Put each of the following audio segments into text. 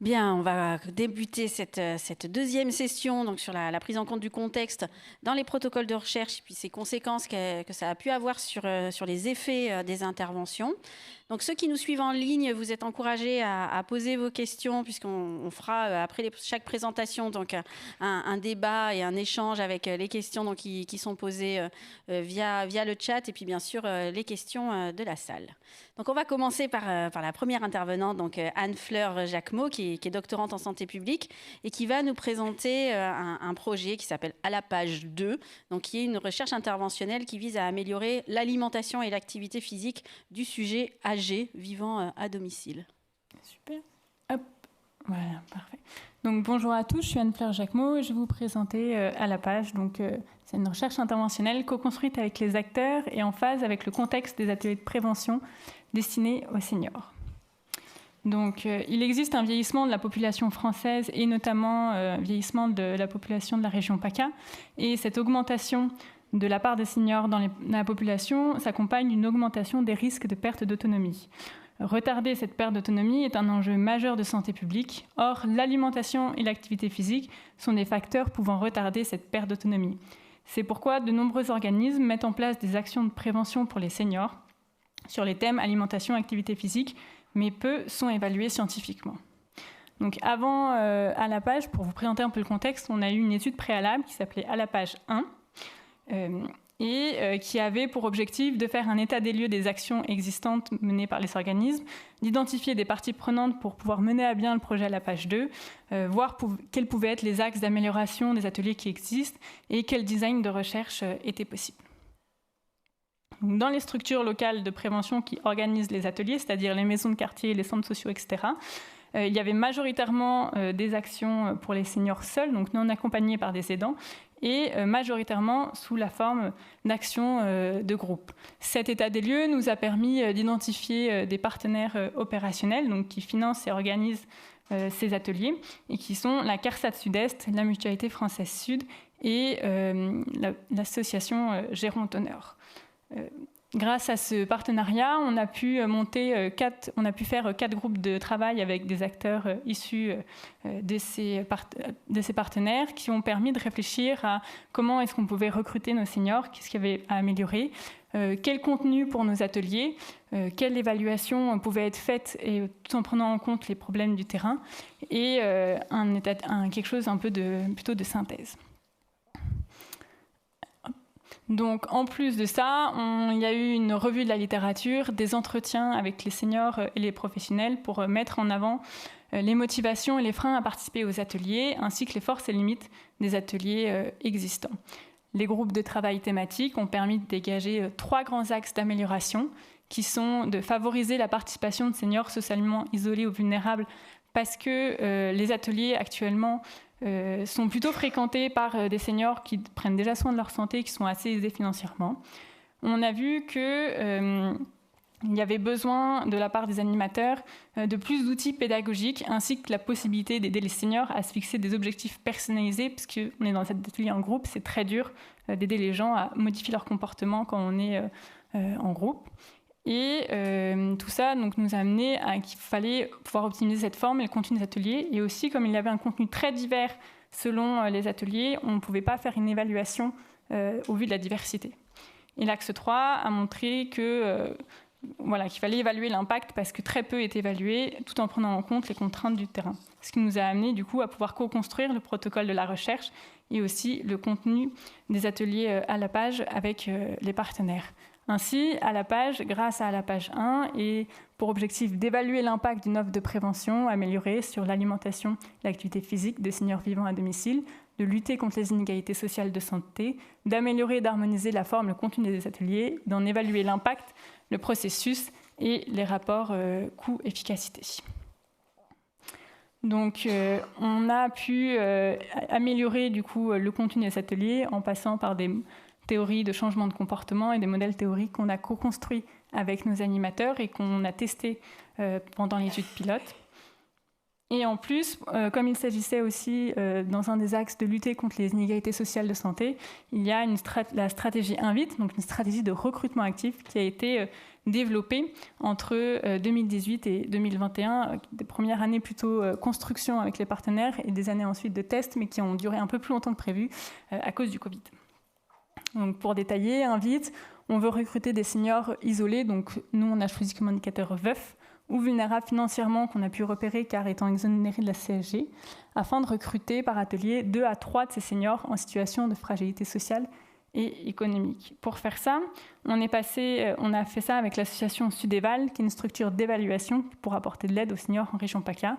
Bien, on va débuter cette deuxième session donc sur la prise en compte du contexte dans les protocoles de recherche et puis ses conséquences que ça a pu avoir sur les effets des interventions. Donc ceux qui nous suivent en ligne, vous êtes encouragés à poser vos questions puisqu'on fera après chaque présentation donc un débat et un échange avec les questions donc, qui sont posées via le chat et puis bien sûr les questions de la salle. Donc on va commencer par la première intervenante, donc Anne-Fleur Jacquemot, qui est doctorante en santé publique et qui va nous présenter un projet qui s'appelle À la page 2, donc qui est une recherche interventionnelle qui vise à améliorer l'alimentation et l'activité physique du sujet âgé vivant à domicile. Super. Hop. Voilà, parfait. Donc bonjour à tous, je suis Anne-Fleur Jacquemot et je vais vous présenter À la page. Donc c'est une recherche interventionnelle co-construite avec les acteurs et en phase avec le contexte des ateliers de prévention destinés aux seniors. Donc il existe un vieillissement de la population française et notamment vieillissement de la population de la région PACA. Et cette augmentation de la part des seniors dans la population s'accompagne d'une augmentation des risques de perte d'autonomie. Retarder cette perte d'autonomie est un enjeu majeur de santé publique. Or, l'alimentation et l'activité physique sont des facteurs pouvant retarder cette perte d'autonomie. C'est pourquoi de nombreux organismes mettent en place des actions de prévention pour les seniors sur les thèmes alimentation et activité physique, mais peu sont évalués scientifiquement. Donc avant À la page, pour vous présenter un peu le contexte, on a eu une étude préalable qui s'appelait À la page 1, qui avait pour objectif de faire un état des lieux des actions existantes menées par les organismes, d'identifier des parties prenantes pour pouvoir mener à bien le projet À la page 2, voir quels pouvaient être les axes d'amélioration des ateliers qui existent et quel design de recherche était possible. Dans les structures locales de prévention qui organisent les ateliers, c'est-à-dire les maisons de quartier, les centres sociaux, etc., il y avait majoritairement des actions pour les seniors seuls, donc non accompagnés par des aidants, et majoritairement sous la forme d'actions de groupe. Cet état des lieux nous a permis d'identifier des partenaires opérationnels donc qui financent et organisent ces ateliers et qui sont la CARSAT Sud-Est, la Mutualité Française Sud et l'association Géronte-Honneur. Grâce à ce partenariat, on a pu faire 4 groupes de travail avec des acteurs issus de ces partenaires qui ont permis de réfléchir à comment est-ce qu'on pouvait recruter nos seniors, qu'est-ce qu'il y avait à améliorer, quel contenu pour nos ateliers, quelle évaluation pouvait être faite et tout en prenant en compte les problèmes du terrain et quelque chose un peu plutôt de synthèse. Donc, en plus de ça, il y a eu une revue de la littérature, des entretiens avec les seniors et les professionnels pour mettre en avant les motivations et les freins à participer aux ateliers, ainsi que les forces et limites des ateliers existants. Les groupes de travail thématiques ont permis de dégager 3 grands axes d'amélioration, qui sont de favoriser la participation de seniors socialement isolés ou vulnérables, parce que les ateliers actuellement sont plutôt fréquentés par des seniors qui prennent déjà soin de leur santé et qui sont assez aisés financièrement. On a vu qu'il y avait besoin de la part des animateurs de plus d'outils pédagogiques ainsi que la possibilité d'aider les seniors à se fixer des objectifs personnalisés parce qu'on est dans cet atelier en groupe, c'est très dur d'aider les gens à modifier leur comportement quand on est en groupe. Et tout ça donc, nous a amené à qu'il fallait pouvoir optimiser cette forme et le contenu des ateliers. Et aussi, comme il y avait un contenu très divers selon les ateliers, on ne pouvait pas faire une évaluation au vu de la diversité. Et l'axe 3 a montré qu'il fallait évaluer l'impact parce que très peu est évalué tout en prenant en compte les contraintes du terrain. Ce qui nous a amené du coup à pouvoir co-construire le protocole de la recherche et aussi le contenu des ateliers à la page avec les partenaires. Ainsi, À la page, grâce à la page 1, et pour objectif d'évaluer l'impact d'une offre de prévention améliorée sur l'alimentation et l'activité physique de seniors vivant à domicile, de lutter contre les inégalités sociales de santé, d'améliorer et d'harmoniser la forme et le contenu des ateliers, d'en évaluer l'impact, le processus et les rapports coût-efficacité. Donc, on a pu améliorer du coup, le contenu des ateliers en passant par des théories de changement de comportement et des modèles théoriques qu'on a co-construits avec nos animateurs et qu'on a testés pendant l'étude pilote. Et en plus, comme il s'agissait aussi, dans un des axes, de lutter contre les inégalités sociales de santé, il y a la stratégie Invite, donc une stratégie de recrutement actif qui a été développée entre 2018 et 2021, des premières années plutôt construction avec les partenaires et des années ensuite de tests, mais qui ont duré un peu plus longtemps que prévu à cause du Covid. Donc pour détailler, Invite, on veut recruter des seniors isolés, donc nous on a choisi comme indicateur veuf, ou vulnérables financièrement qu'on a pu repérer car étant exonérés de la CSG, afin de recruter par atelier 2 à 3 de ces seniors en situation de fragilité sociale et économique. Pour faire ça, on a fait ça avec l'association Sudéval, qui est une structure d'évaluation pour apporter de l'aide aux seniors en région PACA.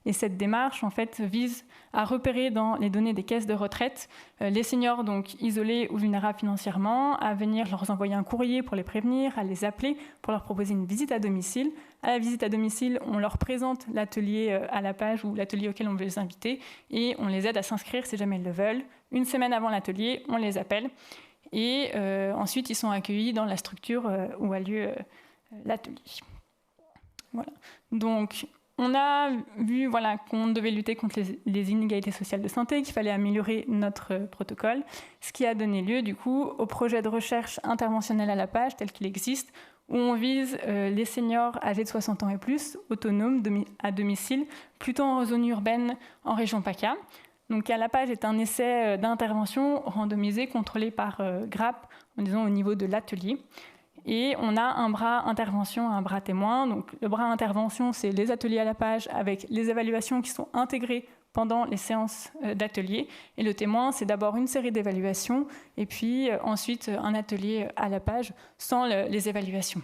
Et cette démarche, en fait, vise à repérer dans les données des caisses de retraite les seniors donc isolés ou vulnérables financièrement, à venir leur envoyer un courrier pour les prévenir, à les appeler pour leur proposer une visite à domicile. À la visite à domicile, on leur présente l'atelier à la page ou l'atelier auquel on veut les inviter et on les aide à s'inscrire si jamais ils le veulent. Une semaine avant l'atelier, on les appelle et ensuite ils sont accueillis dans la structure où a lieu l'atelier. Voilà. Donc, on a vu qu'on devait lutter contre les inégalités sociales de santé, qu'il fallait améliorer notre protocole, ce qui a donné lieu du coup au projet de recherche interventionnelle à la page tel qu'il existe, où on vise les seniors âgés de 60 ans et plus, autonomes, à domicile, plutôt en zone urbaine, en région PACA. Donc à la page est un essai d'intervention randomisé, contrôlé par GRAP, disons au niveau de l'atelier. Et on a un bras intervention, un bras témoin. Donc, le bras intervention, c'est les ateliers à la page avec les évaluations qui sont intégrées pendant les séances d'atelier. Et le témoin, c'est d'abord une série d'évaluations et puis ensuite un atelier à la page sans les évaluations.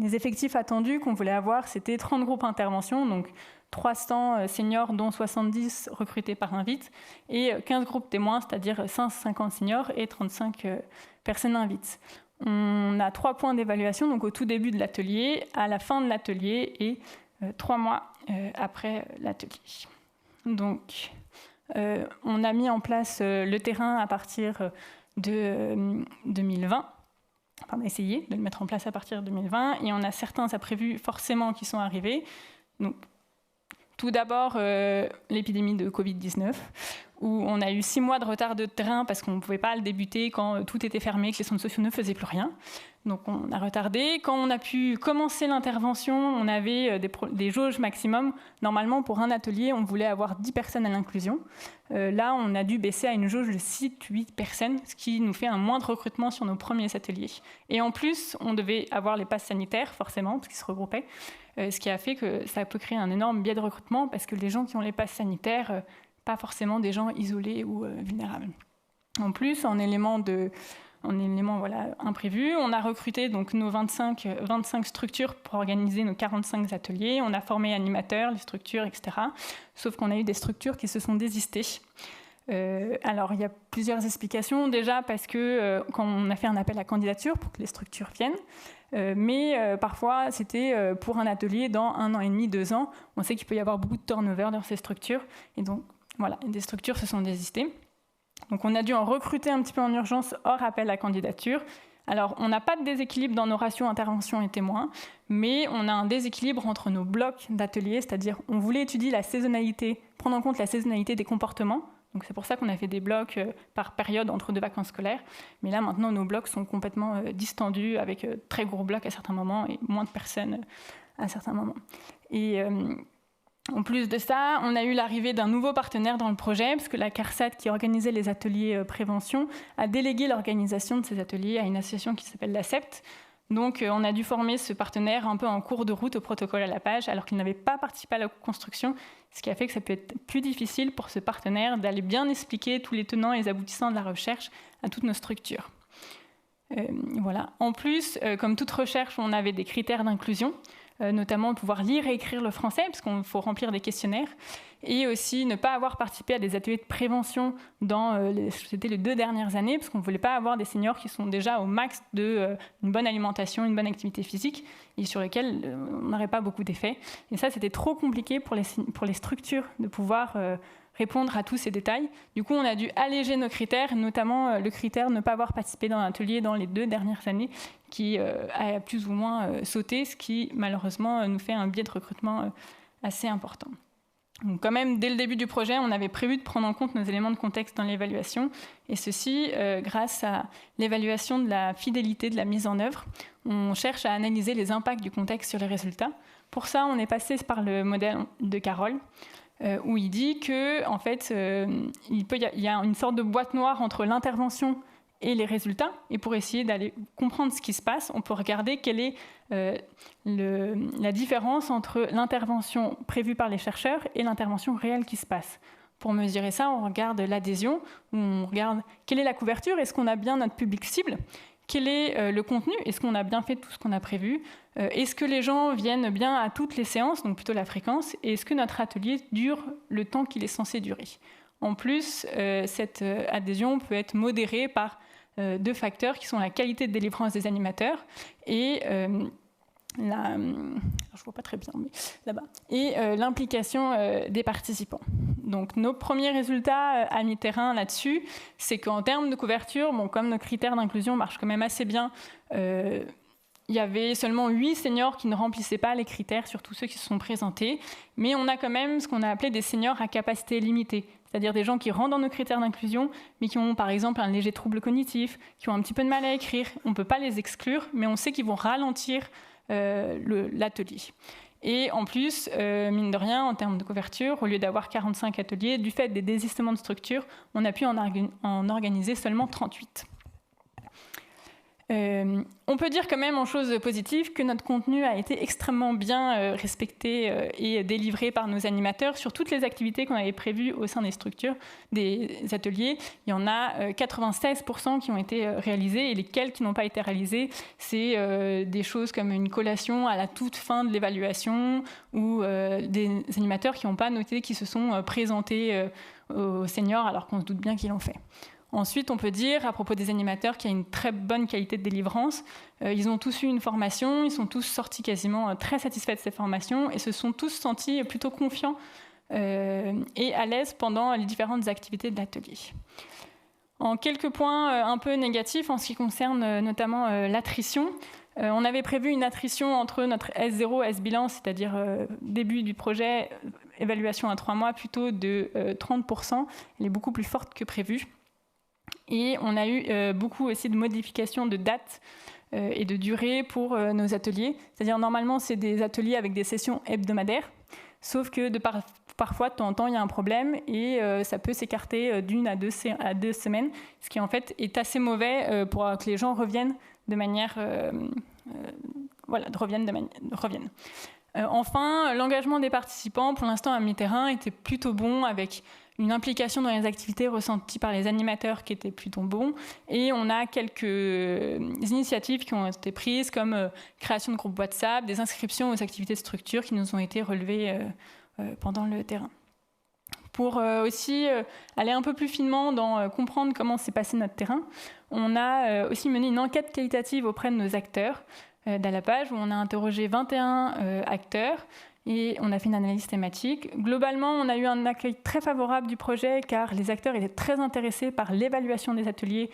Les effectifs attendus qu'on voulait avoir, c'était 30 groupes intervention, donc 300 seniors, dont 70 recrutés par Invite, et 15 groupes témoins, c'est-à-dire 150 seniors et 35 personnes Invite. On a 3 points d'évaluation, donc au tout début de l'atelier, à la fin de l'atelier et 3 mois après l'atelier. Donc, on a mis en place le terrain à partir de 2020. Enfin, on a essayé de le mettre en place à partir de 2020 et on a certains imprévus forcément qui sont arrivés. Donc, tout d'abord, l'épidémie de Covid-19, où on a eu 6 mois de retard de terrain parce qu'on ne pouvait pas le débuter quand tout était fermé, que les centres sociaux ne faisaient plus rien. Donc on a retardé. Quand on a pu commencer l'intervention, on avait des jauges maximum. Normalement, pour un atelier, on voulait avoir 10 personnes à l'inclusion. Là, on a dû baisser à une jauge de 6-8 personnes, ce qui nous fait un moindre recrutement sur nos premiers ateliers. Et en plus, on devait avoir les passes sanitaires, forcément, parce qu'ils se regroupaient, ce qui a fait que ça peut créer un énorme biais de recrutement, parce que les gens qui ont les passes sanitaires, pas forcément des gens isolés ou vulnérables. En plus, en élément imprévu, on a recruté donc nos 25 structures pour organiser nos 45 ateliers. On a formé animateurs, les structures, etc. Sauf qu'on a eu des structures qui se sont désistées. Alors, il y a plusieurs explications. Déjà, parce que quand on a fait un appel à candidature pour que les structures viennent, mais parfois, c'était pour un atelier dans 1 an et demi, 2 ans. On sait qu'il peut y avoir beaucoup de turnover dans ces structures. Et donc, voilà, des structures se sont désistées. Donc, on a dû en recruter un petit peu en urgence hors appel à candidature. Alors, on n'a pas de déséquilibre dans nos ratios intervention et témoins, mais on a un déséquilibre entre nos blocs d'ateliers, c'est-à-dire on voulait étudier la saisonnalité, prendre en compte la saisonnalité des comportements. Donc, c'est pour ça qu'on a fait des blocs par période entre 2 vacances scolaires. Mais là, maintenant, nos blocs sont complètement distendus avec très gros blocs à certains moments et moins de personnes à certains moments. Et en plus de ça, on a eu l'arrivée d'un nouveau partenaire dans le projet, parce que la CARSAT, qui organisait les ateliers prévention, a délégué l'organisation de ces ateliers à une association qui s'appelle l'ACEPT. Donc, on a dû former ce partenaire un peu en cours de route au protocole à la page, alors qu'il n'avait pas participé à la construction, ce qui a fait que ça peut être plus difficile pour ce partenaire d'aller bien expliquer tous les tenants et les aboutissants de la recherche à toutes nos structures. Voilà. En plus, comme toute recherche, on avait des critères d'inclusion, notamment pouvoir lire et écrire le français, parce qu'il faut remplir des questionnaires, et aussi ne pas avoir participé à des ateliers de prévention c'était les 2 dernières années, parce qu'on ne voulait pas avoir des seniors qui sont déjà au max d'une bonne alimentation, une bonne activité physique, et sur lesquels on n'aurait pas beaucoup d'effets. Et ça, c'était trop compliqué pour les structures de pouvoir répondre à tous ces détails. Du coup, on a dû alléger nos critères, notamment le critère de ne pas avoir participé dans un atelier dans les 2 dernières années, qui a plus ou moins sauté, ce qui, malheureusement, nous fait un biais de recrutement assez important. Donc, quand même, dès le début du projet, on avait prévu de prendre en compte nos éléments de contexte dans l'évaluation, et ceci grâce à l'évaluation de la fidélité de la mise en œuvre. On cherche à analyser les impacts du contexte sur les résultats. Pour ça, on est passé par le modèle de Carroll, où il dit que, en fait, il y a une sorte de boîte noire entre l'intervention et les résultats. Et pour essayer d'aller comprendre ce qui se passe, on peut regarder quelle est la différence entre l'intervention prévue par les chercheurs et l'intervention réelle qui se passe. Pour mesurer ça, on regarde l'adhésion, on regarde quelle est la couverture, est-ce qu'on a bien notre public cible, quel est le contenu, est-ce qu'on a bien fait tout ce qu'on a prévu, est-ce que les gens viennent bien à toutes les séances, donc plutôt la fréquence, et est-ce que notre atelier dure le temps qu'il est censé durer. En plus, cette adhésion peut être modérée par deux facteurs qui sont la qualité de délivrance des animateurs et je vois pas très bien, mais là-bas, et l'implication des participants. Donc nos premiers résultats à mi-terrain là-dessus, c'est qu'en termes de couverture, bon, comme nos critères d'inclusion marchent quand même assez bien, il y avait seulement 8 seniors qui ne remplissaient pas les critères, surtout ceux qui se sont présentés, mais on a quand même ce qu'on a appelé des seniors à capacité limitée, c'est-à-dire des gens qui rentrent dans nos critères d'inclusion, mais qui ont par exemple un léger trouble cognitif, qui ont un petit peu de mal à écrire. On ne peut pas les exclure, mais on sait qu'ils vont ralentir l'atelier. Et en plus, mine de rien, en termes de couverture, au lieu d'avoir 45 ateliers, du fait des désistements de structure, on a pu en organiser seulement 38. On peut dire quand même en chose positive que notre contenu a été extrêmement bien respecté et délivré par nos animateurs sur toutes les activités qu'on avait prévues au sein des structures, des ateliers. Il y en a 96% qui ont été réalisés et lesquels qui n'ont pas été réalisés, c'est des choses comme une collation à la toute fin de l'évaluation ou des animateurs qui n'ont pas noté, qui se sont présentés aux seniors alors qu'on se doute bien qu'ils l'ont fait. Ensuite, on peut dire, à propos des animateurs, qu'il y a une très bonne qualité de délivrance. Ils ont tous eu une formation, ils sont tous sortis quasiment très satisfaits de ces formations et se sont tous sentis plutôt confiants et à l'aise pendant les différentes activités de l'atelier. En quelques points un peu négatifs en ce qui concerne notamment l'attrition, on avait prévu une attrition entre notre S0 et S-bilan, c'est-à-dire début du projet, évaluation à 3 mois, plutôt de 30%. Elle est beaucoup plus forte que prévu. Et on a eu beaucoup aussi de modifications de dates et de durée pour nos ateliers. C'est-à-dire, normalement, c'est des ateliers avec des sessions hebdomadaires, sauf que parfois, de temps en temps, il y a un problème et ça peut s'écarter d'une à deux semaines, ce qui, en fait, est assez mauvais pour que les gens reviennent de manière... reviennent. Enfin, l'engagement des participants, pour l'instant, à mi-terrain, était plutôt bon, avec une implication dans les activités ressentie par les animateurs qui était plutôt bon. Et on a quelques initiatives qui ont été prises, comme création de groupes WhatsApp, des inscriptions aux activités de structure qui nous ont été relevées pendant le terrain. Pour aussi aller un peu plus finement dans comprendre comment s'est passé notre terrain, on a aussi mené une enquête qualitative auprès de nos acteurs d'Alapage, où on a interrogé 21 acteurs, et on a fait une analyse thématique. Globalement, on a eu un accueil très favorable du projet car les acteurs étaient très intéressés par l'évaluation des ateliers,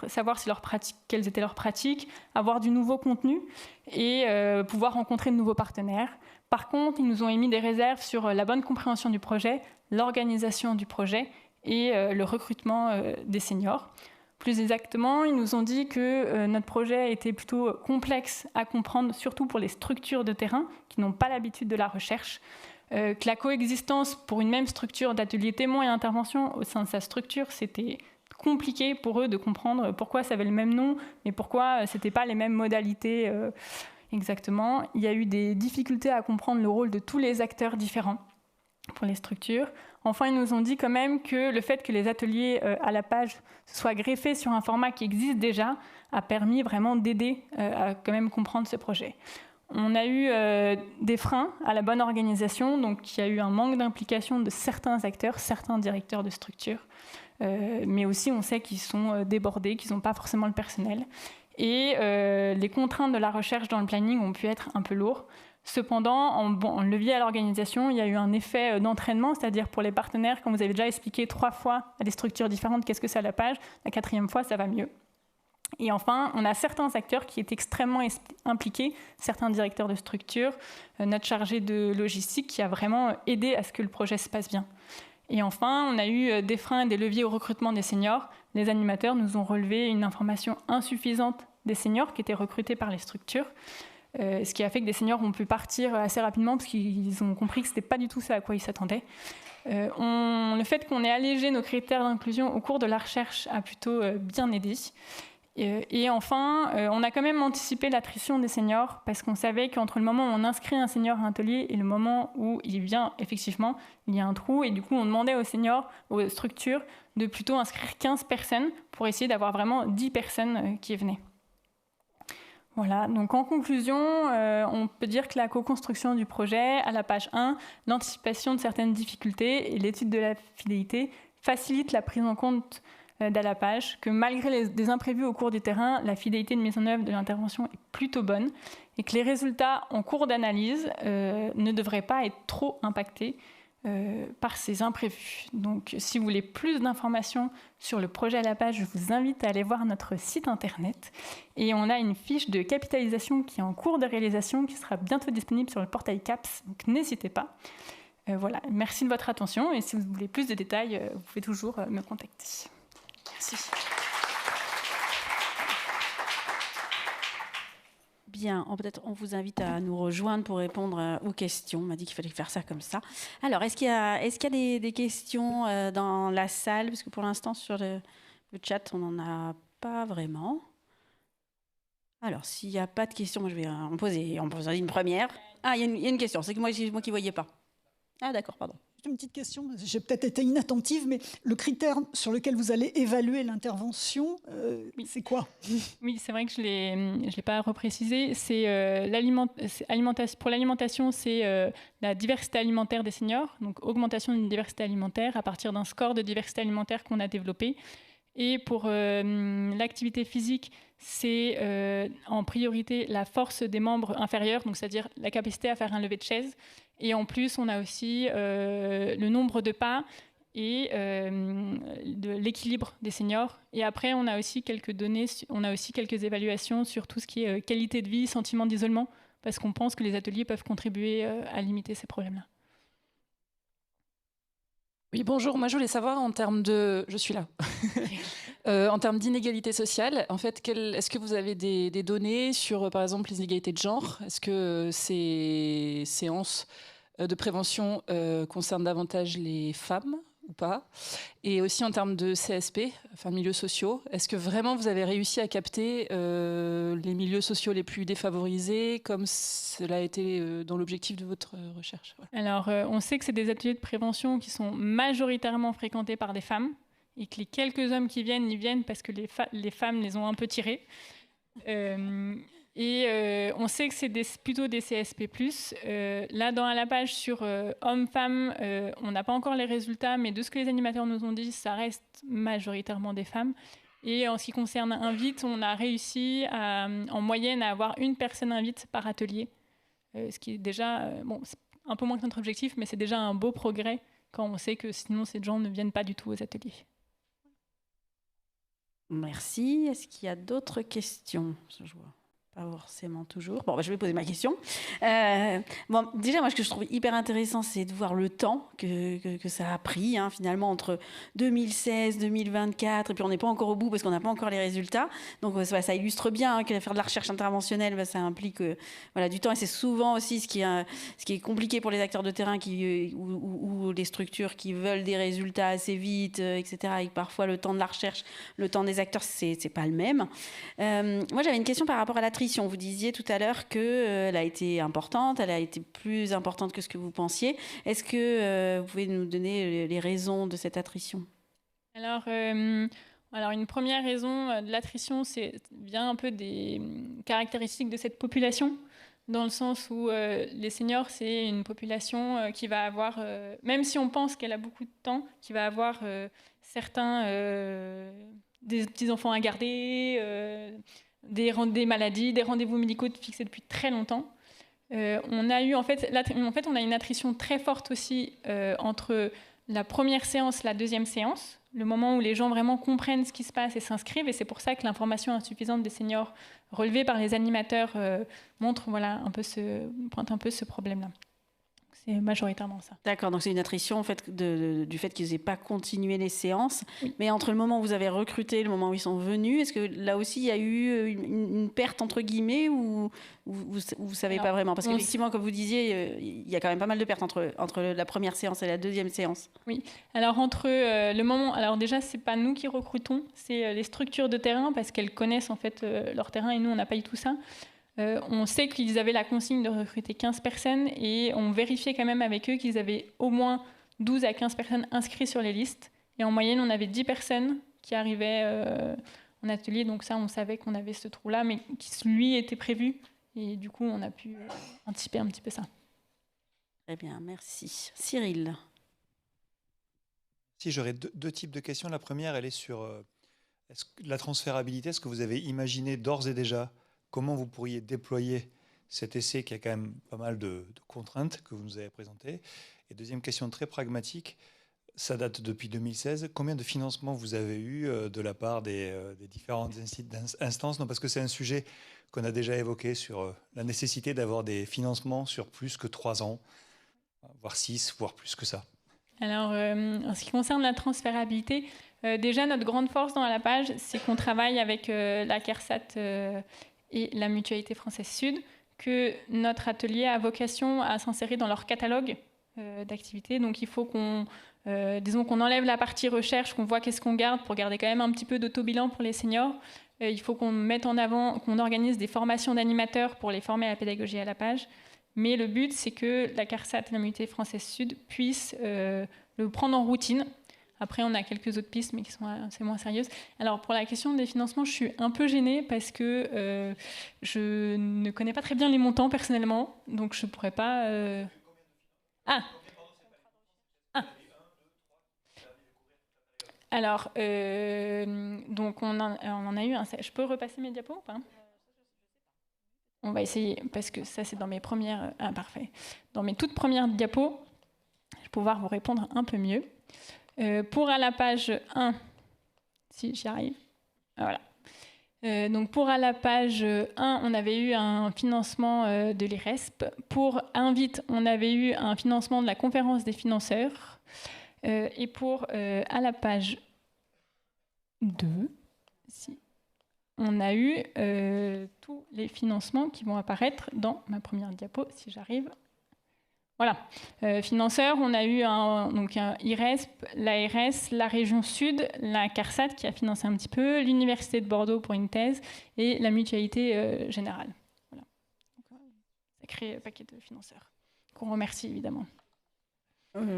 savoir quelles étaient leurs pratiques, avoir du nouveau contenu et pouvoir rencontrer de nouveaux partenaires. Par contre, ils nous ont émis des réserves sur la bonne compréhension du projet, l'organisation du projet et le recrutement des seniors. Plus exactement, ils nous ont dit que notre projet était plutôt complexe à comprendre, surtout pour les structures de terrain qui n'ont pas l'habitude de la recherche, que la coexistence pour une même structure d'atelier témoin et intervention au sein de sa structure, c'était compliqué pour eux de comprendre pourquoi ça avait le même nom, mais pourquoi ce n'était pas les mêmes modalités exactement. Il y a eu des difficultés à comprendre le rôle de tous les acteurs différents pour les structures. Enfin, ils nous ont dit quand même que le fait que les ateliers à la page soient greffés sur un format qui existe déjà a permis vraiment d'aider à quand même comprendre ce projet. On a eu des freins à la bonne organisation, donc il y a eu un manque d'implication de certains acteurs, certains directeurs de structure, mais aussi on sait qu'ils sont débordés, qu'ils n'ont pas forcément le personnel. Et les contraintes de la recherche dans le planning ont pu être un peu lourdes. Cependant, en levier à l'organisation, il y a eu un effet d'entraînement, c'est-à-dire pour les partenaires, quand vous avez déjà expliqué 3 fois à des structures différentes qu'est-ce que c'est à la page, la 4e fois, ça va mieux. Et enfin, on a certains acteurs qui étaient extrêmement impliqués, certains directeurs de structure, notre chargé de logistique qui a vraiment aidé à ce que le projet se passe bien. Et enfin, on a eu des freins et des leviers au recrutement des seniors. Les animateurs nous ont relevé une information insuffisante des seniors qui étaient recrutés par les structures, ce qui a fait que des seniors ont pu partir assez rapidement parce qu'ils ont compris que ce n'était pas du tout ça à quoi ils s'attendaient. Le fait qu'on ait allégé nos critères d'inclusion au cours de la recherche a plutôt bien aidé. Et enfin, on a quand même anticipé l'attrition des seniors parce qu'on savait qu'entre le moment où on inscrit un senior à un atelier et le moment où il vient effectivement, il y a un trou. Et du coup, on demandait aux seniors, aux structures, de plutôt inscrire 15 personnes pour essayer d'avoir vraiment 10 personnes qui venaient. Voilà, donc en conclusion, on peut dire que la co-construction du projet, à la page 1, l'anticipation de certaines difficultés et l'étude de la fidélité facilite la prise en compte d'Alapage, que malgré des imprévus au cours du terrain, la fidélité de mise en œuvre de l'intervention est plutôt bonne et que les résultats en cours d'analyse ne devraient pas être trop impactés par ces imprévus. Donc, si vous voulez plus d'informations sur le projet Alapage, je vous invite à aller voir notre site internet. Et on a une fiche de capitalisation qui est en cours de réalisation, qui sera bientôt disponible sur le portail CAPS, donc n'hésitez pas. Voilà, merci de votre attention et si vous voulez plus de détails, vous pouvez toujours me contacter. Merci. Bien, peut-être on vous invite à nous rejoindre pour répondre aux questions. On m'a dit qu'il fallait faire ça comme ça. Alors, est-ce qu'il y a des questions dans la salle? Parce que pour l'instant, sur le chat, on n'en a pas vraiment. Alors, s'il n'y a pas de questions, moi, je vais en poser une première. Ah, il y a une question. C'est que moi qui ne voyais pas. Ah, d'accord, pardon. Une petite question, j'ai peut-être été inattentive, mais le critère sur lequel vous allez évaluer l'intervention, c'est quoi? Oui, c'est vrai que je l'ai pas reprécisé. C'est pour l'alimentation, c'est la diversité alimentaire des seniors, donc augmentation d'une diversité alimentaire à partir d'un score de diversité alimentaire qu'on a développé. Et pour l'activité physique, c'est en priorité la force des membres inférieurs, donc c'est-à-dire la capacité à faire un lever de chaise. Et en plus, on a aussi le nombre de pas et de l'équilibre des seniors. Et après, on a aussi quelques données, on a aussi quelques évaluations sur tout ce qui est qualité de vie, sentiment d'isolement, parce qu'on pense que les ateliers peuvent contribuer à limiter ces problèmes-là. Oui, bonjour. Moi, je voulais savoir en termes de... Je suis là. En termes d'inégalité sociale, en fait, est-ce que vous avez des données sur, par exemple, les inégalités de genre? Est-ce que ces séances de prévention concernent davantage les femmes ou pas? Et aussi en termes de CSP, enfin milieux sociaux, est-ce que vraiment vous avez réussi à capter les milieux sociaux les plus défavorisés comme cela a été dans l'objectif de votre recherche? Voilà. Alors, on sait que c'est des ateliers de prévention qui sont majoritairement fréquentés par des femmes et que les quelques hommes qui viennent, ils viennent parce que les femmes les ont un peu tirés. On sait que c'est plutôt des CSP+. Là, dans la page sur hommes-femmes, on n'a pas encore les résultats, mais de ce que les animateurs nous ont dit, ça reste majoritairement des femmes. Et en ce qui concerne Invite, on a réussi en moyenne à avoir une personne Invite par atelier, ce qui est déjà, c'est un peu moins que notre objectif, mais c'est déjà un beau progrès quand on sait que sinon ces gens ne viennent pas du tout aux ateliers. Merci. Est-ce qu'il y a d'autres questions? Je vois. Pas forcément toujours. Bon, je vais poser ma question. Déjà, moi, ce que je trouve hyper intéressant, c'est de voir le temps que ça a pris, finalement, entre 2016, 2024, et puis on n'est pas encore au bout parce qu'on n'a pas encore les résultats. Donc, ça illustre bien que faire de la recherche interventionnelle, ça implique du temps. Et c'est souvent aussi ce qui est compliqué pour les acteurs de terrain ou les structures qui veulent des résultats assez vite, etc. Et parfois, le temps de la recherche, le temps des acteurs, c'est pas le même. Moi, j'avais une question par rapport à l'attrition. Vous disiez tout à l'heure qu'elle a été importante, elle a été plus importante que ce que vous pensiez. Est-ce que vous pouvez nous donner les raisons de cette attrition? Alors, une première raison de l'attrition, vient un peu des caractéristiques de cette population, dans le sens où les seniors, c'est une population qui va avoir, même si on pense qu'elle a beaucoup de temps, qui va avoir certains des petits-enfants à garder, des maladies, des rendez-vous médicaux fixés depuis très longtemps. On a une attrition très forte aussi entre la première séance, la deuxième séance, le moment où les gens vraiment comprennent ce qui se passe et s'inscrivent. Et c'est pour ça que l'information insuffisante des seniors relevée par les animateurs pointe un peu ce problème-là. C'est majoritairement ça. D'accord, donc c'est une attrition en fait, du fait qu'ils n'aient pas continué les séances. Oui. Mais entre le moment où vous avez recruté et le moment où ils sont venus, est-ce que là aussi il y a eu une perte entre guillemets ou vous ne savez pas vraiment? Parce qu'effectivement, comme vous disiez, il y a quand même pas mal de pertes entre la première séance et la deuxième séance. Oui, alors entre le moment... Alors déjà, ce n'est pas nous qui recrutons, c'est les structures de terrain parce qu'elles connaissent en fait leur terrain et nous, on n'a pas eu tout ça. On sait qu'ils avaient la consigne de recruter 15 personnes et on vérifiait quand même avec eux qu'ils avaient au moins 12 à 15 personnes inscrites sur les listes. Et en moyenne, on avait 10 personnes qui arrivaient en atelier. Donc ça, on savait qu'on avait ce trou-là, mais qui, lui, était prévu. Et du coup, on a pu anticiper un petit peu ça. Très bien, merci. Cyril. Si, j'aurais deux types de questions. La première, elle est sur la transférabilité. Est-ce que vous avez imaginé d'ores et déjà comment vous pourriez déployer cet essai qui a quand même pas mal de contraintes que vous nous avez présentées? Et deuxième question très pragmatique, ça date depuis 2016. Combien de financements vous avez eu de la part des différentes instances? Non, parce que c'est un sujet qu'on a déjà évoqué sur la nécessité d'avoir des financements sur plus que 3 ans, voire 6, voire plus que ça. Alors, en ce qui concerne la transférabilité, déjà notre grande force dans la page, c'est qu'on travaille avec la CARSAT et la Mutualité Française Sud, que notre atelier a vocation à s'insérer dans leur catalogue d'activités. Donc il faut qu'on enlève la partie recherche, qu'on voit qu'est-ce qu'on garde pour garder quand même un petit peu d'autobilan pour les seniors. Il faut qu'on mette en avant, qu'on organise des formations d'animateurs pour les former à la pédagogie et à la page. Mais le but, c'est que la CARSAT et la Mutualité Française Sud puissent le prendre en routine. Après, on a quelques autres pistes, mais qui sont assez moins sérieuses. Alors, pour la question des financements, je suis un peu gênée parce que je ne connais pas très bien les montants personnellement, donc je ne pourrais pas... Alors, donc on en a eu un... Je peux repasser mes diapos ou pas? On va essayer, parce que ça, c'est dans mes premières... Ah, parfait. Dans mes toutes premières diapos, je vais pouvoir vous répondre un peu mieux. Pour à la page 1, si j'y arrive, voilà. Donc pour à la page 1, on avait eu un financement de l'IRESP. Pour Invite, on avait eu un financement de la conférence des financeurs. Et pour à la page 2, on a eu tous les financements qui vont apparaître dans ma première diapo, si j'arrive. Voilà. Financeurs, on a eu un IRESP, l'ARS, la région Sud, la CARSAT qui a financé un petit peu, l'Université de Bordeaux pour une thèse et la Mutualité Générale. Voilà. Sacré paquet de financeurs qu'on remercie évidemment.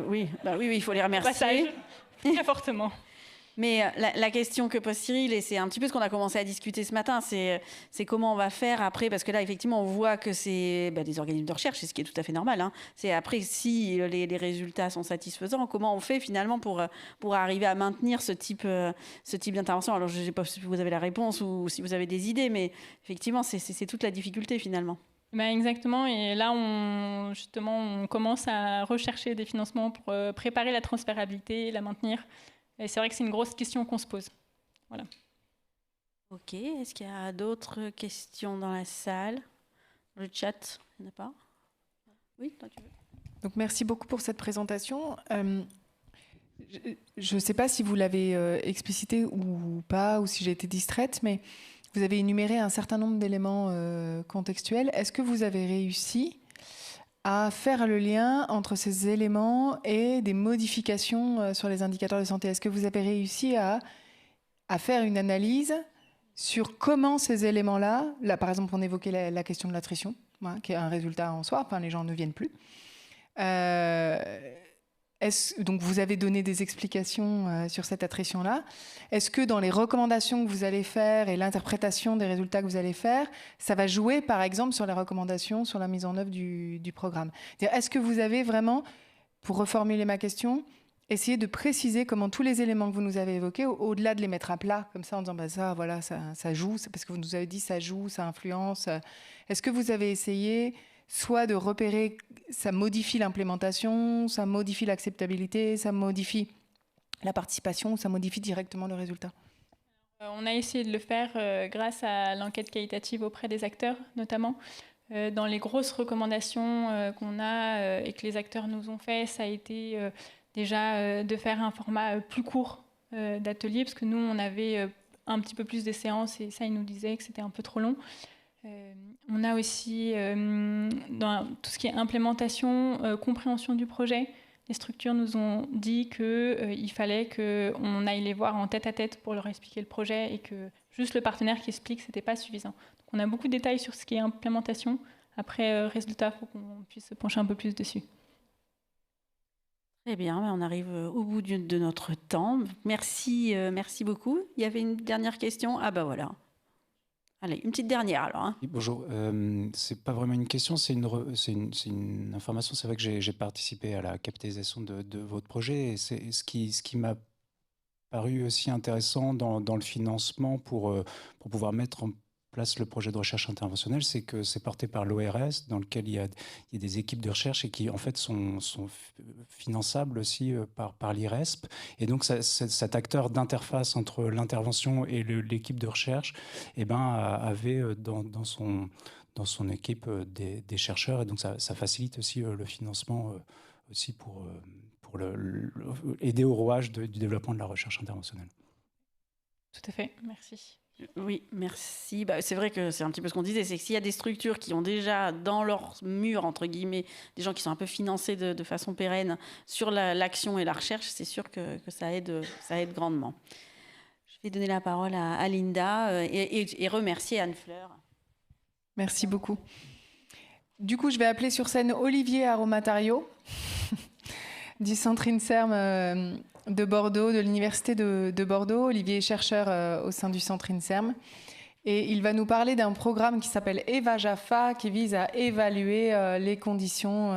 Oui, il faut les remercier. Passage, très fortement. Mais la question que pose Cyril, et c'est un petit peu ce qu'on a commencé à discuter ce matin, c'est comment on va faire après, parce que là, effectivement, on voit que c'est des organismes de recherche, c'est ce qui est tout à fait normal. Hein. C'est après, si les résultats sont satisfaisants, comment on fait finalement pour arriver à maintenir ce type d'intervention? Alors, je ne sais pas si vous avez la réponse ou si vous avez des idées, mais effectivement, c'est toute la difficulté finalement. Exactement, et là, on commence à rechercher des financements pour préparer la transférabilité et la maintenir. Et c'est vrai que c'est une grosse question qu'on se pose. Voilà. Ok, est-ce qu'il y a d'autres questions dans la salle? Le chat, il n'y en a pas? Oui, toi tu veux. Donc, merci beaucoup pour cette présentation. Je ne sais pas si vous l'avez explicité ou pas, ou si j'ai été distraite, mais vous avez énuméré un certain nombre d'éléments contextuels. Est-ce que vous avez réussi à faire le lien entre ces éléments et des modifications sur les indicateurs de santé? Est-ce que vous avez réussi à faire une analyse sur comment ces éléments-là, par exemple, on évoquait la question de l'attrition, qui est un résultat en soi, les gens ne viennent plus. Donc, vous avez donné des explications sur cette attrition-là. Est-ce que dans les recommandations que vous allez faire et l'interprétation des résultats que vous allez faire, ça va jouer, par exemple, sur les recommandations, sur la mise en œuvre du programme? Est-ce que vous avez vraiment, pour reformuler ma question, essayé de préciser comment tous les éléments que vous nous avez évoqués, au-delà de les mettre à plat, comme ça, en disant ça joue, parce que vous nous avez dit ça joue, ça influence. Est-ce que vous avez essayé soit de repérer, ça modifie l'implémentation, ça modifie l'acceptabilité, ça modifie la participation, ça modifie directement le résultat? On a essayé de le faire grâce à l'enquête qualitative auprès des acteurs, notamment. Dans les grosses recommandations qu'on a et que les acteurs nous ont fait, ça a été déjà de faire un format plus court d'atelier, parce que nous, on avait un petit peu plus de séances et ça, ils nous disaient que c'était un peu trop long. On a aussi, dans tout ce qui est implémentation, compréhension du projet, les structures nous ont dit qu'il fallait qu'on aille les voir en tête-à-tête pour leur expliquer le projet et que juste le partenaire qui explique, ce n'était pas suffisant. Donc on a beaucoup de détails sur ce qui est implémentation. Après, résultat, il faut qu'on puisse se pencher un peu plus dessus. Très bien, on arrive au bout de notre temps. Merci, merci beaucoup. Il y avait une dernière question. Ah ben voilà. Allez, une petite dernière alors. Hein. Oui, bonjour. C'est pas vraiment une question, c'est une information. C'est vrai que j'ai participé à la capitalisation de votre projet et c'est ce qui m'a paru aussi intéressant dans le financement pour pouvoir mettre en place le projet de recherche interventionnelle, c'est que c'est porté par l'ORS, dans lequel il y a des équipes de recherche et qui en fait sont finançables aussi par l'IRESP. Et donc cet acteur d'interface entre l'intervention et l'équipe de recherche, avait dans son équipe des chercheurs, et donc ça facilite aussi le financement aussi pour aider au rouage du développement de la recherche interventionnelle. Tout à fait, merci. Oui, merci. C'est vrai que c'est un petit peu ce qu'on disait, c'est que s'il y a des structures qui ont déjà dans leur mur, entre guillemets, des gens qui sont un peu financés de façon pérenne sur l'action et la recherche, c'est sûr que ça aide grandement. Je vais donner la parole à Linda et remercier Anne Fleur. Merci beaucoup. Du coup, je vais appeler sur scène Olivier Aromatario du Centre INSERM de Bordeaux, de l'Université de Bordeaux. Olivier est chercheur au sein du Centre INSERM. Et il va nous parler d'un programme qui s'appelle EVA-JAFA, qui vise à évaluer les conditions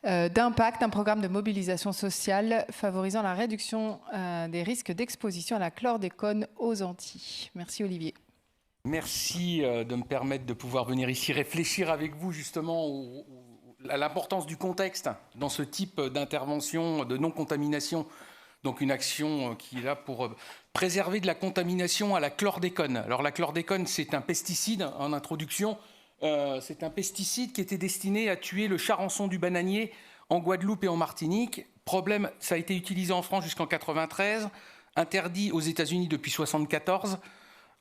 d'impact, un programme de mobilisation sociale favorisant la réduction des risques d'exposition à la chlordécone aux Antilles. Merci Olivier. Merci de me permettre de pouvoir venir ici réfléchir avec vous justement à l'importance du contexte dans ce type d'intervention de non-contamination. Donc une action qui est là pour préserver de la contamination à la chlordécone. Alors la chlordécone, c'est un pesticide en introduction. C'est un pesticide qui était destiné à tuer le charançon du bananier en Guadeloupe et en Martinique. Problème, ça a été utilisé en France jusqu'en 1993, interdit aux États-Unis depuis 1974.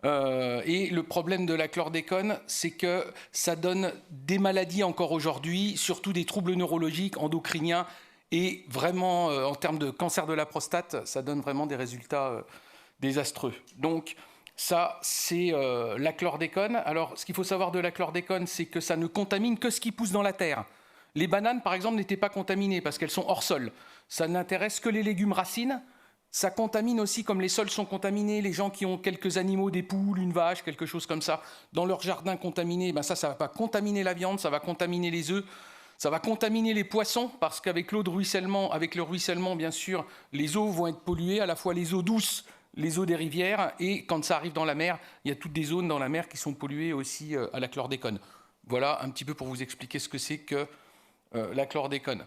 Et le problème de la chlordécone, c'est que ça donne des maladies encore aujourd'hui, surtout des troubles neurologiques, endocriniens, et vraiment, en termes de cancer de la prostate, ça donne vraiment des résultats désastreux. Donc ça, c'est la chlordécone. Alors, ce qu'il faut savoir de la chlordécone, c'est que ça ne contamine que ce qui pousse dans la terre. Les bananes, par exemple, n'étaient pas contaminées parce qu'elles sont hors sol. Ça n'intéresse que les légumes racines. Ça contamine aussi, comme les sols sont contaminés, les gens qui ont quelques animaux, des poules, une vache, quelque chose comme ça, dans leur jardin contaminé, ça ne va pas contaminer la viande, ça va contaminer les œufs, ça va contaminer les poissons, parce qu'avec l'eau de ruissellement, avec le ruissellement, bien sûr, les eaux vont être polluées, à la fois les eaux douces, les eaux des rivières, et quand ça arrive dans la mer, il y a toutes des zones dans la mer qui sont polluées aussi à la chlordécone. Voilà un petit peu pour vous expliquer ce que c'est que la chlordécone.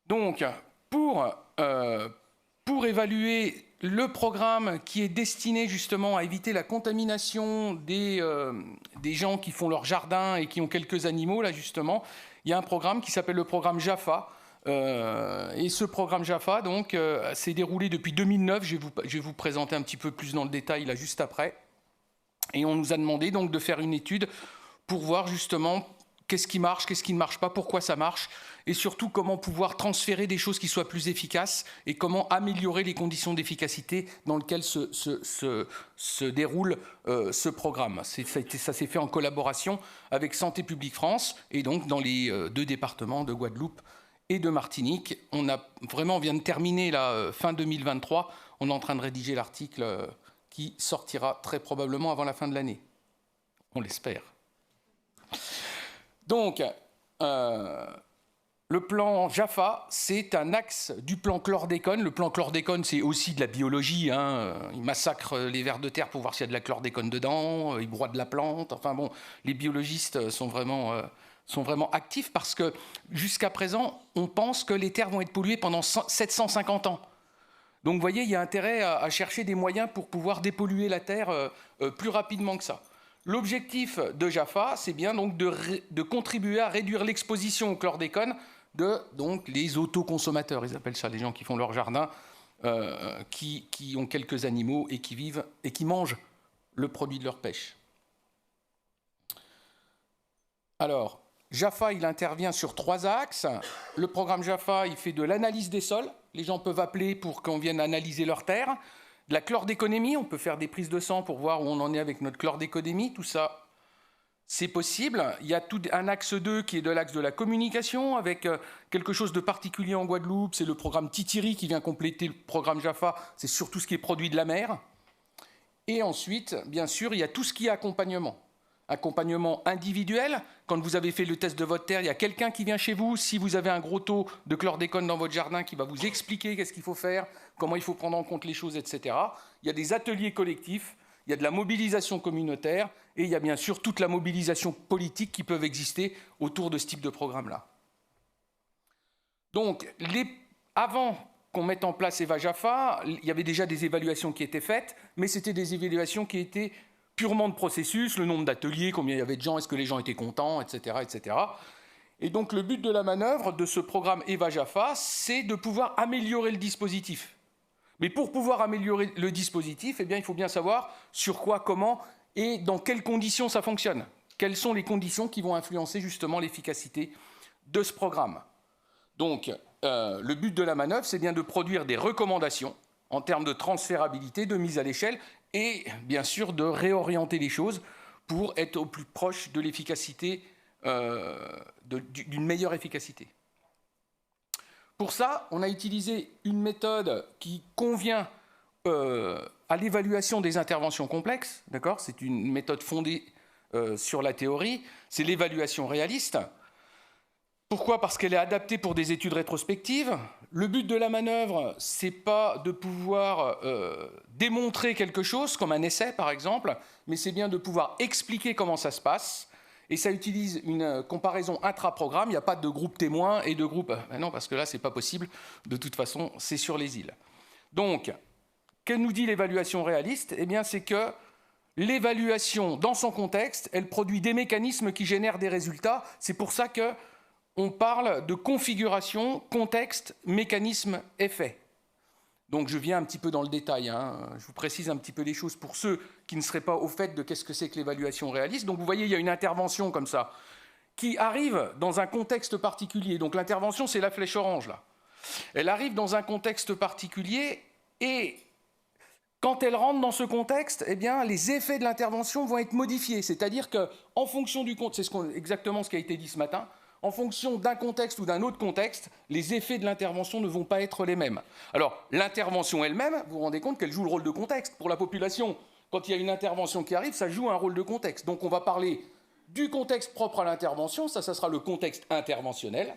Donc, pour évaluer le programme qui est destiné justement à éviter la contamination des gens qui font leur jardin et qui ont quelques animaux, là justement, il y a un programme qui s'appelle le programme JAFA. Et ce programme JAFA, donc, s'est déroulé depuis 2009. Je vais vous présenter un petit peu plus dans le détail là juste après. Et on nous a demandé donc de faire une étude pour voir justement qu'est-ce qui marche, qu'est-ce qui ne marche pas, pourquoi ça marche, et surtout comment pouvoir transférer des choses qui soient plus efficaces et comment améliorer les conditions d'efficacité dans lesquelles se déroule ce programme. Ça s'est fait en collaboration avec Santé publique France et donc dans les 2 départements de Guadeloupe et de Martinique. On vient de terminer la fin 2023. On est en train de rédiger l'article qui sortira très probablement avant la fin de l'année. On l'espère. Donc, le plan JAFA, c'est un axe du plan chlordécone. Le plan chlordécone, c'est aussi de la biologie. Ils massacrent les vers de terre pour voir s'il y a de la chlordécone dedans. Ils broient de la plante. Enfin bon, les biologistes sont vraiment sont vraiment actifs parce que jusqu'à présent, on pense que les terres vont être polluées pendant 750 ans. Donc vous voyez, il y a intérêt à chercher des moyens pour pouvoir dépolluer la terre plus rapidement que ça. L'objectif de Jaffa, c'est bien donc de contribuer à réduire l'exposition au chlordécone de donc, les autoconsommateurs, ils appellent ça, les gens qui font leur jardin, qui ont quelques animaux et qui vivent et qui mangent le produit de leur pêche. Alors, Jaffa, il intervient sur 3 axes. Le programme Jaffa, il fait de l'analyse des sols. Les gens peuvent appeler pour qu'on vienne analyser leurs terres. De la chlordéconomie, on peut faire des prises de sang pour voir où on en est avec notre chlordéconomie. Tout ça, c'est possible. Il y a tout un axe 2 qui est de l'axe de la communication avec quelque chose de particulier en Guadeloupe. C'est le programme Titiri qui vient compléter le programme Jaffa. C'est surtout ce qui est produit de la mer. Et ensuite, bien sûr, il y a tout ce qui est accompagnement. Accompagnement individuel. Quand vous avez fait le test de votre terre, il y a quelqu'un qui vient chez vous. Si vous avez un gros taux de chlordécone dans votre jardin, qui va vous expliquer qu'est-ce qu'il faut faire, comment il faut prendre en compte les choses, etc. Il y a des ateliers collectifs, il y a de la mobilisation communautaire et il y a bien sûr toute la mobilisation politique qui peut exister autour de ce type de programme-là. Donc, avant qu'on mette en place Eva Jaffa, il y avait déjà des évaluations qui étaient faites, mais c'était des évaluations qui étaient purement de processus, le nombre d'ateliers, combien il y avait de gens, est-ce que les gens étaient contents, etc., etc. Et donc le but de la manœuvre de ce programme Eva Jaffa, c'est de pouvoir améliorer le dispositif. Mais pour pouvoir améliorer le dispositif, eh bien, il faut bien savoir sur quoi, comment et dans quelles conditions ça fonctionne. Quelles sont les conditions qui vont influencer justement l'efficacité de ce programme. Donc le but de la manœuvre, c'est bien de produire des recommandations en termes de transférabilité, de mise à l'échelle, et bien sûr de réorienter les choses pour être au plus proche de l'efficacité, d'une meilleure efficacité. Pour ça, on a utilisé une méthode qui convient à l'évaluation des interventions complexes, d'accord ? C'est une méthode fondée sur la théorie, c'est l'évaluation réaliste. Pourquoi ? Parce qu'elle est adaptée pour des études rétrospectives. Le but de la manœuvre, ce n'est pas de pouvoir démontrer quelque chose, comme un essai par exemple, mais c'est bien de pouvoir expliquer comment ça se passe. Et ça utilise une comparaison intra-programme. Il n'y a pas de groupe témoin et de groupe... non, parce que là, ce n'est pas possible. De toute façon, c'est sur les îles. Donc, que nous dit l'évaluation réaliste ? Eh bien, c'est que l'évaluation, dans son contexte, elle produit des mécanismes qui génèrent des résultats. C'est pour ça que on parle de configuration, contexte, mécanisme, effet. Donc je viens un petit peu dans le détail, hein. Je vous précise un petit peu les choses pour ceux qui ne seraient pas au fait de qu'est-ce que c'est que l'évaluation réaliste. Donc vous voyez, il y a une intervention comme ça, qui arrive dans un contexte particulier. Donc l'intervention, c'est la flèche orange, là. Elle arrive dans un contexte particulier et quand elle rentre dans ce contexte, eh bien, les effets de l'intervention vont être modifiés. C'est-à-dire qu'en fonction du contexte, c'est exactement ce qui a été dit ce matin, en fonction d'un contexte ou d'un autre contexte, les effets de l'intervention ne vont pas être les mêmes. Alors, l'intervention elle-même, vous vous rendez compte qu'elle joue le rôle de contexte. Pour la population, quand il y a une intervention qui arrive, ça joue un rôle de contexte. Donc, on va parler du contexte propre à l'intervention, ça sera le contexte interventionnel.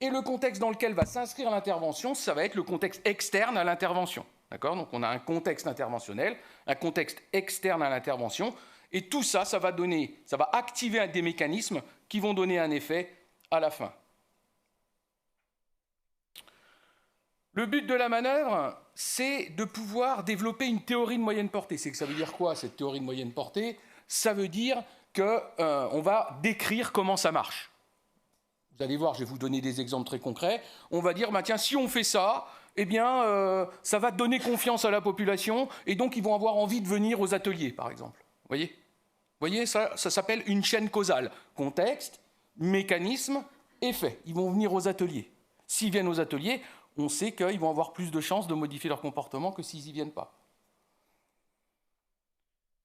Et le contexte dans lequel va s'inscrire l'intervention, ça va être le contexte externe à l'intervention. D'accord ? Donc, on a un contexte interventionnel, un contexte externe à l'intervention. Et tout ça, ça va activer des mécanismes qui vont donner un effet à la fin. Le but de la manœuvre, c'est de pouvoir développer une théorie de moyenne portée. Ça veut dire quoi, cette théorie de moyenne portée ? Ça veut dire qu'on va décrire comment ça marche. Vous allez voir, je vais vous donner des exemples très concrets. On va dire, tiens, si on fait ça, eh bien, ça va donner confiance à la population et donc ils vont avoir envie de venir aux ateliers, par exemple. Vous voyez, ça s'appelle une chaîne causale. Contexte, mécanisme, effet. Ils vont venir aux ateliers. S'ils viennent aux ateliers, on sait qu'ils vont avoir plus de chances de modifier leur comportement que s'ils n'y viennent pas.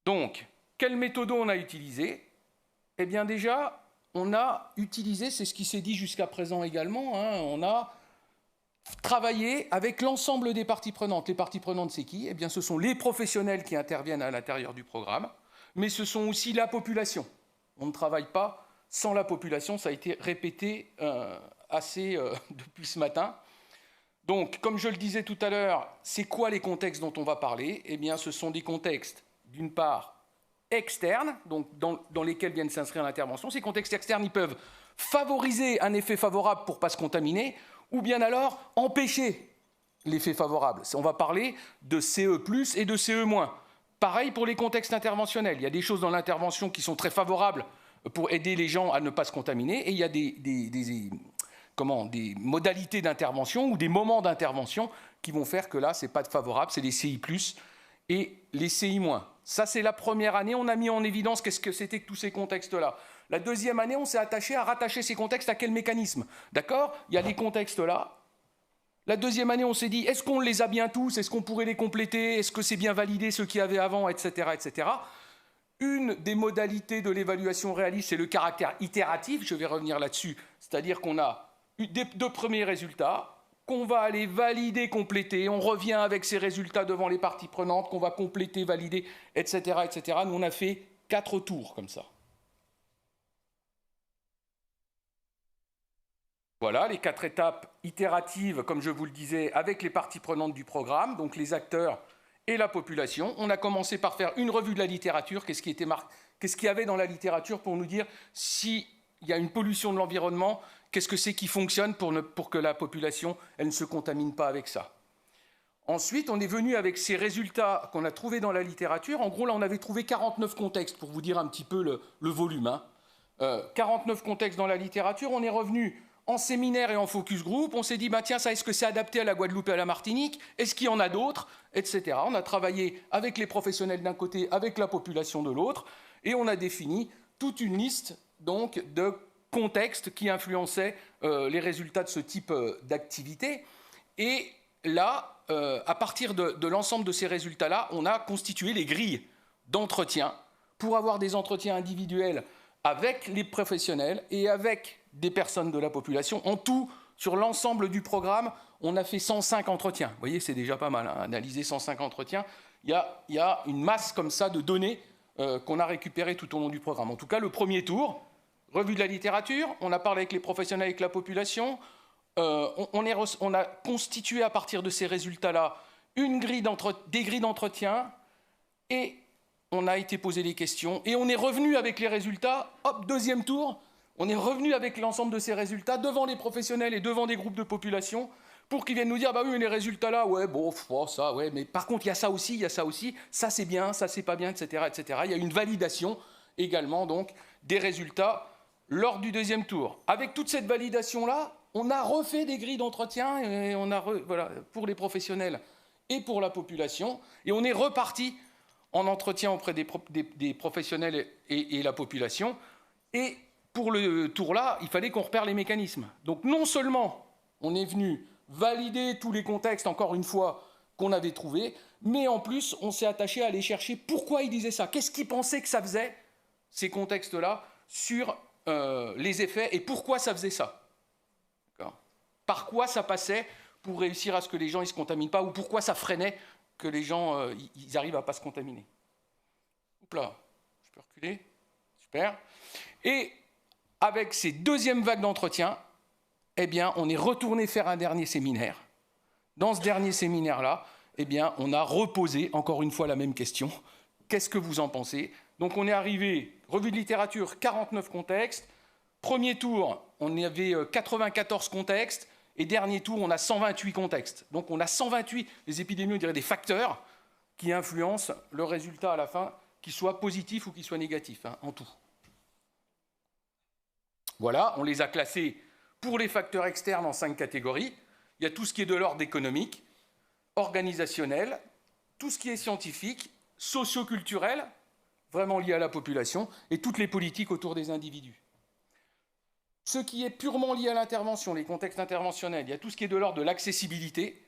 Donc, quelle méthode on a utilisée ? Eh bien déjà, on a utilisé, c'est ce qui s'est dit jusqu'à présent également, hein, on a travaillé avec l'ensemble des parties prenantes. Les parties prenantes, c'est qui ? Eh bien, ce sont les professionnels qui interviennent à l'intérieur du programme, mais ce sont aussi la population. On ne travaille pas sans la population, ça a été répété depuis ce matin. Donc, comme je le disais tout à l'heure, c'est quoi les contextes dont on va parler ? Eh bien, ce sont des contextes, d'une part, externes, donc dans lesquels viennent s'inscrire l'intervention. Ces contextes externes, ils peuvent favoriser un effet favorable pour ne pas se contaminer, ou bien alors empêcher l'effet favorable. On va parler de CE+, et de CE-. Pareil pour les contextes interventionnels. Il y a des choses dans l'intervention qui sont très favorables pour aider les gens à ne pas se contaminer, et il y a des modalités d'intervention ou des moments d'intervention qui vont faire que là, ce n'est pas favorable, c'est les CI+, et les CI-. Ça, c'est la première année. On a mis en évidence qu'est-ce que c'était que tous ces contextes-là. La deuxième année, on s'est attaché à rattacher ces contextes à quel mécanisme? D'accord? Il y a les contextes-là. La deuxième année, on s'est dit, est-ce qu'on les a bien tous? Est-ce qu'on pourrait les compléter? Est-ce que c'est bien validé, ceux qu'il y avait avant, etc., etc. Une des modalités de l'évaluation réaliste, c'est le caractère itératif. Je vais revenir là-dessus. C'est-à-dire qu'on a deux premiers résultats, qu'on va aller valider, compléter. On revient avec ces résultats devant les parties prenantes, qu'on va compléter, valider, etc., etc. Nous, on a fait 4 tours comme ça. Voilà, les 4 étapes itératives, comme je vous le disais, avec les parties prenantes du programme, donc les acteurs et la population. On a commencé par faire une revue de la littérature, qu'est-ce qu'il y avait dans la littérature pour nous dire s'il y a une pollution de l'environnement, qu'est-ce que c'est qui fonctionne pour que la population elle ne se contamine pas avec ça. Ensuite, on est venu avec ces résultats qu'on a trouvés dans la littérature. En gros, là, on avait trouvé 49 contextes, pour vous dire un petit peu le volume. 49 contextes dans la littérature. On est revenu en séminaire et en focus group. On s'est dit, tiens, ça, est-ce que c'est adapté à la Guadeloupe et à la Martinique? Est-ce qu'il y en a d'autres? Etc. On a travaillé avec les professionnels d'un côté, avec la population de l'autre, et on a défini toute une liste donc, de contextes qui influençaient les résultats de ce type d'activité. Et là, à partir de l'ensemble de ces résultats-là, on a constitué les grilles d'entretien pour avoir des entretiens individuels avec les professionnels et avec des personnes de la population. En tout, sur l'ensemble du programme, on a fait 105 entretiens. Vous voyez, c'est déjà pas mal, hein, analyser 105 entretiens. Il y a une masse comme ça de données qu'on a récupérées tout au long du programme. En tout cas, le premier tour, revue de la littérature, on a parlé avec les professionnels, avec la population, on a constitué à partir de ces résultats-là des grilles d'entretien, et on a été posé des questions, et on est revenu avec les résultats. Hop, deuxième tour, on est revenu avec l'ensemble de ces résultats devant les professionnels et devant des groupes de population pour qu'ils viennent nous dire, oui, mais les résultats là, ouais, bon, ça, ouais, mais par contre, il y a ça aussi, ça c'est bien, ça c'est pas bien, etc., etc. Il y a une validation également, donc, des résultats lors du deuxième tour. Avec toute cette validation-là, on a refait des grilles d'entretien et voilà, pour les professionnels et pour la population, et on est reparti en entretien auprès des professionnels et la population. Et pour le tour-là, il fallait qu'on repère les mécanismes. Donc non seulement on est venu valider tous les contextes, encore une fois, qu'on avait trouvés, mais en plus, on s'est attaché à aller chercher pourquoi ils disaient ça. Qu'est-ce qu'ils pensaient que ça faisait, ces contextes-là, sur les effets, et pourquoi ça faisait ça. Par quoi ça passait pour réussir à ce que les gens ne se contaminent pas, ou pourquoi ça freinait que les gens ils arrivent à ne pas se contaminer. Oups là, je peux reculer. Super. Et avec ces deuxièmes vagues d'entretien, eh bien, on est retourné faire un dernier séminaire. Dans ce dernier séminaire-là, eh bien, on a reposé encore une fois la même question. Qu'est-ce que vous en pensez? Donc on est arrivé, revue de littérature, 49 contextes. Premier tour, on avait 94 contextes. Et dernier tour, on a 128 contextes. Donc on a 128, les épidémies, on dirait des facteurs qui influencent le résultat à la fin, qu'il soit positif ou qu'il soit négatif, hein, en tout. Voilà, on les a classés pour les facteurs externes en 5 catégories. Il y a tout ce qui est de l'ordre économique, organisationnel, tout ce qui est scientifique, socio-culturel, vraiment lié à la population, et toutes les politiques autour des individus. Ce qui est purement lié à l'intervention, les contextes interventionnels, il y a tout ce qui est de l'ordre de l'accessibilité,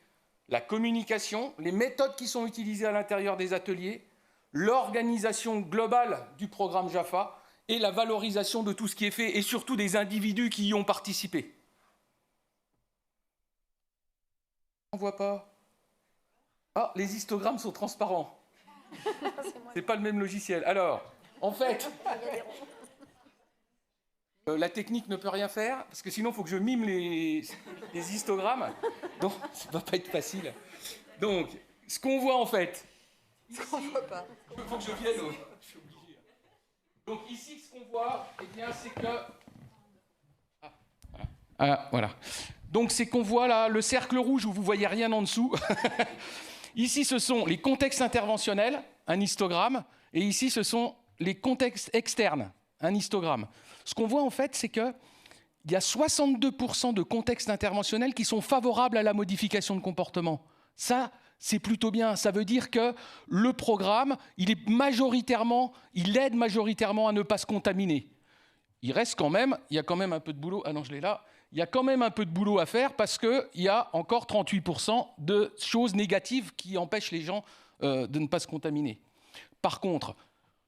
la communication, les méthodes qui sont utilisées à l'intérieur des ateliers, l'organisation globale du programme JAFA et la valorisation de tout ce qui est fait, et surtout des individus qui y ont participé. On ne voit pas. Ah, les histogrammes sont transparents. C'est pas le même logiciel. Alors, en fait... la technique ne peut rien faire, parce que sinon, il faut que je mime les histogrammes. Donc, ça ne va pas être facile. Donc, ce qu'on voit, en fait... Ce qu'on voit pas. Il faut que je vienne... Je suis obligé. Donc ici, ce qu'on voit, eh bien, c'est que... voilà. Donc c'est qu'on voit là le cercle rouge où vous voyez rien en dessous. Ici, ce sont les contextes interventionnels, un histogramme, et ici, ce sont les contextes externes, un histogramme. Ce qu'on voit en fait, c'est qu'il y a 62% de contextes interventionnels qui sont favorables à la modification de comportement. Ça, c'est plutôt bien. Ça veut dire que le programme, il aide majoritairement à ne pas se contaminer. Il y a quand même un peu de boulot. Ah non, je l'ai là. Il y a quand même un peu de boulot à faire parce qu'il y a encore 38% de choses négatives qui empêchent les gens de ne pas se contaminer. Par contre,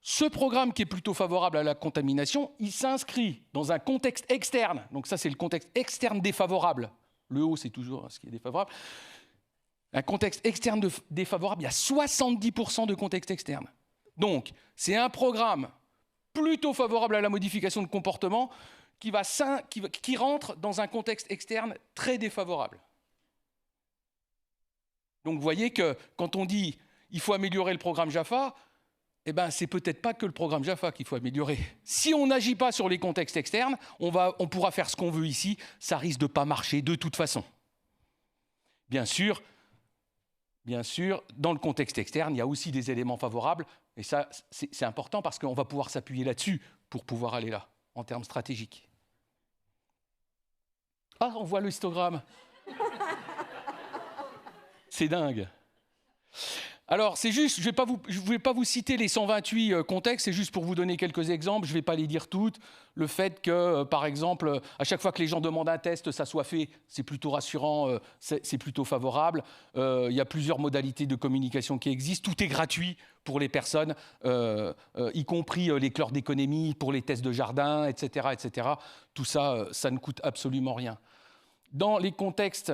ce programme qui est plutôt favorable à la contamination, il s'inscrit dans un contexte externe. Donc ça, c'est le contexte externe défavorable. Le haut, c'est toujours ce qui est défavorable. Un contexte externe défavorable, il y a 70% de contexte externe. Donc, c'est un programme plutôt favorable à la modification de comportement qui rentre dans un contexte externe très défavorable. Donc vous voyez que quand on dit il faut améliorer le programme Jaffa, eh ben, c'est peut-être pas que le programme Jaffa qu'il faut améliorer. Si on n'agit pas sur les contextes externes, on pourra faire ce qu'on veut ici, ça risque de pas marcher de toute façon. Bien sûr, dans le contexte externe, il y a aussi des éléments favorables, et ça, c'est important parce qu'on va pouvoir s'appuyer là-dessus pour pouvoir aller là, en termes stratégiques. Ah, on voit le histogramme. C'est dingue. Alors, c'est juste, je ne vais pas vous citer les 128 contextes, c'est juste pour vous donner quelques exemples, je ne vais pas les dire toutes. Le fait que, par exemple, à chaque fois que les gens demandent un test, ça soit fait, c'est plutôt rassurant, c'est plutôt favorable. Il y a plusieurs modalités de communication qui existent, tout est gratuit pour les personnes, y compris les chlordéconémies pour les tests de jardin, etc., etc. Tout ça, ça ne coûte absolument rien. Dans les contextes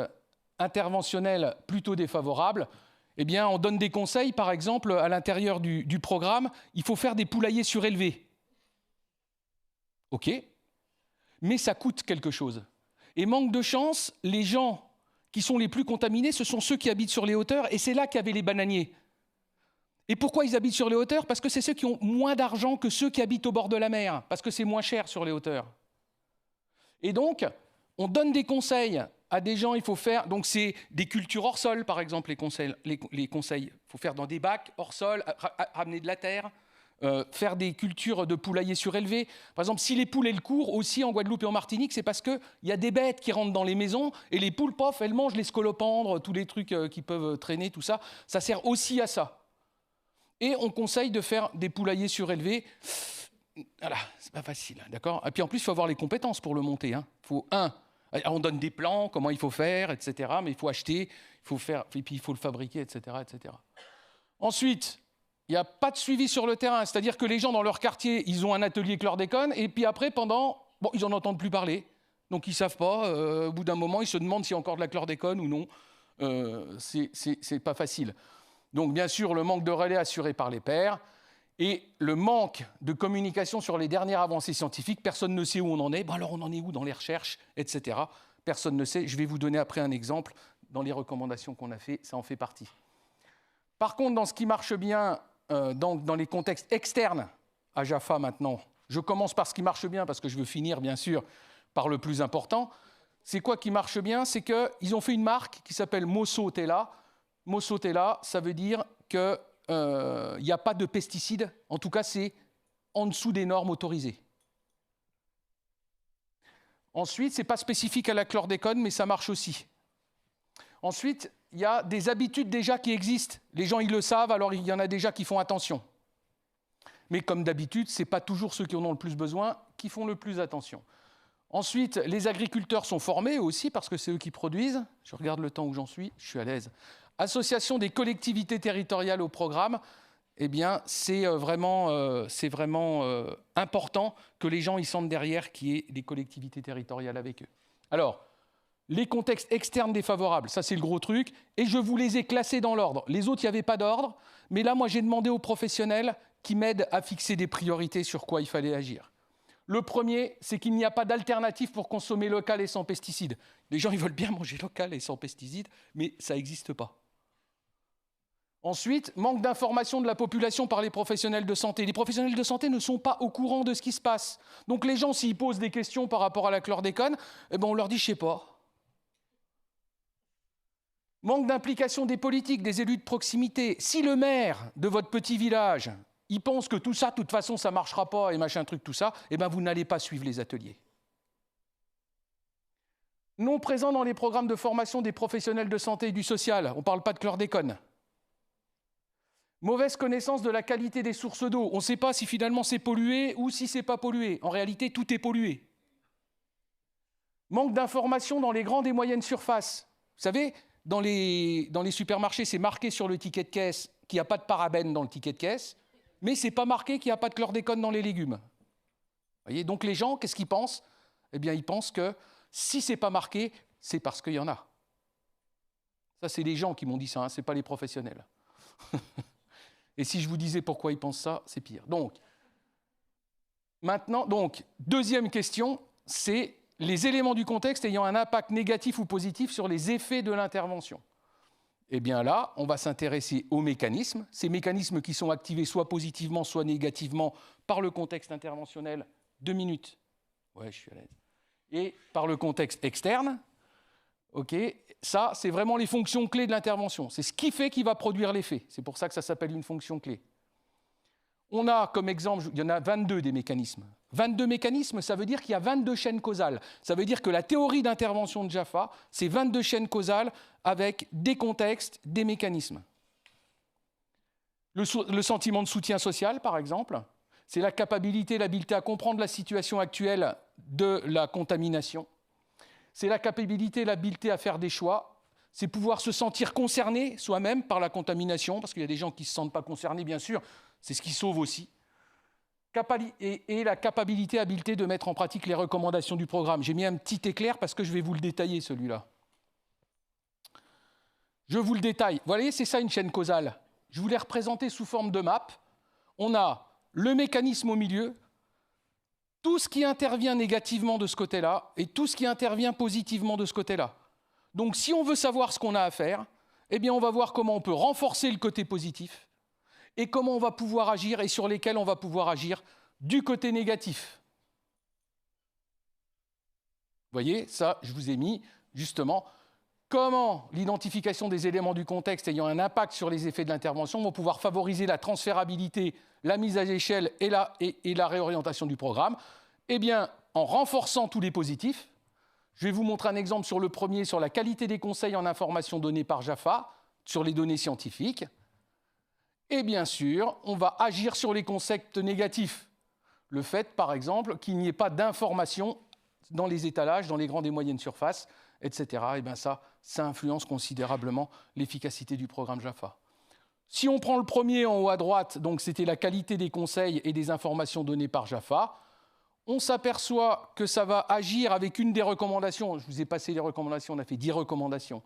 interventionnels plutôt défavorables, eh bien, on donne des conseils, par exemple, à l'intérieur du programme, il faut faire des poulaillers surélevés. OK, mais ça coûte quelque chose. Et manque de chance, les gens qui sont les plus contaminés, ce sont ceux qui habitent sur les hauteurs, et c'est là qu'avaient les bananiers. Et pourquoi ils habitent sur les hauteurs? Parce que c'est ceux qui ont moins d'argent que ceux qui habitent au bord de la mer, parce que c'est moins cher sur les hauteurs. Et donc, on donne des conseils à des gens, il faut faire, donc c'est des cultures hors sol, par exemple, les conseils. Il faut faire dans des bacs hors sol, ramener de la terre, faire des cultures de poulaillers surélevés. Par exemple, si les poules, elles courent aussi en Guadeloupe et en Martinique, c'est parce qu'il y a des bêtes qui rentrent dans les maisons et les poules, pof, elles mangent les scolopendres, tous les trucs qui peuvent traîner, tout ça. Ça sert aussi à ça. Et on conseille de faire des poulaillers surélevés. Voilà, c'est pas facile, d'accord? Et puis en plus, il faut avoir les compétences pour le monter. Faut, on donne des plans, comment il faut faire, etc. Mais il faut acheter, il faut faire, et puis il faut le fabriquer, etc., etc. Ensuite, il n'y a pas de suivi sur le terrain. C'est-à-dire que les gens dans leur quartier, ils ont un atelier chlordécone, et puis après, ils n'en entendent plus parler. Donc ils ne savent pas. Au bout d'un moment, ils se demandent s'il y a encore de la chlordécone ou non. C'est pas facile. Donc bien sûr, le manque de relais assuré par les pairs. Et le manque de communication sur les dernières avancées scientifiques, personne ne sait où on en est. Alors on en est où dans les recherches, etc. Personne ne sait. Je vais vous donner après un exemple. Dans les recommandations qu'on a fait, ça en fait partie. Par contre, dans ce qui marche bien, dans les contextes externes à Jaffa maintenant, je commence par ce qui marche bien parce que je veux finir, bien sûr, par le plus important. C'est quoi qui marche bien? C'est qu'ils ont fait une marque qui s'appelle Mosso Tela. Mosso Tela, ça veut dire que il n'y a pas de pesticides, en tout cas c'est en dessous des normes autorisées. Ensuite, ce n'est pas spécifique à la chlordécone, mais ça marche aussi. Ensuite, il y a des habitudes déjà qui existent. Les gens, ils le savent, alors il y en a déjà qui font attention. Mais comme d'habitude, ce n'est pas toujours ceux qui en ont le plus besoin qui font le plus attention. Ensuite, les agriculteurs sont formés aussi, parce que c'est eux qui produisent. Je regarde le temps où j'en suis, je suis à l'aise. Association des collectivités territoriales au programme, eh bien, c'est vraiment important que les gens y sentent derrière qu'il y ait des collectivités territoriales avec eux. Alors, les contextes externes défavorables, ça c'est le gros truc, et je vous les ai classés dans l'ordre. Les autres, il n'y avait pas d'ordre, mais là, moi, j'ai demandé aux professionnels qui m'aident à fixer des priorités sur quoi il fallait agir. Le premier, c'est qu'il n'y a pas d'alternative pour consommer local et sans pesticides. Les gens, ils veulent bien manger local et sans pesticides, mais ça n'existe pas. Ensuite, manque d'information de la population par les professionnels de santé. Les professionnels de santé ne sont pas au courant de ce qui se passe. Donc les gens, s'ils posent des questions par rapport à la chlordécone, eh ben on leur dit « je sais pas ». Manque d'implication des politiques, des élus de proximité. Si le maire de votre petit village, il pense que tout ça, de toute façon, ça ne marchera pas et machin truc, tout ça, eh ben vous n'allez pas suivre les ateliers. Non présent dans les programmes de formation des professionnels de santé et du social. On ne parle pas de chlordécone. Mauvaise connaissance de la qualité des sources d'eau. On ne sait pas si finalement c'est pollué ou si ce n'est pas pollué. En réalité, tout est pollué. Manque d'information dans les grandes et moyennes surfaces. Vous savez, dans les supermarchés, c'est marqué sur le ticket de caisse qu'il n'y a pas de parabènes dans le ticket de caisse, mais ce n'est pas marqué qu'il n'y a pas de chlordécone dans les légumes. Vous voyez, donc les gens, qu'est-ce qu'ils pensent? Eh bien, ils pensent que si ce n'est pas marqué, c'est parce qu'il y en a. Ça, c'est les gens qui m'ont dit ça, hein, ce n'est pas les professionnels. Et si je vous disais pourquoi ils pensent ça, c'est pire. Donc, maintenant, deuxième question, c'est les éléments du contexte ayant un impact négatif ou positif sur les effets de l'intervention. Eh bien là, on va s'intéresser aux mécanismes, ces mécanismes qui sont activés soit positivement, soit négativement par le contexte interventionnel. 2 minutes. Ouais, je suis à l'aise. Et par le contexte externe. OK, ça, c'est vraiment les fonctions clés de l'intervention. C'est ce qui fait qu'il va produire l'effet. C'est pour ça que ça s'appelle une fonction clé. On a comme exemple, il y en a 22 des mécanismes. 22 mécanismes, ça veut dire qu'il y a 22 chaînes causales. Ça veut dire que la théorie d'intervention de Jaffa, c'est 22 chaînes causales avec des contextes, des mécanismes. Le sentiment de soutien social, par exemple, c'est la capacité, l'habileté à comprendre la situation actuelle de la contamination. C'est la capacité, l'habileté à faire des choix. C'est pouvoir se sentir concerné soi-même par la contamination, parce qu'il y a des gens qui ne se sentent pas concernés, bien sûr. C'est ce qui sauve aussi. Et la capacité, habileté de mettre en pratique les recommandations du programme. J'ai mis un petit éclair parce que je vais vous le détailler, celui-là. Je vous le détaille. Vous voyez, c'est ça une chaîne causale. Je vous l'ai représenté sous forme de map. On a le mécanisme au milieu, tout ce qui intervient négativement de ce côté-là et tout ce qui intervient positivement de ce côté-là. Donc, si on veut savoir ce qu'on a à faire, eh bien, on va voir comment on peut renforcer le côté positif et comment on va pouvoir agir et sur lesquels on va pouvoir agir du côté négatif. Vous voyez, ça, je vous ai mis justement comment l'identification des éléments du contexte ayant un impact sur les effets de l'intervention vont pouvoir favoriser la transférabilité, la mise à l'échelle et la réorientation du programme. Eh bien, en renforçant tous les positifs, je vais vous montrer un exemple sur le premier, sur la qualité des conseils en information donnée par Jaffa, sur les données scientifiques. Et bien sûr, on va agir sur les concepts négatifs. Le fait, par exemple, qu'il n'y ait pas d'information dans les étalages, dans les grandes et moyennes surfaces, etc. Et bien ça influence considérablement l'efficacité du programme Jaffa. Si on prend le premier en haut à droite, donc c'était la qualité des conseils et des informations données par Jaffa, on s'aperçoit que ça va agir avec une des recommandations. Je vous ai passé les recommandations, on a fait 10 recommandations.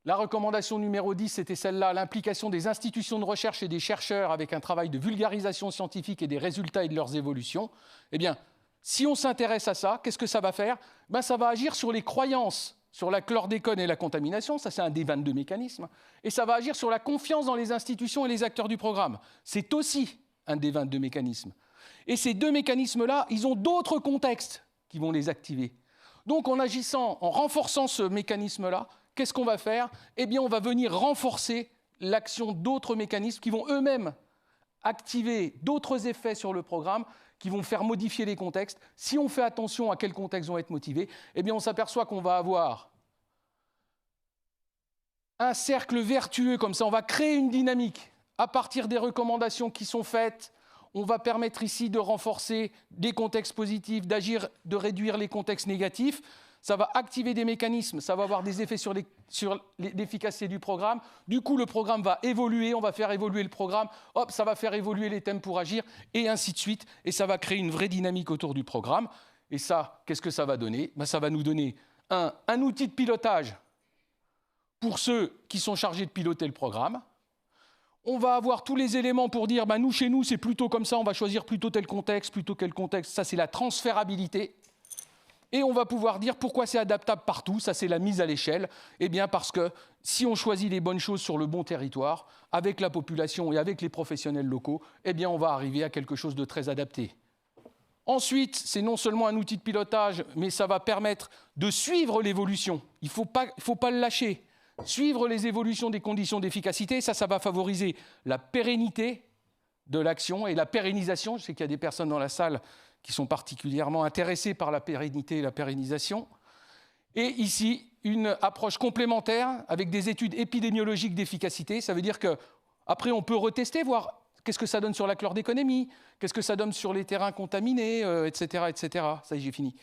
La recommandation numéro 10, c'était celle-là, l'implication des institutions de recherche et des chercheurs avec un travail de vulgarisation scientifique et des résultats et de leurs évolutions. Eh bien, si on s'intéresse à ça, qu'est-ce que ça va faire? Ça va agir sur les croyances, sur la chlordécone et la contamination, ça c'est un des 22 mécanismes, et ça va agir sur la confiance dans les institutions et les acteurs du programme. C'est aussi un des 22 mécanismes. Et ces deux mécanismes-là, ils ont d'autres contextes qui vont les activer. Donc en agissant, en renforçant ce mécanisme-là, qu'est-ce qu'on va faire? Eh bien, on va venir renforcer l'action d'autres mécanismes qui vont eux-mêmes activer d'autres effets sur le programme, qui vont faire modifier les contextes. Si on fait attention à quels contextes vont être motivés, eh bien, on s'aperçoit qu'on va avoir un cercle vertueux comme ça. On va créer une dynamique à partir des recommandations qui sont faites. On va permettre ici de renforcer des contextes positifs, d'agir, de réduire les contextes négatifs. Ça va activer des mécanismes, ça va avoir des effets sur l'efficacité du programme. Du coup, le programme va évoluer, on va faire évoluer le programme. Hop, ça va faire évoluer les thèmes pour agir, et ainsi de suite. Et ça va créer une vraie dynamique autour du programme. Et ça, qu'est-ce que ça va donner? Ça va nous donner un outil de pilotage pour ceux qui sont chargés de piloter le programme. On va avoir tous les éléments pour dire, nous, chez nous, c'est plutôt comme ça, on va choisir plutôt tel contexte, plutôt quel contexte. Ça, c'est la transférabilité. Et on va pouvoir dire pourquoi c'est adaptable partout, ça c'est la mise à l'échelle. Eh bien parce que si on choisit les bonnes choses sur le bon territoire, avec la population et avec les professionnels locaux, eh bien on va arriver à quelque chose de très adapté. Ensuite, c'est non seulement un outil de pilotage, mais ça va permettre de suivre l'évolution. Il ne faut pas le lâcher. Suivre les évolutions des conditions d'efficacité, ça va favoriser la pérennité de l'action et la pérennisation. Je sais qu'il y a des personnes dans la salle qui sont particulièrement intéressés par la pérennité et la pérennisation. Et ici, une approche complémentaire avec des études épidémiologiques d'efficacité. Ça veut dire qu'après, on peut retester, voir qu'est-ce que ça donne sur la chlordéconomie, qu'est-ce que ça donne sur les terrains contaminés, etc., etc. Ça y est, j'ai fini.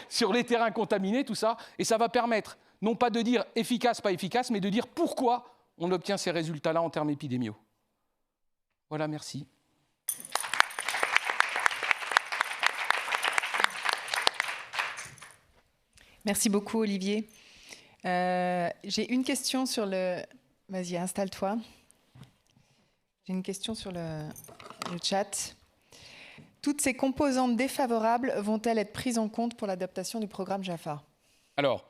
Sur les terrains contaminés, tout ça. Et ça va permettre, non pas de dire efficace, pas efficace, mais de dire pourquoi on obtient ces résultats-là en termes épidémiaux. Voilà, merci. Merci beaucoup, Olivier. J'ai une question sur le... Vas-y, installe-toi. J'ai une question sur le chat. Toutes ces composantes défavorables vont-elles être prises en compte pour l'adaptation du programme JAFA? Alors,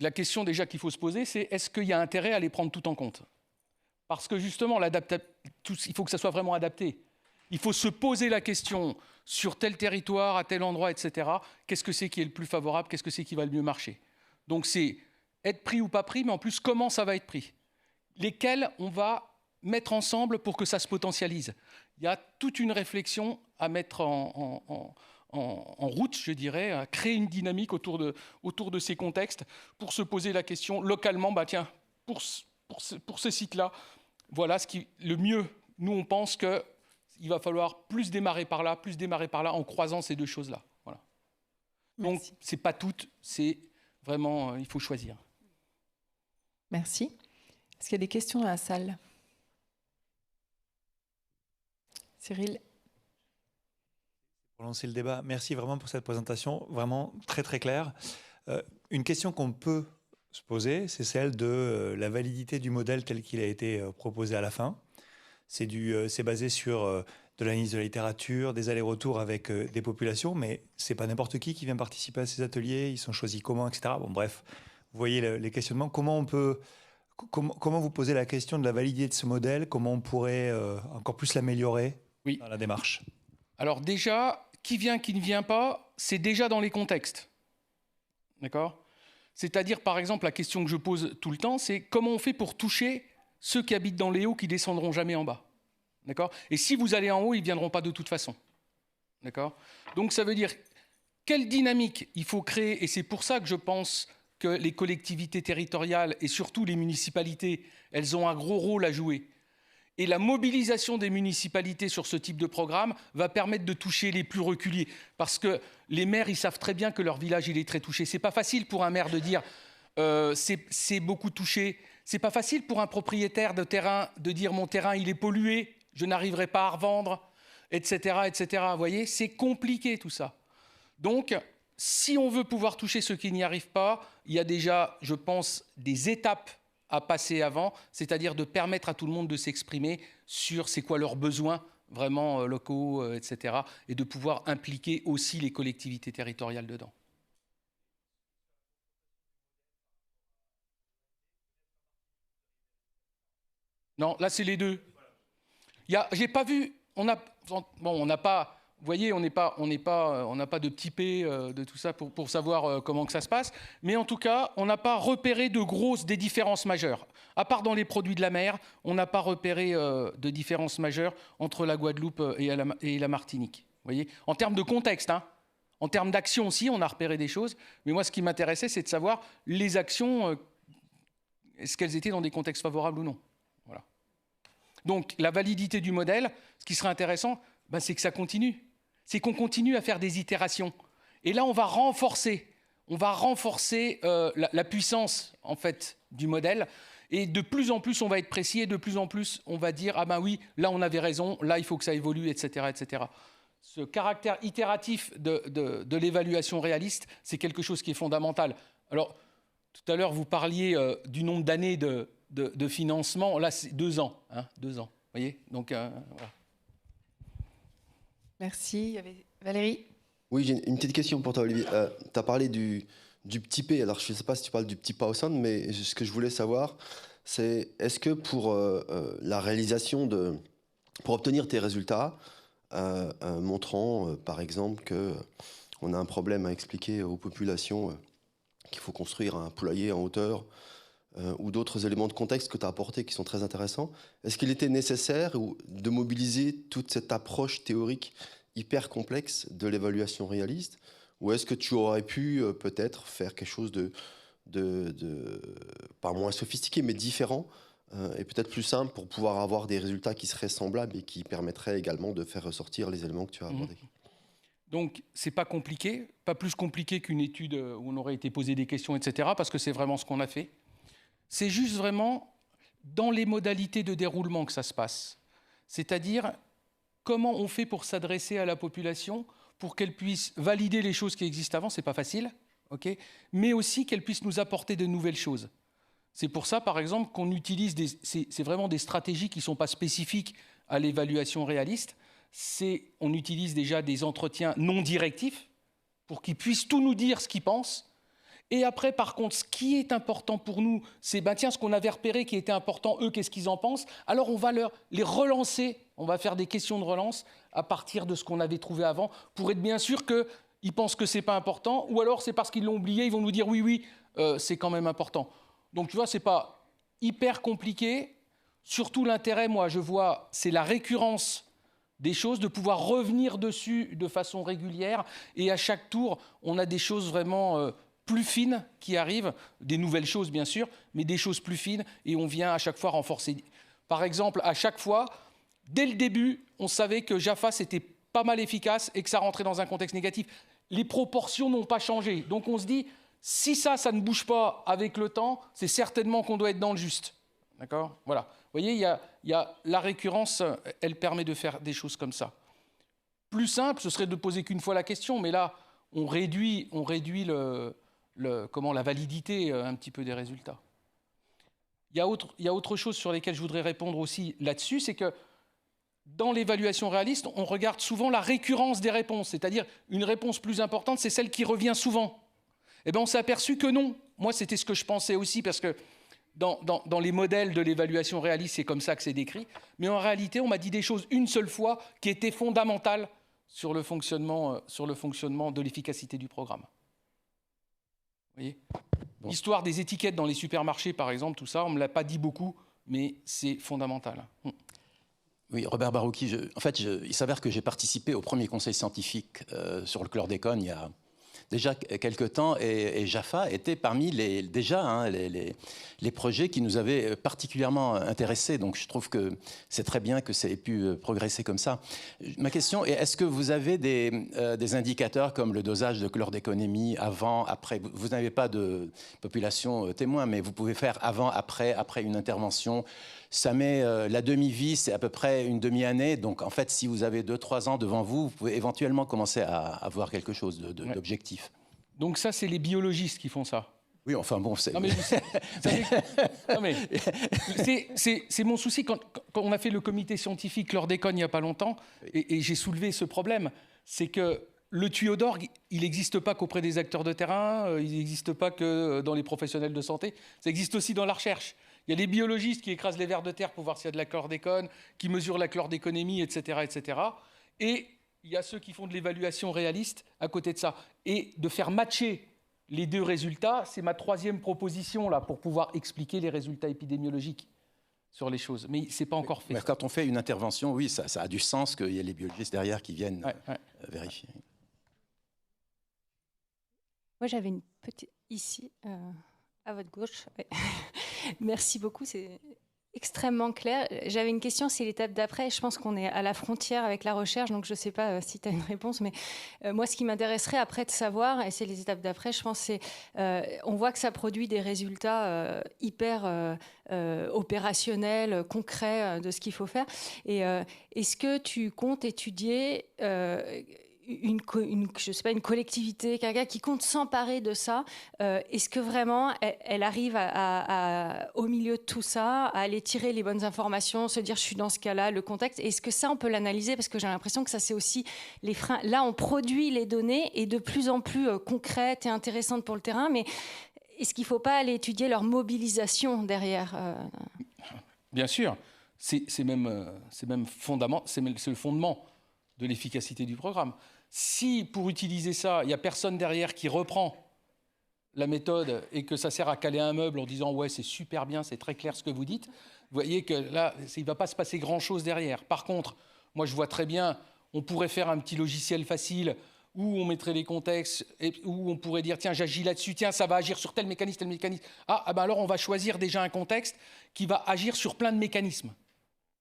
la question déjà qu'il faut se poser, c'est est-ce qu'il y a intérêt à les prendre tout en compte? Parce que justement, il faut que ça soit vraiment adapté. Il faut se poser la question sur tel territoire, à tel endroit, etc. Qu'est-ce que c'est qui est le plus favorable? Qu'est-ce que c'est qui va le mieux marcher? Donc c'est être pris ou pas pris, mais en plus, comment ça va être pris? Lesquels on va mettre ensemble pour que ça se potentialise? Il y a toute une réflexion à mettre en route, je dirais, à créer une dynamique autour de ces contextes pour se poser la question localement, tiens, pour ce site-là, voilà le mieux. Nous, on pense qu'il va falloir plus démarrer par là, en croisant ces deux choses-là. Voilà. Donc, ce n'est pas tout, c'est vraiment, il faut choisir. Merci. Est-ce qu'il y a des questions dans la salle? Cyril? Pour lancer le débat, merci vraiment pour cette présentation, vraiment très très claire. Une question qu'on peut se poser, c'est celle de la validité du modèle tel qu'il a été proposé à la fin. C'est basé sur de l'analyse de la littérature, des allers-retours avec des populations, mais c'est pas n'importe qui vient participer à ces ateliers, ils sont choisis comment, etc. Bon, bref, vous voyez les questionnements. Comment vous posez la question de la validité de ce modèle? Comment on pourrait encore plus l'améliorer dans la démarche? Alors déjà, qui vient, qui ne vient pas, c'est déjà dans les contextes. D'accord? C'est-à-dire, par exemple, la question que je pose tout le temps, c'est comment on fait pour toucher ceux qui habitent dans les hauts qui ne descendront jamais en bas. D'accord? Et si vous allez en haut, ils ne viendront pas de toute façon. D'accord? Donc ça veut dire quelle dynamique il faut créer, et c'est pour ça que je pense que les collectivités territoriales et surtout les municipalités, elles ont un gros rôle à jouer. Et la mobilisation des municipalités sur ce type de programme va permettre de toucher les plus reculés. Parce que les maires, ils savent très bien que leur village, il est très touché. Ce n'est pas facile pour un maire de dire c'est beaucoup touché. Ce n'est pas facile pour un propriétaire de terrain de dire mon terrain, il est pollué, je n'arriverai pas à revendre, etc. etc. Vous voyez, c'est compliqué tout ça. Donc, si on veut pouvoir toucher ceux qui n'y arrivent pas, il y a déjà, je pense, des étapes à passer avant, c'est-à-dire de permettre à tout le monde de s'exprimer sur c'est quoi leurs besoins vraiment locaux, etc. et de pouvoir impliquer aussi les collectivités territoriales dedans. Non, là c'est les deux. J'ai pas vu, on n'a pas. Vous voyez, on n'a pas de petit P de tout ça pour savoir comment que ça se passe. Mais en tout cas, on n'a pas repéré des différences majeures. À part dans les produits de la mer, on n'a pas repéré de différences majeures entre la Guadeloupe et la Martinique. Vous voyez, en termes de contexte, hein. En termes d'action aussi, on a repéré des choses. Mais moi, ce qui m'intéressait, c'est de savoir les actions, est-ce qu'elles étaient dans des contextes favorables ou non. Voilà. Donc, la validité du modèle, ce qui serait intéressant, c'est que ça continue. C'est qu'on continue à faire des itérations. Et là, on va renforcer la puissance, en fait, du modèle. Et de plus en plus, on va être précis et de plus en plus, on va dire « Ah ben oui, là, on avait raison, là, il faut que ça évolue, etc. etc. » Ce caractère itératif de l'évaluation réaliste, c'est quelque chose qui est fondamental. Alors, tout à l'heure, vous parliez du nombre d'années de financement. Là, c'est 2 ans. Hein, 2 ans. Vous voyez? Donc, voilà. Merci. Il y avait Valérie. Oui, j'ai une petite question pour toi, Olivier. Tu as parlé du petit P. Alors, je ne sais pas si tu parles du petit pas au centre, mais ce que je voulais savoir, c'est est-ce que pour la réalisation pour obtenir tes résultats, montrant par exemple qu'on a un problème à expliquer aux populations qu'il faut construire un poulailler en hauteur ou d'autres éléments de contexte que tu as apportés qui sont très intéressants, est-ce qu'il était nécessaire de mobiliser toute cette approche théorique hyper complexe de l'évaluation réaliste, ou est-ce que tu aurais pu peut-être faire quelque chose de pas moins sophistiqué, mais différent, et peut-être plus simple pour pouvoir avoir des résultats qui seraient semblables et qui permettraient également de faire ressortir les éléments que tu as abordés. Donc, c'est pas compliqué, pas plus compliqué qu'une étude où on aurait été posé des questions, etc., parce que c'est vraiment ce qu'on a fait. C'est juste vraiment dans les modalités de déroulement que ça se passe. C'est-à-dire, comment on fait pour s'adresser à la population pour qu'elle puisse valider les choses qui existent avant, c'est pas facile, okay, mais aussi qu'elle puisse nous apporter de nouvelles choses. C'est pour ça, par exemple, qu'on utilise c'est vraiment des stratégies qui ne sont pas spécifiques à l'évaluation réaliste. On utilise déjà des entretiens non directifs pour qu'ils puissent tout nous dire ce qu'ils pensent. Et après, par contre, ce qui est important pour nous, c'est tiens, ce qu'on avait repéré qui était important, eux, qu'est-ce qu'ils en pensent? Alors, on va les relancer, on va faire des questions de relance à partir de ce qu'on avait trouvé avant, pour être bien sûr qu'ils pensent que ce n'est pas important, ou alors c'est parce qu'ils l'ont oublié, ils vont nous dire oui, c'est quand même important. Donc, tu vois, ce n'est pas hyper compliqué. Surtout, l'intérêt, moi, je vois, c'est la récurrence des choses, de pouvoir revenir dessus de façon régulière. Et à chaque tour, on a des choses vraiment plus fines qui arrivent, des nouvelles choses bien sûr, mais des choses plus fines, et on vient à chaque fois renforcer. Par exemple, à chaque fois, dès le début, on savait que Jaffa, c'était pas mal efficace et que ça rentrait dans un contexte négatif. Les proportions n'ont pas changé. Donc on se dit, si ça ne bouge pas avec le temps, c'est certainement qu'on doit être dans le juste. D'accord ? Voilà. Vous voyez, il y a la récurrence, elle permet de faire des choses comme ça. Plus simple, ce serait de poser qu'une fois la question, mais là, on réduit la validité un petit peu des résultats. Il y a autre chose sur lesquelles je voudrais répondre aussi là-dessus, c'est que dans l'évaluation réaliste, on regarde souvent la récurrence des réponses, c'est-à-dire une réponse plus importante, c'est celle qui revient souvent. Eh bien, on s'est aperçu que non. Moi, c'était ce que je pensais aussi, parce que dans les modèles de l'évaluation réaliste, c'est comme ça que c'est décrit. Mais en réalité, on m'a dit des choses une seule fois qui étaient fondamentales sur le fonctionnement de l'efficacité du programme. Vous voyez ? Bon. L'histoire des étiquettes dans les supermarchés, par exemple, tout ça, on ne me l'a pas dit beaucoup, mais c'est fondamental. Oui, Robert Barouki, il s'avère que j'ai participé au premier conseil scientifique sur le chlordécone il y a déjà quelques temps, et Jaffa était parmi les projets qui nous avaient particulièrement intéressés. Donc je trouve que c'est très bien que ça ait pu progresser comme ça. Ma question est, est-ce que vous avez des indicateurs comme le dosage de chlordéconémie avant, après? Vous n'avez pas de population témoin, mais vous pouvez faire avant, après une intervention. Ça met la demi-vie, c'est à peu près une demi-année. Donc, en fait, si vous avez 2-3 ans devant vous, vous pouvez éventuellement commencer à avoir quelque chose d'objectif. Donc ça, c'est les biologistes qui font ça. Oui, enfin bon, c'est... Non, mais c'est mon souci. Quand on a fait le comité scientifique chlordécone il n'y a pas longtemps, et j'ai soulevé ce problème, c'est que le tuyau d'orgue, il n'existe pas qu'auprès des acteurs de terrain, il n'existe pas que dans les professionnels de santé, ça existe aussi dans la recherche. Il y a des biologistes qui écrasent les vers de terre pour voir s'il y a de la chlordécone, qui mesurent la chlordéconémie, etc., etc. Et il y a ceux qui font de l'évaluation réaliste à côté de ça. Et de faire matcher les deux résultats, c'est ma troisième proposition là, pour pouvoir expliquer les résultats épidémiologiques sur les choses. Mais ce n'est pas encore fait. Mais quand on fait une intervention, oui, ça a du sens qu'il y ait les biologistes derrière qui viennent vérifier. Moi, j'avais une petite... Ici... À votre gauche. Ouais. Merci beaucoup, c'est extrêmement clair. J'avais une question, c'est l'étape d'après. Je pense qu'on est à la frontière avec la recherche, donc je ne sais pas si tu as une réponse, mais moi, ce qui m'intéresserait après de savoir, et c'est les étapes d'après, je pense, c'est on voit que ça produit des résultats hyper opérationnels, concrets de ce qu'il faut faire. Et est-ce que tu comptes étudier une collectivité, quelqu'un qui compte s'emparer de ça, est-ce que vraiment elle arrive au milieu de tout ça, à aller tirer les bonnes informations, se dire je suis dans ce cas-là, le contexte, est-ce que ça on peut l'analyser? Parce que j'ai l'impression que ça c'est aussi les freins. Là on produit les données et de plus en plus concrètes et intéressantes pour le terrain, mais est-ce qu'il ne faut pas aller étudier leur mobilisation derrière Bien sûr, c'est le fondement de l'efficacité du programme. Si, pour utiliser ça, il n'y a personne derrière qui reprend la méthode et que ça sert à caler un meuble en disant « ouais, c'est super bien, c'est très clair ce que vous dites », vous voyez que là, il ne va pas se passer grand-chose derrière. Par contre, moi, je vois très bien, on pourrait faire un petit logiciel facile où on mettrait les contextes et où on pourrait dire « tiens, j'agis là-dessus, tiens, ça va agir sur tel mécanisme, tel mécanisme. » Ah ben alors, on va choisir déjà un contexte qui va agir sur plein de mécanismes.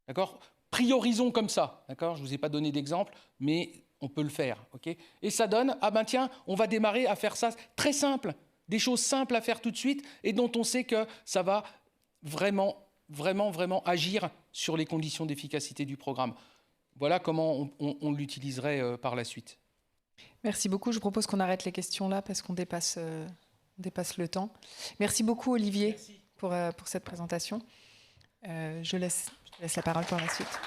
D'accord ? Priorisons comme ça, d'accord ? Je ne vous ai pas donné d'exemple, mais on peut le faire, ok ? Et ça donne, ah ben tiens, on va démarrer à faire ça très simple, des choses simples à faire tout de suite et dont on sait que ça va vraiment agir sur les conditions d'efficacité du programme. Voilà comment on l'utiliserait par la suite. Merci beaucoup. Je propose qu'on arrête les questions là parce qu'on dépasse le temps. Merci beaucoup Olivier pour cette présentation. Je te laisse la parole pour la suite.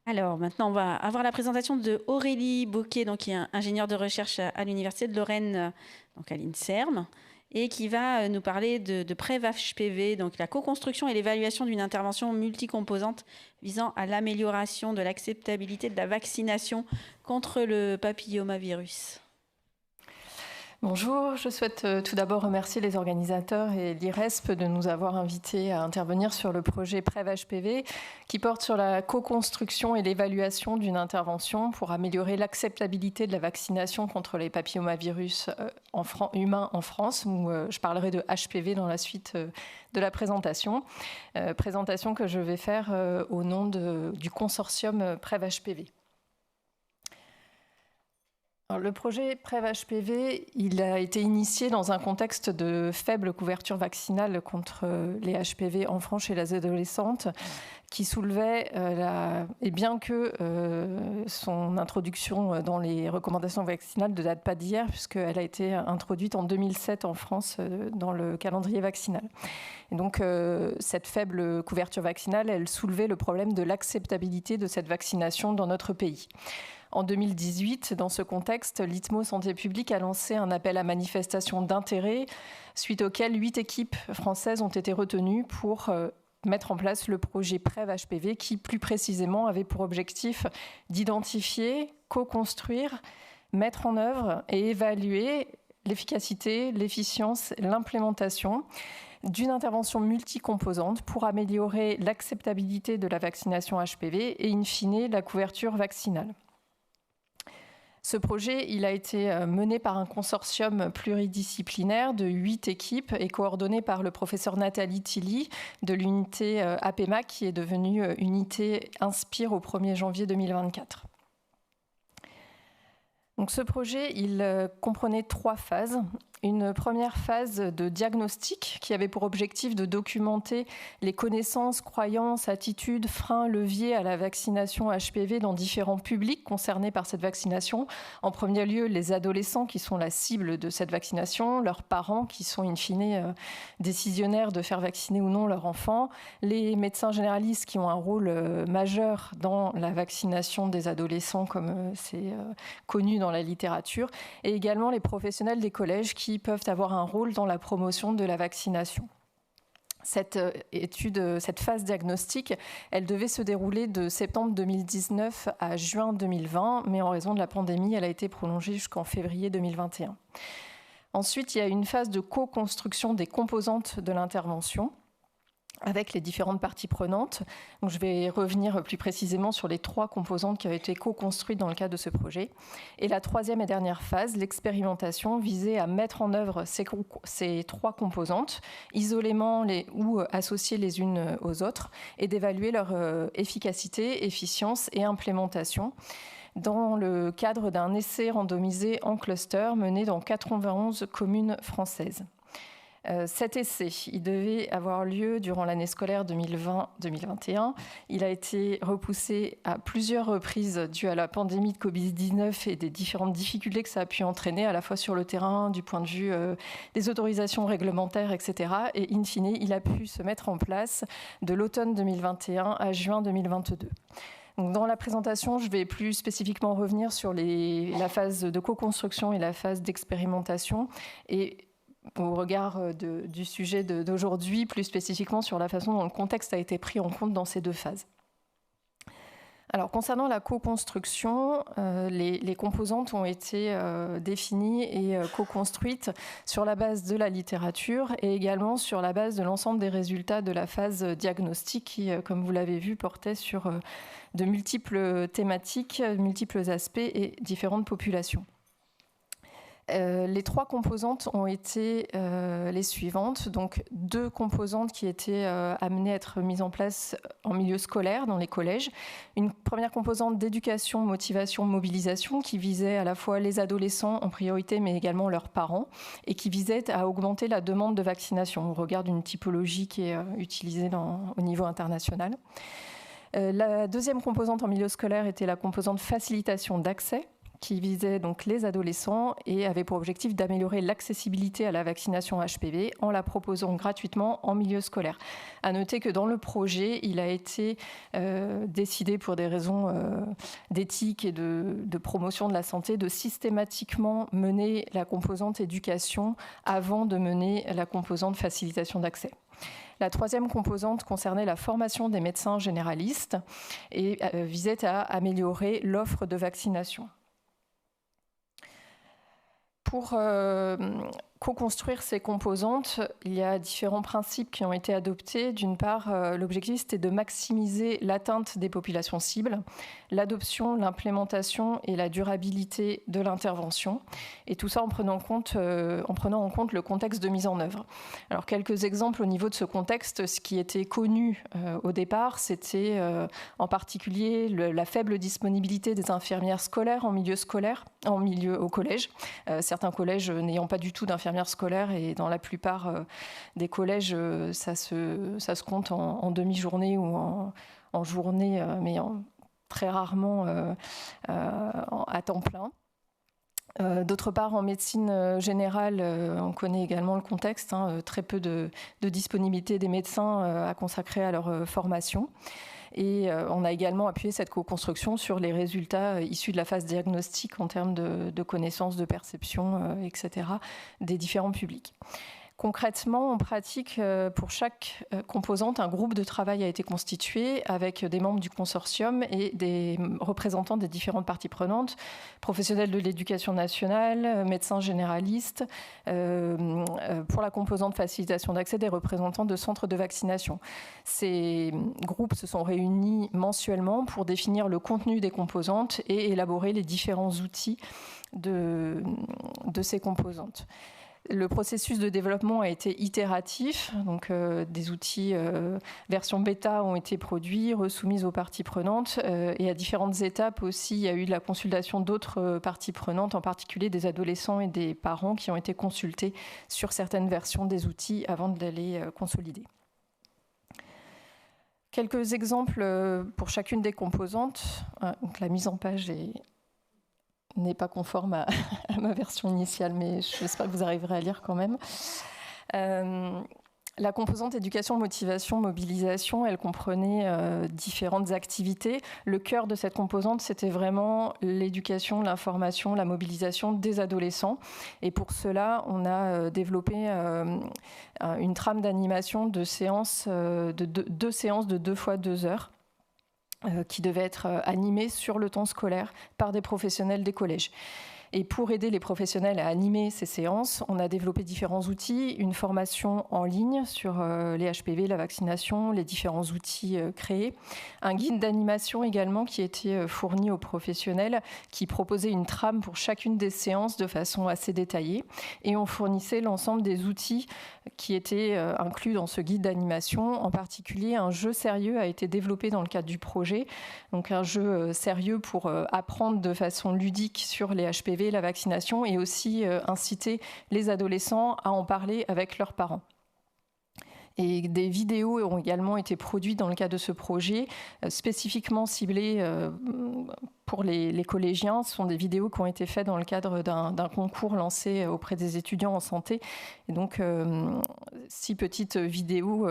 Alors maintenant, on va avoir la présentation de Aurélie Bocquet, donc, qui est ingénieure de recherche à l'Université de Lorraine, donc à l'INSERM, et qui va nous parler de PrEV-HPV, donc la co-construction et l'évaluation d'une intervention multicomposante visant à l'amélioration de l'acceptabilité de la vaccination contre le papillomavirus. Bonjour, je souhaite tout d'abord remercier les organisateurs et l'IRESP de nous avoir invités à intervenir sur le projet PrEV-HPV qui porte sur la co-construction et l'évaluation d'une intervention pour améliorer l'acceptabilité de la vaccination contre les papillomavirus humains en France, où je parlerai de HPV dans la suite de la présentation. Présentation que je vais faire au nom du consortium PrEV-HPV. Alors, le projet PrEV-HPV, il a été initié dans un contexte de faible couverture vaccinale contre les HPV enfants chez les adolescentes, qui soulevait, et bien que son introduction dans les recommandations vaccinales ne date pas d'hier, puisqu'elle a été introduite en 2007 en France dans le calendrier vaccinal. Et donc, cette faible couverture vaccinale, elle soulevait le problème de l'acceptabilité de cette vaccination dans notre pays. En 2018, dans ce contexte, l'ITMO Santé publique a lancé un appel à manifestation d'intérêt, suite auquel 8 équipes françaises ont été retenues pour mettre en place le projet PrEV-HPV qui, plus précisément, avait pour objectif d'identifier, co-construire, mettre en œuvre et évaluer l'efficacité, l'efficience, l'implémentation d'une intervention multicomposante pour améliorer l'acceptabilité de la vaccination HPV et, in fine, la couverture vaccinale. Ce projet, il a été mené par un consortium pluridisciplinaire de 8 équipes et coordonné par le professeur Nathalie Tilly de l'unité APEMAC qui est devenue unité Inspire au 1er janvier 2024. Donc ce projet, il comprenait 3 phases. Une première phase de diagnostic qui avait pour objectif de documenter les connaissances, croyances, attitudes, freins, leviers à la vaccination HPV dans différents publics concernés par cette vaccination. En premier lieu, les adolescents qui sont la cible de cette vaccination, leurs parents qui sont in fine décisionnaires de faire vacciner ou non leur enfant, les médecins généralistes qui ont un rôle majeur dans la vaccination des adolescents comme c'est connu dans la littérature, et également les professionnels des collèges qui peuvent avoir un rôle dans la promotion de la vaccination. Cette phase diagnostique, elle devait se dérouler de septembre 2019 à juin 2020, mais en raison de la pandémie, elle a été prolongée jusqu'en février 2021. Ensuite, il y a une phase de co-construction des composantes de l'intervention avec les différentes parties prenantes. Donc, je vais revenir plus précisément sur les 3 composantes qui avaient été co-construites dans le cadre de ce projet. Et la 3e et dernière phase, l'expérimentation, visait à mettre en œuvre ces 3 composantes, isolément ou associées les unes aux autres, et d'évaluer leur efficacité, efficience et implémentation dans le cadre d'un essai randomisé en cluster mené dans 91 communes françaises. Cet essai, il devait avoir lieu durant l'année scolaire 2020-2021. Il a été repoussé à plusieurs reprises dû à la pandémie de Covid-19 et des différentes difficultés que ça a pu entraîner, à la fois sur le terrain, du point de vue des autorisations réglementaires, etc. Et in fine, il a pu se mettre en place de l'automne 2021 à juin 2022. Donc dans la présentation, je vais plus spécifiquement revenir sur la phase de co-construction et la phase d'expérimentation, et au regard du sujet d'aujourd'hui, plus spécifiquement sur la façon dont le contexte a été pris en compte dans ces deux phases. Alors, concernant la co-construction, les composantes ont été définies et co-construites sur la base de la littérature et également sur la base de l'ensemble des résultats de la phase diagnostique qui, comme vous l'avez vu, portait sur de multiples thématiques, multiples aspects et différentes populations. Les trois composantes ont été les suivantes. Donc, 2 composantes qui étaient amenées à être mises en place en milieu scolaire, dans les collèges. Une première composante d'éducation, motivation, mobilisation, qui visait à la fois les adolescents en priorité, mais également leurs parents, et qui visait à augmenter la demande de vaccination au regard d'une typologie qui est utilisée au niveau international. La deuxième composante en milieu scolaire était la composante facilitation d'accès, qui visait donc les adolescents et avait pour objectif d'améliorer l'accessibilité à la vaccination HPV en la proposant gratuitement en milieu scolaire. À noter que dans le projet, il a été décidé pour des raisons d'éthique et de promotion de la santé de systématiquement mener la composante éducation avant de mener la composante facilitation d'accès. La troisième composante concernait la formation des médecins généralistes et visait à améliorer l'offre de vaccination. Pour co-construire ces composantes, il y a différents principes qui ont été adoptés. D'une part, l'objectif, c'était de maximiser l'atteinte des populations cibles, l'adoption, l'implémentation et la durabilité de l'intervention, et tout ça en prenant en compte le contexte de mise en œuvre. Alors, quelques exemples au niveau de ce contexte. Ce qui était connu au départ, c'était en particulier la faible disponibilité des infirmières scolaires en milieu scolaire, au collège. Certains collèges n'ayant pas du tout d'infirmières scolaires, et dans la plupart des collèges, ça se compte en demi-journée ou en journée, mais très rarement à temps plein. D'autre part, en médecine générale, on connaît également le contexte, très peu de disponibilité des médecins à consacrer à leur formation. Et on a également appuyé cette co-construction sur les résultats issus de la phase diagnostique en termes de connaissances, de perception, etc., des différents publics. Concrètement, en pratique, pour chaque composante, un groupe de travail a été constitué avec des membres du consortium et des représentants des différentes parties prenantes, professionnels de l'éducation nationale, médecins généralistes, pour la composante facilitation d'accès, des représentants de centres de vaccination. Ces groupes se sont réunis mensuellement pour définir le contenu des composantes et élaborer les différents outils de ces composantes. Le processus de développement a été itératif, donc des outils version bêta ont été produits, resoumis aux parties prenantes, et à différentes étapes aussi, il y a eu de la consultation d'autres parties prenantes, en particulier des adolescents et des parents qui ont été consultés sur certaines versions des outils avant de les consolider. Quelques exemples pour chacune des composantes. Donc la mise en page n'est pas conforme à ma version initiale, mais j'espère que vous arriverez à lire quand même. La composante éducation, motivation, mobilisation, elle comprenait différentes activités. Le cœur de cette composante, c'était vraiment l'éducation, l'information, la mobilisation des adolescents. Et pour cela, on a développé une trame d'animation de séances, deux séances de 2 fois 2 heures. Qui devaient être animées sur le temps scolaire par des professionnels des collèges. Et pour aider les professionnels à animer ces séances, on a développé différents outils, une formation en ligne sur les HPV, la vaccination, les différents outils créés, un guide d'animation également qui était fourni aux professionnels, qui proposait une trame pour chacune des séances de façon assez détaillée. Et on fournissait l'ensemble des outils qui étaient inclus dans ce guide d'animation. En particulier, un jeu sérieux a été développé dans le cadre du projet, donc un jeu sérieux pour apprendre de façon ludique sur les HPV HPV, la vaccination, et aussi inciter les adolescents à en parler avec leurs parents. Et des vidéos ont également été produites dans le cadre de ce projet, spécifiquement ciblées pour les collégiens. Ce sont des vidéos qui ont été faites dans le cadre d'un concours lancé auprès des étudiants en santé. Et donc, 6 petites vidéos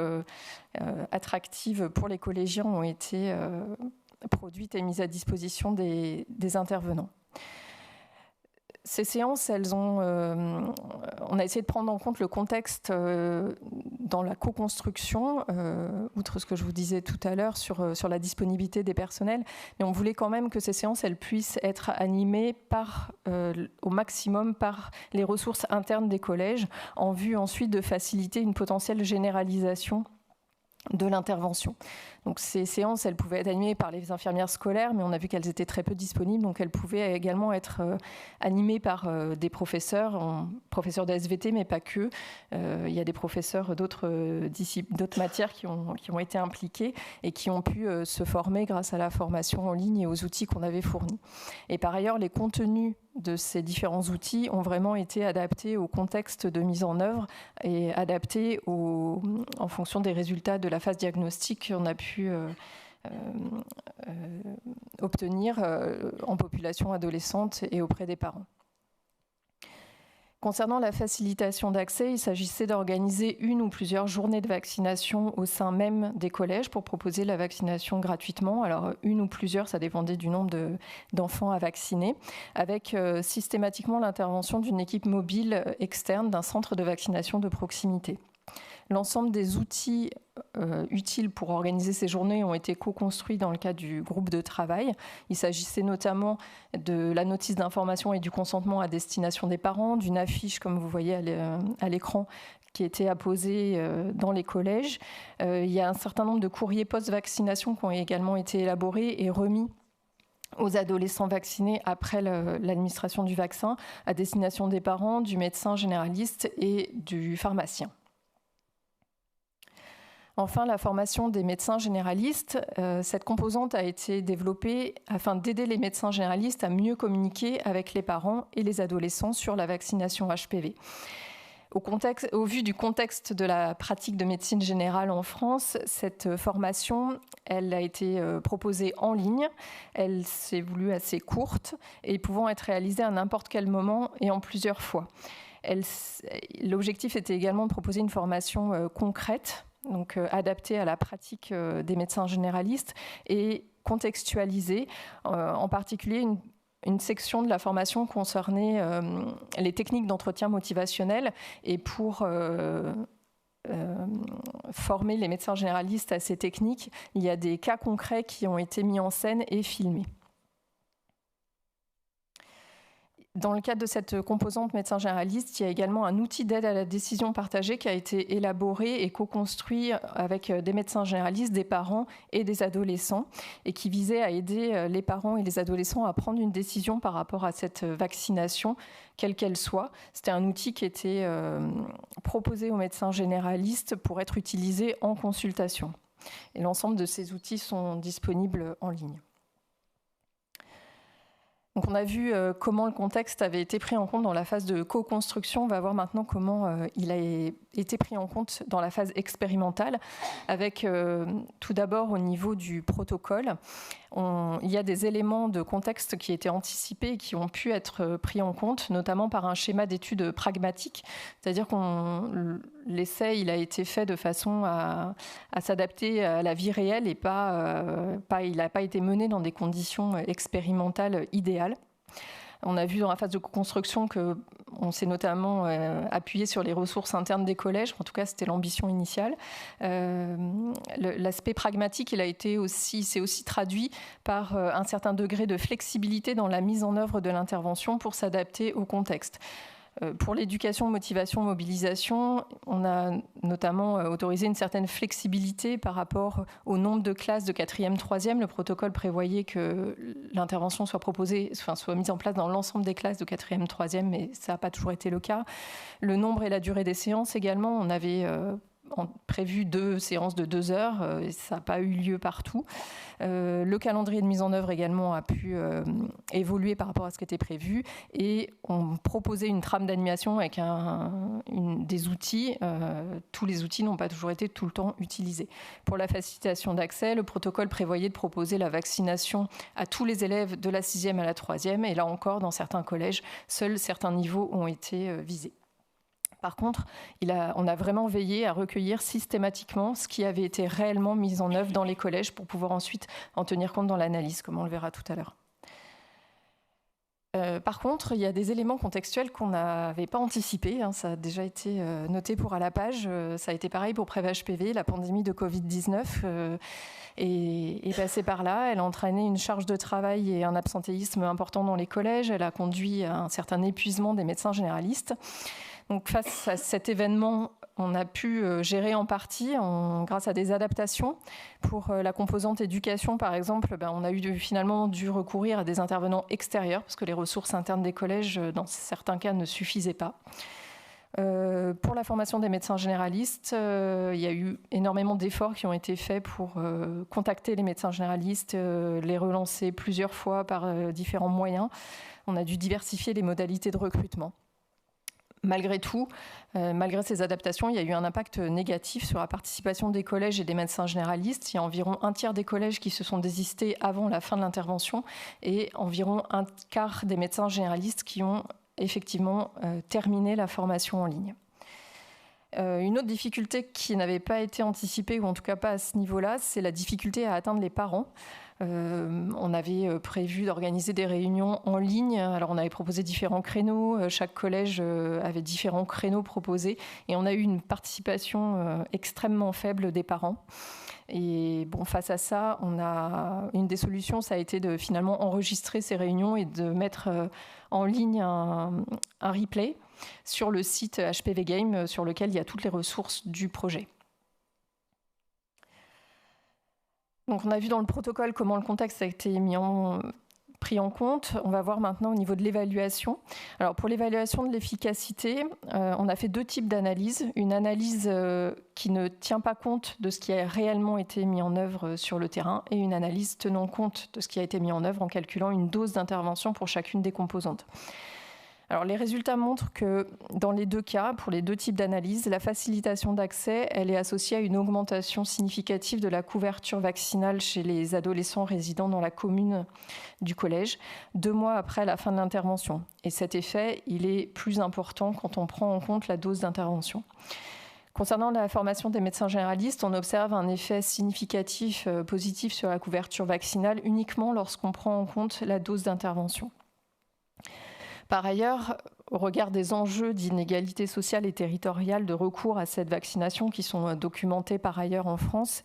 attractives pour les collégiens ont été produites et mises à disposition des intervenants. Ces séances, on a essayé de prendre en compte le contexte dans la co-construction, outre ce que je vous disais tout à l'heure sur la disponibilité des personnels, mais on voulait quand même que ces séances elles puissent être animées au maximum par les ressources internes des collèges, en vue ensuite de faciliter une potentielle généralisation de l'intervention. Donc ces séances, elles pouvaient être animées par les infirmières scolaires, mais on a vu qu'elles étaient très peu disponibles, donc elles pouvaient également être animées par des professeurs, professeurs de SVT, mais pas que. Il y a des professeurs d'autres matières qui ont été impliqués et qui ont pu se former grâce à la formation en ligne et aux outils qu'on avait fournis. Et par ailleurs, les contenus de ces différents outils ont vraiment été adaptés au contexte de mise en œuvre et adaptés en fonction des résultats de la phase diagnostique qu'on a pu obtenir en population adolescente et auprès des parents. Concernant la facilitation d'accès, il s'agissait d'organiser une ou plusieurs journées de vaccination au sein même des collèges pour proposer la vaccination gratuitement. Alors une ou plusieurs, ça dépendait du nombre d'enfants à vacciner, avec systématiquement l'intervention d'une équipe mobile externe d'un centre de vaccination de proximité. L'ensemble des outils utiles pour organiser ces journées ont été co-construits dans le cadre du groupe de travail. Il s'agissait notamment de la notice d'information et du consentement à destination des parents, d'une affiche, comme vous voyez à l'écran, qui était apposée dans les collèges. Il y a un certain nombre de courriers post-vaccination qui ont également été élaborés et remis aux adolescents vaccinés après l'administration du vaccin, à destination des parents, du médecin généraliste et du pharmacien. Enfin, la formation des médecins généralistes, cette composante a été développée afin d'aider les médecins généralistes à mieux communiquer avec les parents et les adolescents sur la vaccination HPV. Au vu du contexte de la pratique de médecine générale en France, cette formation, elle a été proposée en ligne. Elle s'est voulue assez courte et pouvant être réalisée à n'importe quel moment et en plusieurs fois. L'objectif était également de proposer une formation concrète, donc adaptée à la pratique des médecins généralistes et contextualisée, en particulier une section de la formation concernait les techniques d'entretien motivationnel et pour former les médecins généralistes à ces techniques, il y a des cas concrets qui ont été mis en scène et filmés. Dans le cadre de cette composante médecin généraliste, il y a également un outil d'aide à la décision partagée qui a été élaboré et co-construit avec des médecins généralistes, des parents et des adolescents et qui visait à aider les parents et les adolescents à prendre une décision par rapport à cette vaccination, quelle qu'elle soit. C'était un outil qui était proposé aux médecins généralistes pour être utilisé en consultation. Et l'ensemble de ces outils sont disponibles en ligne. Donc on a vu comment le contexte avait été pris en compte dans la phase de co-construction. On va voir maintenant comment il a été pris en compte dans la phase expérimentale, avec tout d'abord au niveau du protocole. Il y a des éléments de contexte qui étaient anticipés et qui ont pu être pris en compte, notamment par un schéma d'étude pragmatique, c'est-à-dire que l'essai il a été fait de façon à s'adapter à la vie réelle et il n'a pas été mené dans des conditions expérimentales idéales. On a vu dans la phase de construction qu'on s'est notamment appuyé sur les ressources internes des collèges. En tout cas, c'était l'ambition initiale. L'aspect pragmatique, s'est aussi traduit par un certain degré de flexibilité dans la mise en œuvre de l'intervention pour s'adapter au contexte. Pour l'éducation, motivation, mobilisation, on a notamment autorisé une certaine flexibilité par rapport au nombre de classes de 4e, 3e. Le protocole prévoyait que l'intervention soit mise en place dans l'ensemble des classes de 4e, 3e, mais ça n'a pas toujours été le cas. Le nombre et la durée des séances également, on avait prévu 2 séances de 2 heures, et ça n'a pas eu lieu partout. Le calendrier de mise en œuvre également a pu évoluer par rapport à ce qui était prévu, et on proposait une trame d'animation avec des outils. Tous les outils n'ont pas toujours été tout le temps utilisés. Pour la facilitation d'accès, le protocole prévoyait de proposer la vaccination à tous les élèves de la 6e à la 3e, et là encore, dans certains collèges, seuls certains niveaux ont été visés. Par contre, on a vraiment veillé à recueillir systématiquement ce qui avait été réellement mis en œuvre dans les collèges pour pouvoir ensuite en tenir compte dans l'analyse, comme on le verra tout à l'heure. Par contre, il y a des éléments contextuels qu'on n'avait pas anticipés. Ça a déjà été noté pour à la page. Ça a été pareil pour Prév-HPV. La pandémie de Covid-19 est passée par là. Elle a entraîné une charge de travail et un absentéisme important dans les collèges. Elle a conduit à un certain épuisement des médecins généralistes. Donc, face à cet événement, on a pu gérer en partie grâce à des adaptations. Pour la composante éducation, par exemple, on a finalement dû recourir à des intervenants extérieurs parce que les ressources internes des collèges, dans certains cas, ne suffisaient pas. Pour la formation des médecins généralistes, il y a eu énormément d'efforts qui ont été faits pour contacter les médecins généralistes, les relancer plusieurs fois par différents moyens. On a dû diversifier les modalités de recrutement. Malgré tout, malgré ces adaptations, il y a eu un impact négatif sur la participation des collèges et des médecins généralistes. Il y a environ un tiers des collèges qui se sont désistés avant la fin de l'intervention et environ un quart des médecins généralistes qui ont effectivement terminé la formation en ligne. Une autre difficulté qui n'avait pas été anticipée, ou en tout cas pas à ce niveau-là, c'est la difficulté à atteindre les parents. On avait prévu d'organiser des réunions en ligne. Alors on avait proposé différents créneaux. Chaque collège avait différents créneaux proposés. Et on a eu une participation extrêmement faible des parents. Et bon, face à ça, une des solutions, ça a été de finalement enregistrer ces réunions et de mettre en ligne un replay sur le site HPV Game, sur lequel il y a toutes les ressources du projet. Donc on a vu dans le protocole comment le contexte a été pris en compte. On va voir maintenant au niveau de l'évaluation. Alors pour l'évaluation de l'efficacité, on a fait 2 types d'analyses. Une analyse qui ne tient pas compte de ce qui a réellement été mis en œuvre sur le terrain et une analyse tenant compte de ce qui a été mis en œuvre en calculant une dose d'intervention pour chacune des composantes. Alors, les résultats montrent que dans les 2 cas, pour les 2 types d'analyse, la facilitation d'accès, elle est associée à une augmentation significative de la couverture vaccinale chez les adolescents résidant dans la commune du collège, 2 mois après la fin de l'intervention. Et cet effet, il est plus important quand on prend en compte la dose d'intervention. Concernant la formation des médecins généralistes, on observe un effet significatif positif sur la couverture vaccinale uniquement lorsqu'on prend en compte la dose d'intervention. Par ailleurs, au regard des enjeux d'inégalité sociale et territoriale de recours à cette vaccination qui sont documentés par ailleurs en France,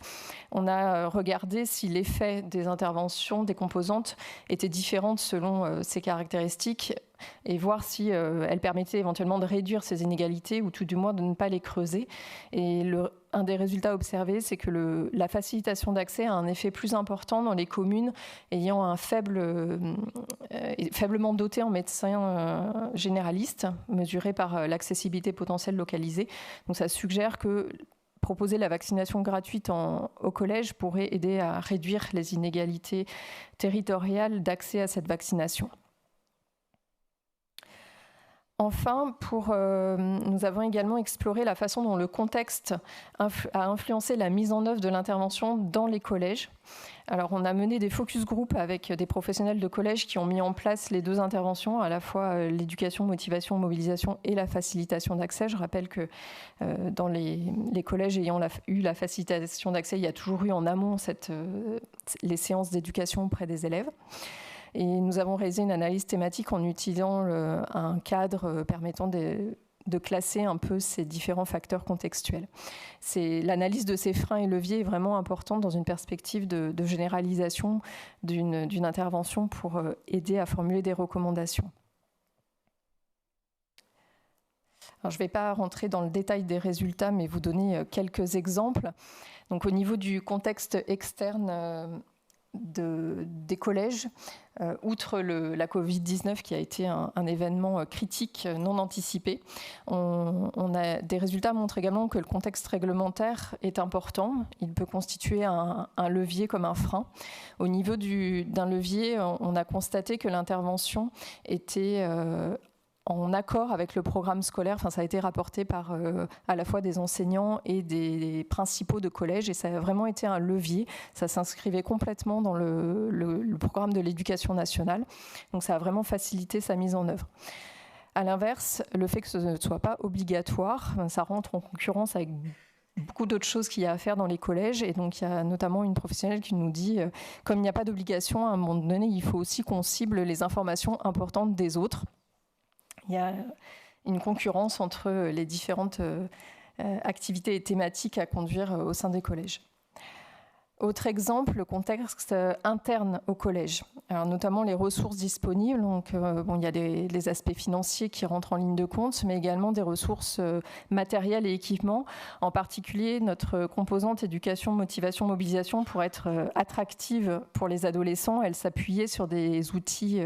on a regardé si l'effet des interventions des composantes était différent selon ces caractéristiques et voir si elles permettaient éventuellement de réduire ces inégalités ou tout du moins de ne pas les creuser. Et un des résultats observés, c'est que la facilitation d'accès a un effet plus important dans les communes ayant un faiblement doté en médecins généralistes, mesuré par l'accessibilité potentielle localisée. Donc ça suggère que proposer la vaccination gratuite au collège pourrait aider à réduire les inégalités territoriales d'accès à cette vaccination. Enfin, nous avons également exploré la façon dont le contexte a influencé la mise en œuvre de l'intervention dans les collèges. Alors, on a mené des focus group avec des professionnels de collège qui ont mis en place les 2 interventions, à la fois l'éducation, motivation, mobilisation et la facilitation d'accès. Je rappelle que dans les collèges ayant eu la facilitation d'accès, il y a toujours eu en amont les séances d'éducation auprès des élèves. Et nous avons réalisé une analyse thématique en utilisant un cadre permettant de classer un peu ces différents facteurs contextuels. L'analyse de ces freins et leviers est vraiment importante dans une perspective de généralisation d'une intervention pour aider à formuler des recommandations. Alors, je ne vais pas rentrer dans le détail des résultats, mais vous donner quelques exemples. Donc, au niveau du contexte externe, des collèges, outre la Covid-19 qui a été un événement critique non anticipé, des résultats montrent également que le contexte réglementaire est important. Il peut constituer un levier comme un frein. Au niveau d'un levier, on a constaté que l'intervention était en accord avec le programme scolaire. Enfin, ça a été rapporté par à la fois des enseignants et des principaux de collège, et ça a vraiment été un levier. Ça s'inscrivait complètement dans le programme de l'éducation nationale. Donc ça a vraiment facilité sa mise en œuvre. À l'inverse, le fait que ce ne soit pas obligatoire, ça rentre en concurrence avec beaucoup d'autres choses qu'il y a à faire dans les collèges. Et donc, il y a notamment une professionnelle qui nous dit, comme il n'y a pas d'obligation, à un moment donné, il faut aussi qu'on cible les informations importantes des autres. Il y a une concurrence entre les différentes activités et thématiques à conduire au sein des collèges. Autre exemple, le contexte interne au collège. Alors, notamment les ressources disponibles. Donc, il y a les aspects financiers qui rentrent en ligne de compte, mais également des ressources matérielles et équipements. En particulier, notre composante éducation, motivation, mobilisation, pour être attractive pour les adolescents, elle s'appuyait sur des outils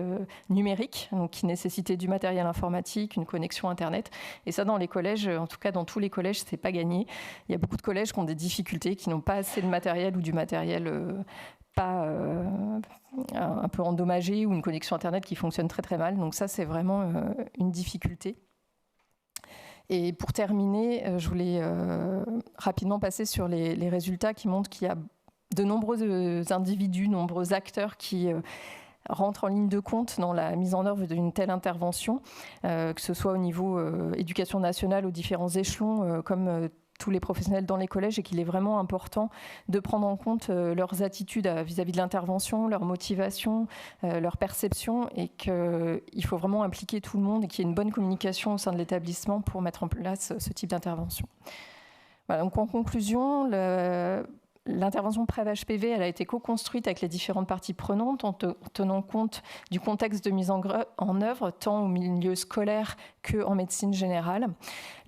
numériques, donc, qui nécessitaient du matériel informatique, une connexion Internet. Et ça, dans les collèges, en tout cas dans tous les collèges, c'est pas gagné. Il y a beaucoup de collèges qui ont des difficultés, qui n'ont pas assez de matériel ou du matériel un peu endommagé, ou une connexion Internet qui fonctionne très très mal. Donc ça, c'est vraiment une difficulté. Et pour terminer, je voulais rapidement passer sur les résultats qui montrent qu'il y a de nombreux individus, nombreux acteurs qui rentrent en ligne de compte dans la mise en œuvre d'une telle intervention, que ce soit au niveau éducation nationale, aux différents échelons, comme tous les professionnels dans les collèges, et qu'il est vraiment important de prendre en compte leurs attitudes vis-à-vis de l'intervention, leur motivation, leur perception, et qu'il faut vraiment impliquer tout le monde et qu'il y ait une bonne communication au sein de l'établissement pour mettre en place ce type d'intervention. Voilà, donc en conclusion, l'intervention PrEV-HPV, elle a été co-construite avec les différentes parties prenantes en tenant compte du contexte de mise en œuvre, tant au milieu scolaire qu'en médecine générale.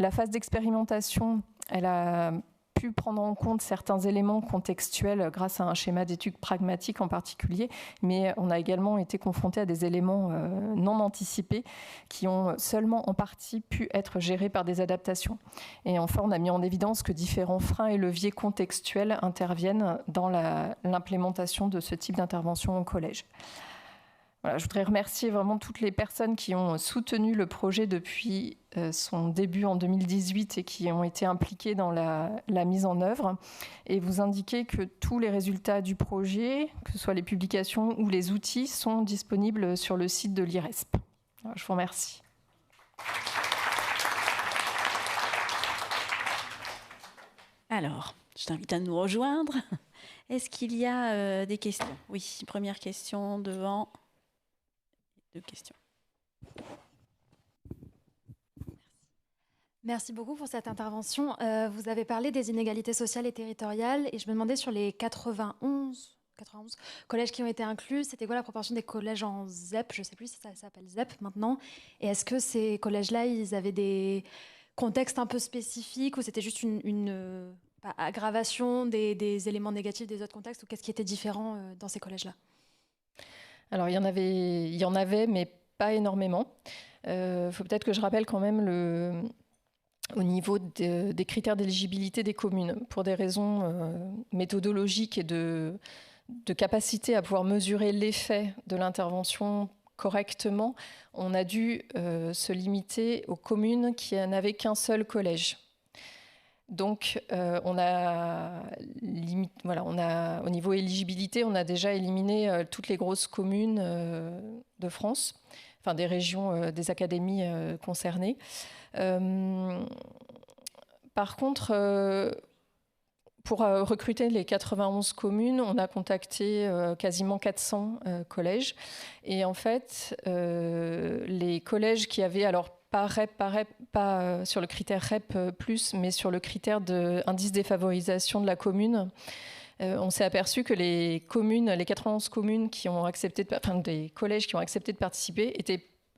La phase d'expérimentation, elle a pu prendre en compte certains éléments contextuels grâce à un schéma d'études pragmatique en particulier, mais on a également été confronté à des éléments non anticipés qui ont seulement en partie pu être gérés par des adaptations. Et enfin, on a mis en évidence que différents freins et leviers contextuels interviennent dans l'implémentation de ce type d'intervention au collège. Voilà, je voudrais remercier vraiment toutes les personnes qui ont soutenu le projet depuis son début en 2018 et qui ont été impliquées dans la mise en œuvre, et vous indiquer que tous les résultats du projet, que ce soit les publications ou les outils, sont disponibles sur le site de l'IRESP. Alors, je vous remercie. Alors, je t'invite à nous rejoindre. Est-ce qu'il y a des questions? Oui, première question devant. Deux questions. Merci beaucoup pour cette intervention. Vous avez parlé des inégalités sociales et territoriales, et je me demandais sur les 91 collèges qui ont été inclus, c'était quoi la proportion des collèges en ZEP? Je ne sais plus si ça s'appelle ZEP maintenant. Et est-ce que ces collèges-là, ils avaient des contextes un peu spécifiques, ou c'était juste une aggravation des éléments négatifs des autres contextes, ou qu'est-ce qui était différent dans ces collèges-là? Alors, il y en avait, mais pas énormément. Faut peut-être que je rappelle quand même au niveau des critères d'éligibilité des communes, pour des raisons méthodologiques et de capacité à pouvoir mesurer l'effet de l'intervention correctement, on a dû se limiter aux communes qui n'avaient qu'un seul collège. Donc, au niveau éligibilité, on a déjà éliminé toutes les grosses communes de France, enfin des régions, des académies concernées. Par contre, pour recruter les 91 communes, on a contacté quasiment 400 collèges. Et en fait, les collèges qui avaient, alors pas sur le critère REP+, mais sur le critère d'indice défavorisation de la commune, on s'est aperçu que les 91 communes qui ont accepté, des collèges qui ont accepté de participer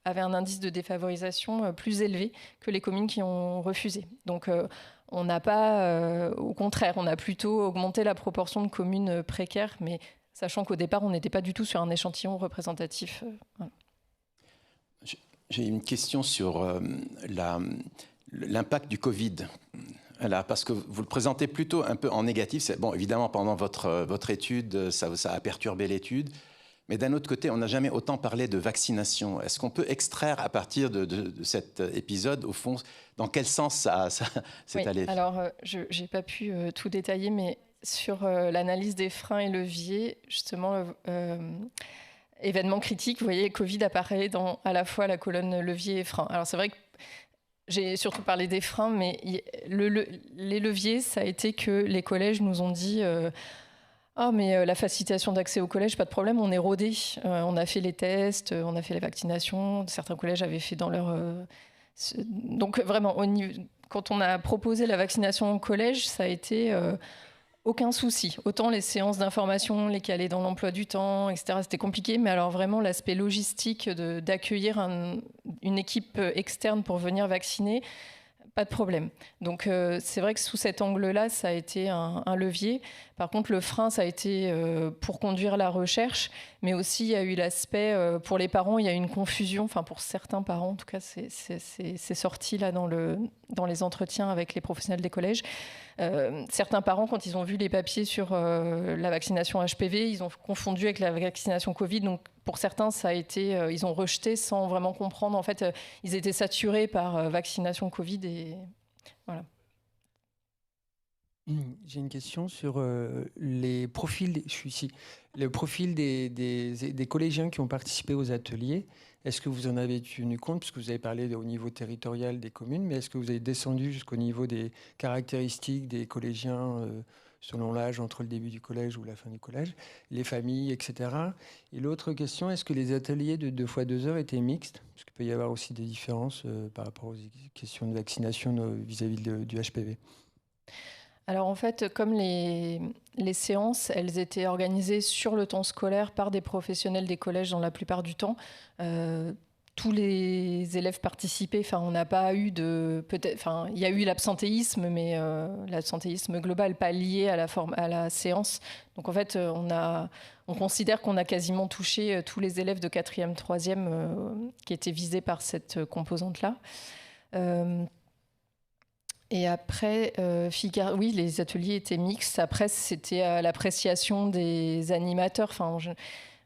avaient un indice de défavorisation plus élevé que les communes qui ont refusé. Donc, au contraire, on a plutôt augmenté la proportion de communes précaires, mais sachant qu'au départ, on n'était pas du tout sur un échantillon représentatif. Voilà. J'ai une question sur l'impact du Covid. Là, parce que vous le présentez plutôt un peu en négatif. Bon, évidemment, pendant votre étude, ça a perturbé l'étude. Mais d'un autre côté, on n'a jamais autant parlé de vaccination. Est-ce qu'on peut extraire à partir de cet épisode, au fond, dans quel sens ça s'est allé? Alors, je n'ai pas pu tout détailler, mais sur l'analyse des freins et leviers, justement, événement critique, vous voyez, Covid apparaît dans à la fois la colonne levier et frein. Alors, c'est vrai que j'ai surtout parlé des freins, mais les leviers, ça a été que les collèges nous ont dit... Ah, mais la facilitation d'accès au collège, pas de problème, on est rodé. On a fait les tests, on a fait les vaccinations. Certains collèges avaient fait dans leur... Donc vraiment, quand on a proposé la vaccination au collège, ça a été aucun souci. Autant les séances d'information, les caler dans l'emploi du temps, etc., c'était compliqué. Mais alors vraiment, l'aspect logistique d'accueillir une équipe externe pour venir vacciner... Pas de problème. Donc c'est vrai que sous cet angle-là, ça a été un levier. Par contre, le frein, ça a été pour conduire la recherche, mais aussi il y a eu l'aspect, pour les parents, il y a eu une confusion, enfin pour certains parents, en tout cas, c'est sorti là dans les entretiens avec les professionnels des collèges. Certains parents, quand ils ont vu les papiers sur la vaccination HPV, ils ont confondu avec la vaccination Covid. Donc pour certains, ça a été, ils ont rejeté sans vraiment comprendre. En fait, ils étaient saturés par vaccination Covid et voilà. J'ai une question sur les profils. Je suis ici. Le profil des collégiens qui ont participé aux ateliers. Est-ce que vous en avez tenu compte, puisque vous avez parlé au niveau territorial des communes, mais est-ce que vous avez descendu jusqu'au niveau des caractéristiques des collégiens selon l'âge entre le début du collège ou la fin du collège, les familles, etc. Et l'autre question, est-ce que les ateliers de 2 fois 2 heures étaient mixtes? Parce qu'il peut y avoir aussi des différences par rapport aux questions de vaccination vis-à-vis du HPV. Alors en fait, comme les séances, elles étaient organisées sur le temps scolaire par des professionnels des collèges dans la plupart du temps, tous les élèves participaient. Enfin, on n'a pas eu Enfin, il y a eu l'absentéisme, mais l'absentéisme global, pas lié à la séance. Donc en fait, on considère qu'on a quasiment touché tous les élèves de 4e, 3e qui étaient visés par cette composante-là. Et après, oui, les ateliers étaient mixtes. Après, c'était à l'appréciation des animateurs. Enfin,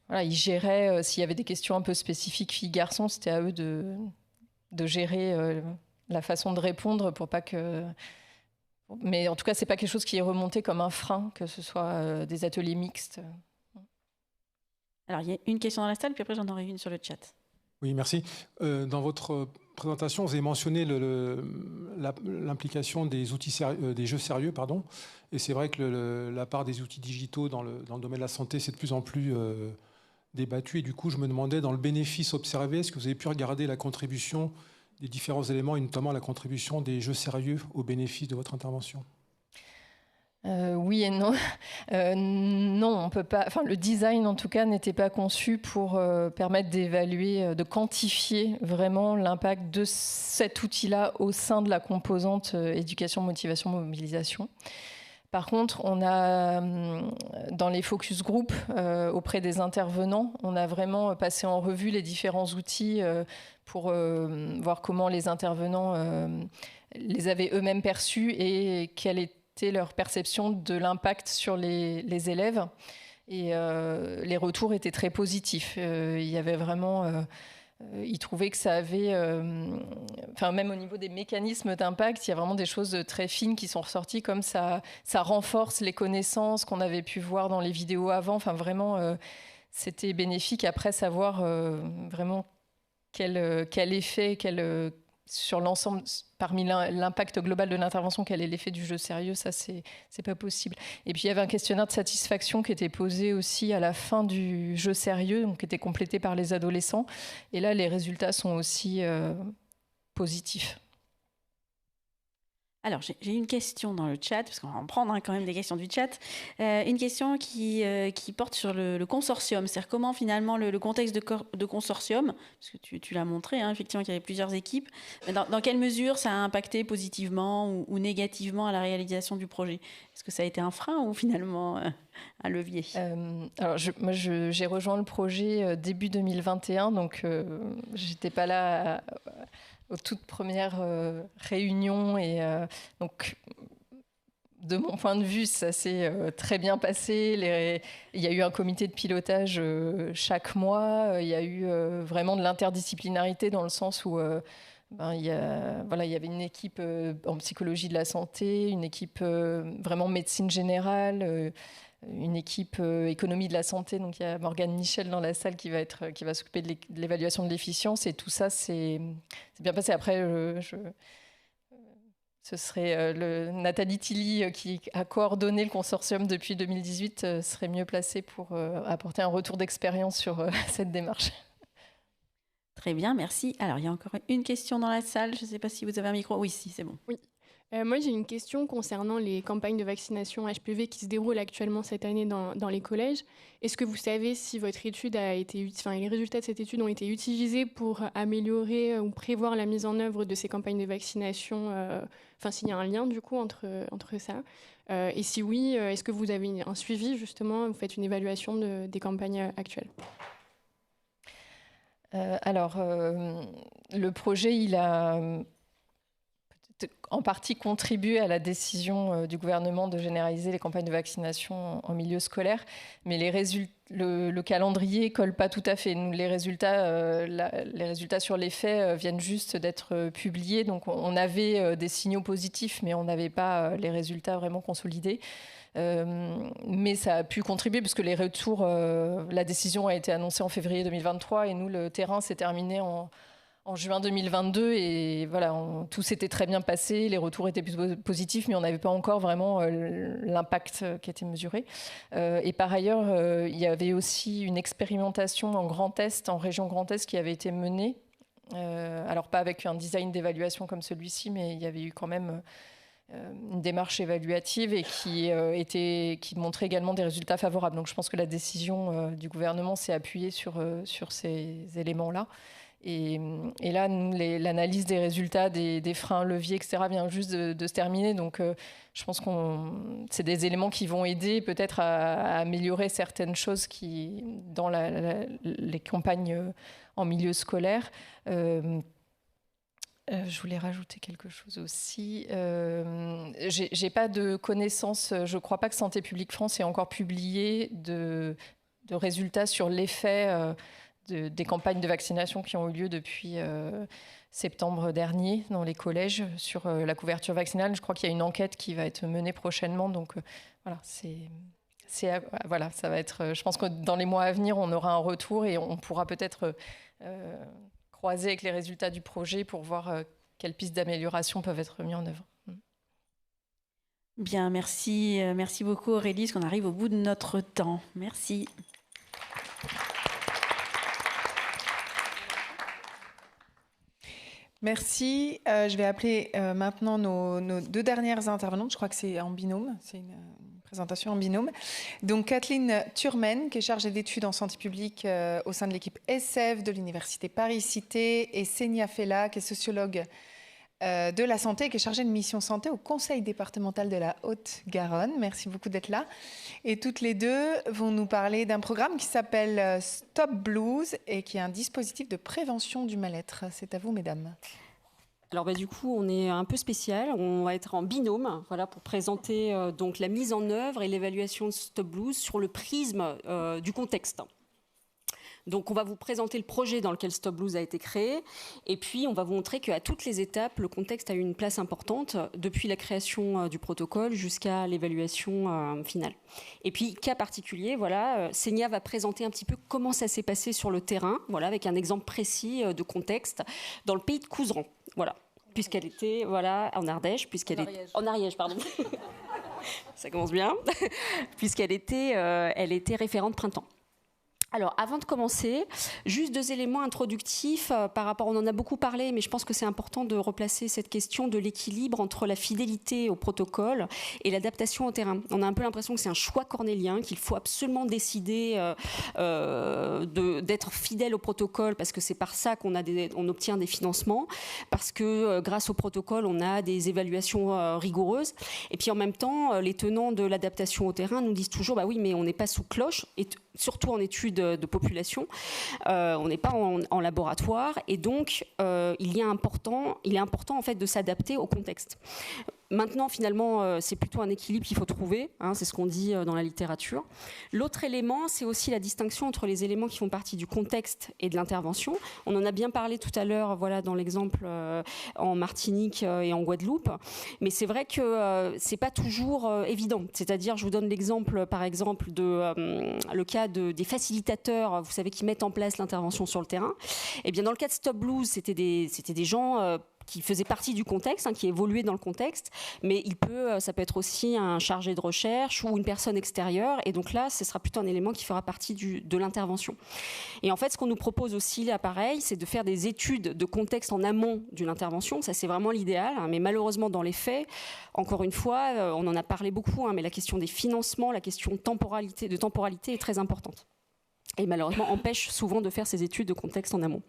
voilà, ils géraient, s'il y avait des questions un peu spécifiques filles-garçons, c'était à eux de gérer la façon de répondre pour pas que... Mais en tout cas, c'est pas quelque chose qui est remonté comme un frein, que ce soit des ateliers mixtes. Alors, il y a une question dans la salle, puis après, j'en aurai une sur le chat. Oui, merci. Dans votre présentation, vous avez mentionné l'implication des outils des jeux sérieux, pardon. Et c'est vrai que la part des outils digitaux dans le domaine de la santé, c'est de plus en plus débattu. Et du coup, je me demandais, dans le bénéfice observé, est-ce que vous avez pu regarder la contribution des différents éléments, et notamment la contribution des jeux sérieux au bénéfice de votre intervention? Oui et non. Non, on peut pas. Enfin, le design, en tout cas, n'était pas conçu pour permettre d'évaluer, de quantifier vraiment l'impact de cet outil-là au sein de la composante éducation, motivation, mobilisation. Par contre, on a, dans les focus group, auprès des intervenants, on a vraiment passé en revue les différents outils pour voir comment les intervenants les avaient eux-mêmes perçus et quelle était leur perception de l'impact sur les élèves. Et les retours étaient très positifs. Il y avait vraiment... ils trouvaient que ça avait... Enfin, même au niveau des mécanismes d'impact, il y a vraiment des choses très fines qui sont ressorties, comme ça renforce les connaissances qu'on avait pu voir dans les vidéos avant. Enfin, vraiment, c'était bénéfique. Après, savoir vraiment quel effet, sur l'ensemble, parmi l'impact global de l'intervention, quel est l'effet du jeu sérieux, ça, c'est pas possible. Et puis, il y avait un questionnaire de satisfaction qui était posé aussi à la fin du jeu sérieux, donc qui était complété par les adolescents. Et là, les résultats sont aussi positifs. Alors, j'ai une question dans le chat, parce qu'on va en prendre quand même des questions du chat. Une question qui porte sur le consortium, c'est-à-dire comment finalement le contexte de consortium, parce que tu l'as montré, effectivement qu'il y avait plusieurs équipes, mais dans quelle mesure ça a impacté positivement ou négativement à la réalisation du projet? Est-ce que ça a été un frein ou finalement un levier? Alors, moi, j'ai rejoint le projet début 2021, donc j'étais pas là aux toutes premières réunions. Et donc, de mon point de vue, ça s'est très bien passé. Il y a eu un comité de pilotage chaque mois. Il y a eu vraiment de l'interdisciplinarité dans le sens où il y avait une équipe en psychologie de la santé, une équipe vraiment médecine générale, une équipe économie de la santé. Donc il y a Morgane Michel dans la salle qui va s'occuper de l'évaluation de l'efficience, et tout ça c'est bien passé. Après ce serait Nathalie Tilly qui a coordonné le consortium depuis 2018 serait mieux placée pour apporter un retour d'expérience sur cette démarche. Très bien, merci. Alors il y a encore une question dans la salle, je ne sais pas si vous avez un micro. Oui, si, c'est bon. Oui. Moi, j'ai une question concernant les campagnes de vaccination HPV qui se déroulent actuellement cette année dans les collèges. Est-ce que vous savez si votre étude les résultats de cette étude ont été utilisés pour améliorer ou prévoir la mise en œuvre de ces campagnes de vaccination, s'il y a un lien du coup entre ça, et si oui, est-ce que vous avez un suivi justement, vous faites une évaluation des campagnes actuelles? Le projet, il a en partie contribué à la décision du gouvernement de généraliser les campagnes de vaccination en milieu scolaire, mais le calendrier ne colle pas tout à fait. Les résultats sur les faits viennent juste d'être publiés, donc on avait des signaux positifs, mais on n'avait pas les résultats vraiment consolidés. Mais ça a pu contribuer parce que les retours, la décision a été annoncée en février 2023 et nous, le terrain s'est terminé en juin 2022, et voilà, tout s'était très bien passé, les retours étaient plus positifs, mais on n'avait pas encore vraiment l'impact qui était mesuré. Et par ailleurs, il y avait aussi une expérimentation en région Grand Est qui avait été menée, alors pas avec un design d'évaluation comme celui-ci, mais il y avait eu quand même une démarche évaluative et qui montrait également des résultats favorables. Donc je pense que la décision du gouvernement s'est appuyée sur ces éléments-là. Et là, l'analyse des résultats, des freins, leviers, etc. vient juste de se terminer. Donc, je pense que c'est des éléments qui vont aider peut-être à améliorer certaines choses dans les campagnes en milieu scolaire. Je voulais rajouter quelque chose aussi. J'ai pas de connaissances. Je ne crois pas que Santé publique France ait encore publié de résultats sur l'effet des campagnes de vaccination qui ont eu lieu depuis septembre dernier dans les collèges sur la couverture vaccinale. Je crois qu'il y a une enquête qui va être menée prochainement. Donc voilà, ça va être. Je pense que dans les mois à venir, on aura un retour et on pourra peut-être croiser avec les résultats du projet pour voir quelles pistes d'amélioration peuvent être mises en œuvre. Bien, merci beaucoup Aurélie, parce qu'on arrive au bout de notre temps. Merci. Merci. Je vais appeler maintenant nos deux dernières intervenantes. Je crois que c'est en binôme. C'est une présentation en binôme. Donc, Kathleen Turmen, qui est chargée d'études en santé publique au sein de l'équipe SF de l'Université Paris-Cité, et Senia Fella, qui est sociologue de la santé, qui est chargée de mission santé au Conseil départemental de la Haute-Garonne. Merci beaucoup d'être là. Et toutes les deux vont nous parler d'un programme qui s'appelle Stop Blues et qui est un dispositif de prévention du mal-être. C'est à vous, mesdames. Alors du coup, on est un peu spécial. On va être en binôme, pour présenter donc la mise en œuvre et l'évaluation de Stop Blues sur le prisme du contexte. Donc on va vous présenter le projet dans lequel Stop Blues a été créé, et puis on va vous montrer qu'à toutes les étapes, le contexte a eu une place importante, depuis la création du protocole jusqu'à l'évaluation finale. Et puis, cas particulier, Senia va présenter un petit peu comment ça s'est passé sur le terrain, avec un exemple précis de contexte, dans le pays de Couserans, puisqu'elle était en Ardèche, en Ariège, pardon. Ça commence bien, puisqu'elle était référente printemps. Alors, avant de commencer, juste 2 éléments introductifs par rapport, on en a beaucoup parlé, mais je pense que c'est important de replacer cette question de l'équilibre entre la fidélité au protocole et l'adaptation au terrain. On a un peu l'impression que c'est un choix cornélien, qu'il faut absolument décider d'être fidèle au protocole, parce que c'est par ça qu'on obtient des financements, parce que grâce au protocole, on a des évaluations rigoureuses. Et puis en même temps, les tenants de l'adaptation au terrain nous disent toujours, bah oui, mais on n'est pas sous cloche, et surtout en études de population, on n'est pas en laboratoire, et donc il est important en fait de s'adapter au contexte. Maintenant, finalement, c'est plutôt un équilibre qu'il faut trouver, hein, c'est ce qu'on dit dans la littérature. L'autre élément, c'est aussi la distinction entre les éléments qui font partie du contexte et de l'intervention. On en a bien parlé tout à l'heure, voilà, dans l'exemple en Martinique et en Guadeloupe, mais c'est vrai que c'est pas toujours évident. C'est-à-dire, je vous donne l'exemple, par exemple, le cas des facilitateurs, vous savez, qui mettent en place l'intervention sur le terrain. Et bien, dans le cas de Stop Blues, c'était des gens qui faisait partie du contexte, hein, qui évoluait dans le contexte, mais ça peut être aussi un chargé de recherche ou une personne extérieure, et donc là, ce sera plutôt un élément qui fera partie de l'intervention. Et en fait, ce qu'on nous propose aussi, là, pareil, c'est de faire des études de contexte en amont d'une intervention, ça c'est vraiment l'idéal, hein, mais malheureusement, dans les faits, encore une fois, on en a parlé beaucoup, hein, mais la question des financements, la question de temporalité est très importante, et malheureusement empêche souvent de faire ces études de contexte en amont.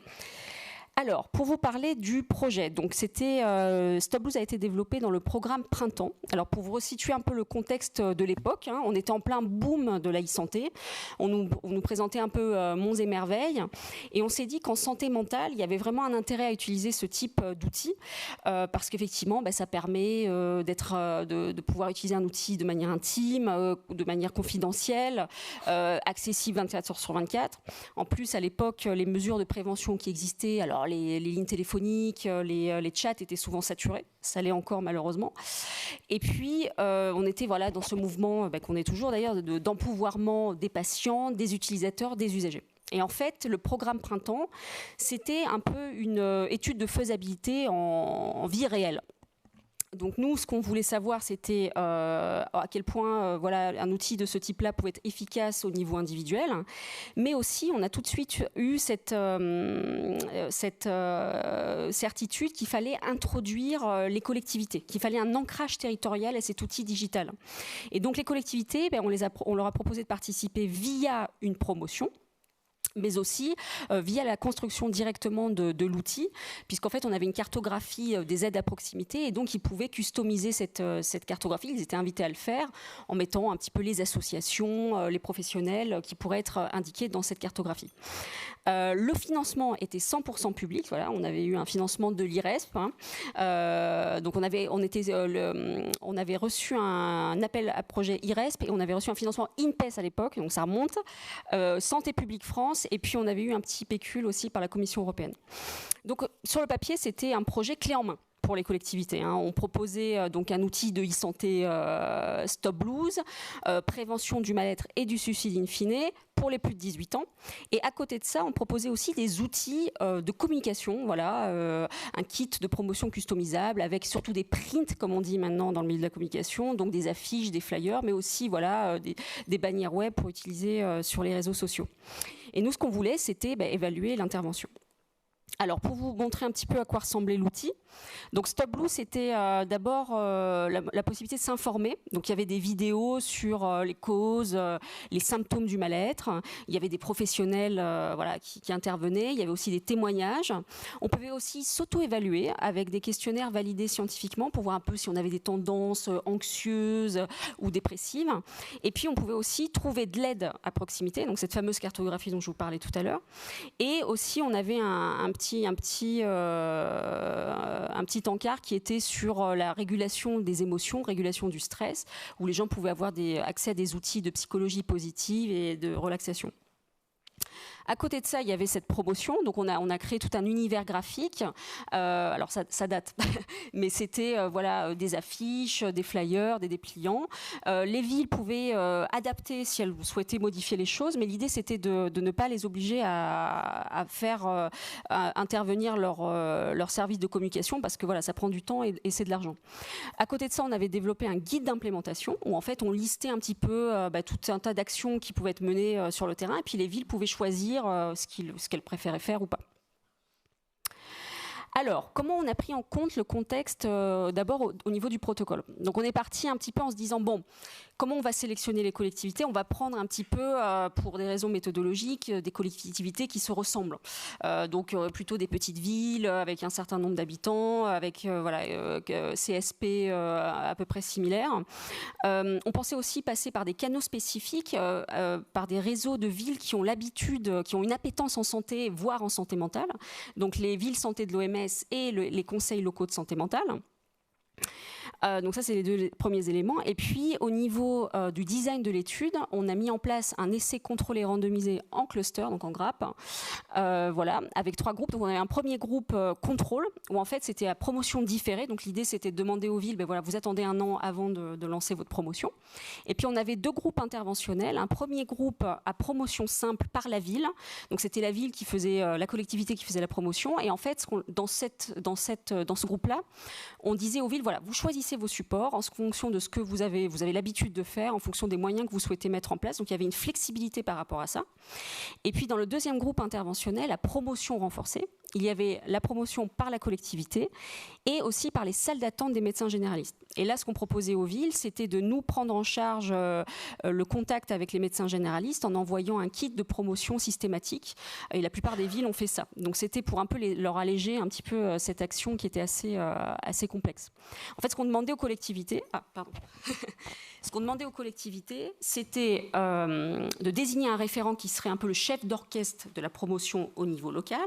Alors, pour vous parler du projet, donc Stop Blues a été développé dans le programme Printemps. Alors, pour vous resituer un peu le contexte de l'époque, hein, on était en plein boom de la e-santé. On nous présentait un peu monts et merveilles, et on s'est dit qu'en santé mentale, il y avait vraiment un intérêt à utiliser ce type d'outils, parce qu'effectivement, ça permet de pouvoir utiliser un outil de manière intime, de manière confidentielle, accessible 24 heures sur 24. En plus, à l'époque, les mesures de prévention qui existaient, alors les lignes téléphoniques, les chats étaient souvent saturés, ça l'est encore malheureusement. Et puis, on était dans ce mouvement, qu'on est toujours d'ailleurs, d'empouvoirment des patients, des utilisateurs, des usagers. Et en fait, le programme Printemps, c'était un peu une étude de faisabilité en vie réelle. Donc nous, ce qu'on voulait savoir, c'était à quel point un outil de ce type-là pouvait être efficace au niveau individuel, mais aussi on a tout de suite eu cette certitude qu'il fallait introduire les collectivités, qu'il fallait un ancrage territorial à cet outil digital. Et donc les collectivités, on leur a proposé de participer via une promotion, mais aussi via la construction directement de l'outil, puisqu'en fait on avait une cartographie des aides à proximité, et donc ils pouvaient customiser cette cartographie. Ils étaient invités à le faire en mettant un petit peu les associations, les professionnels qui pourraient être indiqués dans cette cartographie. Le financement était 100% public. Voilà, on avait eu un financement de l'IRESP. Hein. Donc on avait reçu un appel à projet IRESP, et on avait reçu un financement INPES à l'époque, donc ça remonte, Santé publique France, et puis on avait eu un petit pécule aussi par la Commission européenne. Donc sur le papier, c'était un projet clé en main pour les collectivités. Hein. On proposait donc un outil de e-santé Stop Blues, prévention du mal-être et du suicide in fine pour les plus de 18 ans. Et à côté de ça, on proposait aussi des outils de communication, un kit de promotion customisable avec surtout des prints, comme on dit maintenant dans le milieu de la communication, donc des affiches, des flyers, mais aussi des bannières web pour utiliser sur les réseaux sociaux. Et nous, ce qu'on voulait, c'était évaluer l'intervention. Alors, pour vous montrer un petit peu à quoi ressemblait l'outil, donc Stop Blues, c'était d'abord la possibilité de s'informer. Donc, il y avait des vidéos sur les causes, les symptômes du mal-être. Il y avait des professionnels qui intervenaient. Il y avait aussi des témoignages. On pouvait aussi s'auto-évaluer avec des questionnaires validés scientifiquement pour voir un peu si on avait des tendances anxieuses ou dépressives. Et puis, on pouvait aussi trouver de l'aide à proximité, donc cette fameuse cartographie dont je vous parlais tout à l'heure. Et aussi, on avait un petit encart qui était sur la régulation des émotions, régulation du stress, où les gens pouvaient avoir accès à des outils de psychologie positive et de relaxation. À côté de ça, il y avait cette promotion. Donc on a créé tout un univers graphique. Alors ça date, mais c'était voilà, des affiches, des flyers, des dépliants. Les villes pouvaient adapter si elles souhaitaient modifier les choses, mais l'idée c'était de ne pas les obliger à faire intervenir leur service de communication, parce que voilà, ça prend du temps et c'est de l'argent. À côté de ça, on avait développé un guide d'implémentation où en fait on listait un petit peu tout un tas d'actions qui pouvaient être menées sur le terrain, et puis les villes pouvaient choisir ce qu'elles préféraient faire ou pas. Alors, comment on a pris en compte le contexte d'abord au niveau du protocole? Donc on est parti un petit peu en se disant, bon, comment on va sélectionner les collectivités? On va prendre un petit peu, pour des raisons méthodologiques, des collectivités qui se ressemblent. Donc plutôt des petites villes avec un certain nombre d'habitants, avec CSP à peu près similaires. On pensait aussi passer par des canaux spécifiques, par des réseaux de villes qui ont l'habitude, qui ont une appétence en santé, voire en santé mentale. Donc les villes santé de l'OMS et les conseils locaux de santé mentale. Donc ça, c'est les deux premiers éléments. Et puis, au niveau du design de l'étude, on a mis en place un essai contrôlé randomisé en cluster, donc en grappe, voilà, avec 3 groupes. Donc on avait un premier groupe contrôle, où en fait, c'était à promotion différée. Donc l'idée, c'était de demander aux villes, ben voilà, vous attendez un an avant de lancer votre promotion. Et puis, on avait 2 groupes interventionnels. Un premier groupe à promotion simple par la ville. Donc c'était la ville qui faisait, la collectivité qui faisait la promotion. Et en fait, dans ce groupe-là, on disait aux villes, voilà, vous choisissez vos supports en fonction de ce que vous avez l'habitude de faire, en fonction des moyens que vous souhaitez mettre en place. Donc il y avait une flexibilité par rapport à ça. Et puis dans le deuxième groupe interventionnel, la promotion renforcée, il y avait la promotion par la collectivité et aussi par les salles d'attente des médecins généralistes. Et là, ce qu'on proposait aux villes, c'était de nous prendre en charge le contact avec les médecins généralistes en envoyant un kit de promotion systématique. Et la plupart des villes ont fait ça. Donc c'était pour un peu leur alléger un petit peu cette action qui était assez complexe. En fait, ce qu'on demandait aux collectivités... Ce qu'on demandait aux collectivités, c'était de désigner un référent qui serait un peu le chef d'orchestre de la promotion au niveau local,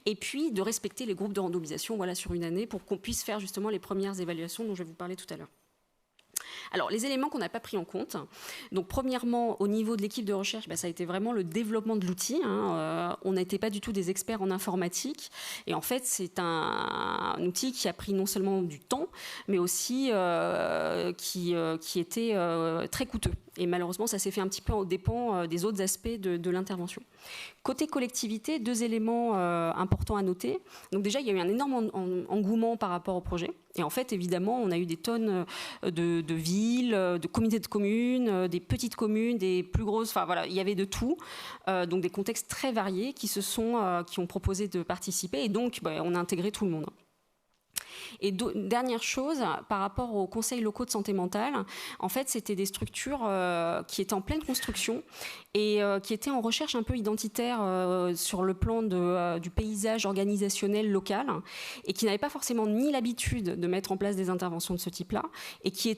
et puis de respecter les groupes de randomisation, voilà, sur une année, pour qu'on puisse faire justement les premières évaluations dont je vais vous parler tout à l'heure. Alors, les éléments qu'on n'a pas pris en compte. Donc, premièrement, au niveau de l'équipe de recherche, ça a été vraiment le développement de l'outil. On n'était pas du tout des experts en informatique. Et en fait, c'est un outil qui a pris non seulement du temps, mais aussi qui était très coûteux. Et malheureusement, ça s'est fait un petit peu aux dépens des autres aspects de l'intervention. Côté collectivité, 2 éléments importants à noter. Donc déjà, il y a eu un énorme engouement par rapport au projet. Et en fait, évidemment, on a eu des tonnes de villes, de comités de communes, des petites communes, des plus grosses. Enfin voilà, il y avait de tout. Donc des contextes très variés qui ont proposé de participer. Et donc, on a intégré tout le monde. Et dernière chose, par rapport aux conseils locaux de santé mentale, en fait, c'était des structures qui étaient en pleine construction et qui étaient en recherche un peu identitaire sur le plan du paysage organisationnel local et qui n'avaient pas forcément ni l'habitude de mettre en place des interventions de ce type-là et qui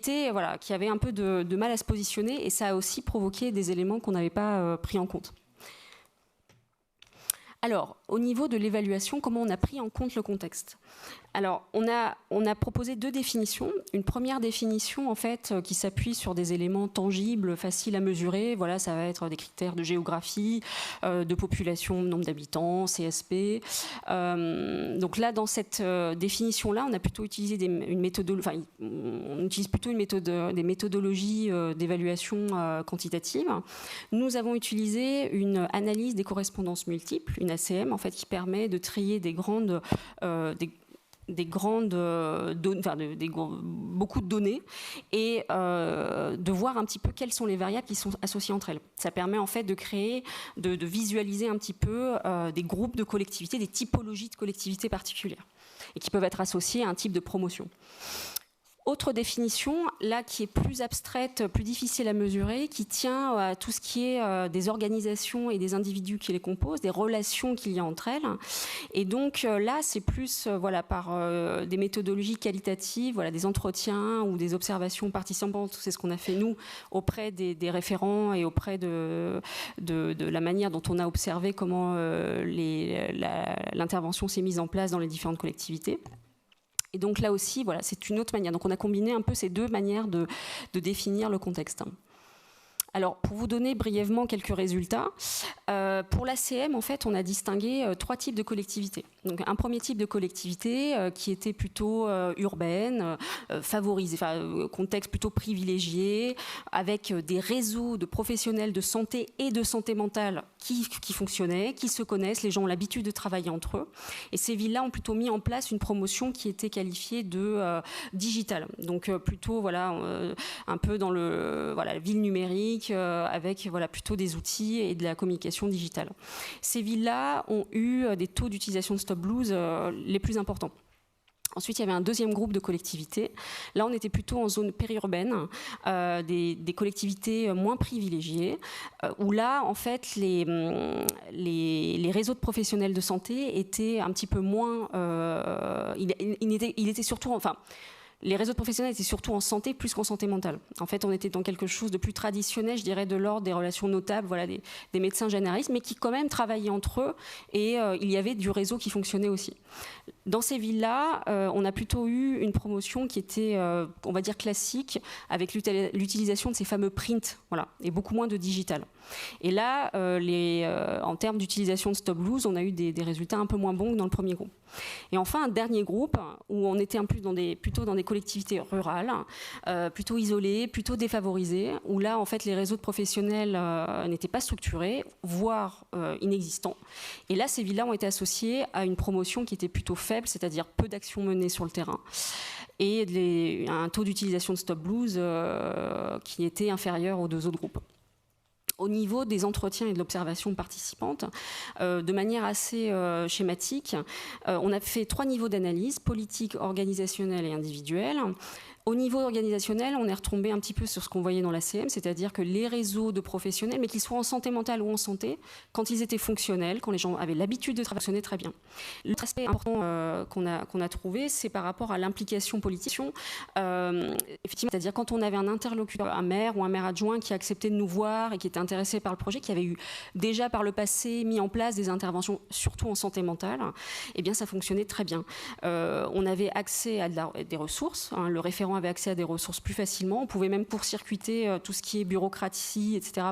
avaient un peu de mal à se positionner, et ça a aussi provoqué des éléments qu'on n'avait pas pris en compte. Alors, au niveau de l'évaluation, comment on a pris en compte le contexte? Alors, on a proposé 2 définitions. Une première définition, en fait, qui s'appuie sur des éléments tangibles, faciles à mesurer. Voilà, ça va être des critères de géographie, de population, nombre d'habitants, CSP. Donc là, dans cette définition-là, on a plutôt utilisé des méthodologies d'évaluation quantitative. Nous avons utilisé une analyse des correspondances multiples, une ACM, en fait, qui permet de trier beaucoup de données et de voir un petit peu quelles sont les variables qui sont associées entre elles. Ça permet en fait de visualiser un petit peu des groupes de collectivités, des typologies de collectivités particulières et qui peuvent être associées à un type de promotion. Autre définition, là qui est plus abstraite, plus difficile à mesurer, qui tient à tout ce qui est des organisations et des individus qui les composent, des relations qu'il y a entre elles. Et donc là, c'est plus par des méthodologies qualitatives, des entretiens ou des observations participantes. C'est ce qu'on a fait nous auprès des référents et auprès de la manière dont on a observé comment l'intervention s'est mise en place dans les différentes collectivités. Et donc là aussi, c'est une autre manière. Donc on a combiné un peu ces 2 manières de définir le contexte. Alors, pour vous donner brièvement quelques résultats, pour l'ACM, en fait, on a distingué 3 types de collectivités. Donc, un premier type de collectivité qui était plutôt urbaine, favorisée, contexte plutôt privilégié, avec des réseaux de professionnels de santé et de santé mentale qui fonctionnaient, qui se connaissent, les gens ont l'habitude de travailler entre eux. Et ces villes-là ont plutôt mis en place une promotion qui était qualifiée de digitale. Donc, plutôt, un peu dans la ville numérique, avec plutôt des outils et de la communication digitale. Ces villes-là ont eu des taux d'utilisation de Stop Blues les plus importants. Ensuite, il y avait un deuxième groupe de collectivités. Là, on était plutôt en zone périurbaine, des collectivités moins privilégiées, où là, en fait, les réseaux de professionnels de santé étaient un petit peu moins... il était surtout... Les réseaux de professionnels étaient surtout en santé plus qu'en santé mentale. En fait, on était dans quelque chose de plus traditionnel, je dirais, de l'ordre des relations notables, des médecins généralistes, mais qui quand même travaillaient entre eux et il y avait du réseau qui fonctionnait aussi. Dans ces villes-là, on a plutôt eu une promotion qui était, on va dire, classique, avec l'utilisation de ces fameux prints, et beaucoup moins de digital. Et là, en termes d'utilisation de Stop Blues, on a eu des résultats un peu moins bons que dans le premier groupe. Et enfin, un dernier groupe où on était plutôt dans des collectivités rurales, plutôt isolées, plutôt défavorisées, où là, en fait, les réseaux de professionnels n'étaient pas structurés, voire inexistants. Et là, ces villes-là ont été associées à une promotion qui était plutôt faible, c'est-à-dire peu d'actions menées sur le terrain, et un taux d'utilisation de Stop Blues qui était inférieur aux 2 autres groupes. Au niveau des entretiens et de l'observation participante, de manière assez schématique, on a fait 3 niveaux d'analyse, politique, organisationnelle et individuelle. Au niveau organisationnel, on est retombé un petit peu sur ce qu'on voyait dans l'ACM, c'est-à-dire que les réseaux de professionnels, mais qu'ils soient en santé mentale ou en santé, quand ils étaient fonctionnels, quand les gens avaient l'habitude de travailler, fonctionnaient très bien. L'autre aspect important qu'on a trouvé, c'est par rapport à l'implication politique. Effectivement, c'est-à-dire quand on avait un interlocuteur, un maire ou un maire adjoint qui acceptait de nous voir et qui était intéressé par le projet, qui avait eu déjà par le passé mis en place des interventions, surtout en santé mentale, eh bien ça fonctionnait très bien. On avait accès à des ressources, le référent avait accès à des ressources plus facilement. On pouvait même court-circuiter tout ce qui est bureaucratie, etc.,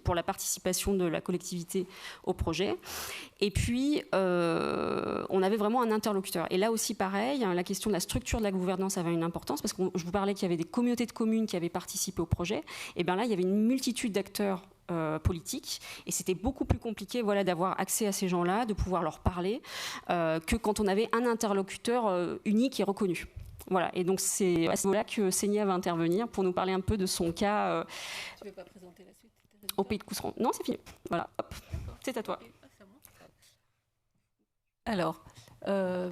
pour la participation de la collectivité au projet. Et puis, on avait vraiment un interlocuteur. Et là aussi, pareil, la question de la structure de la gouvernance avait une importance, parce que je vous parlais qu'il y avait des communautés de communes qui avaient participé au projet. Et bien là, il y avait une multitude d'acteurs politiques, et c'était beaucoup plus compliqué d'avoir accès à ces gens-là, de pouvoir leur parler, que quand on avait un interlocuteur unique et reconnu. Voilà, et donc c'est à ce moment-là que Sénia va intervenir pour nous parler un peu de son cas Tu ne veux pas présenter la suite au Pays de Couserans. Non, c'est fini. Voilà, hop, c'est à toi. Alors, on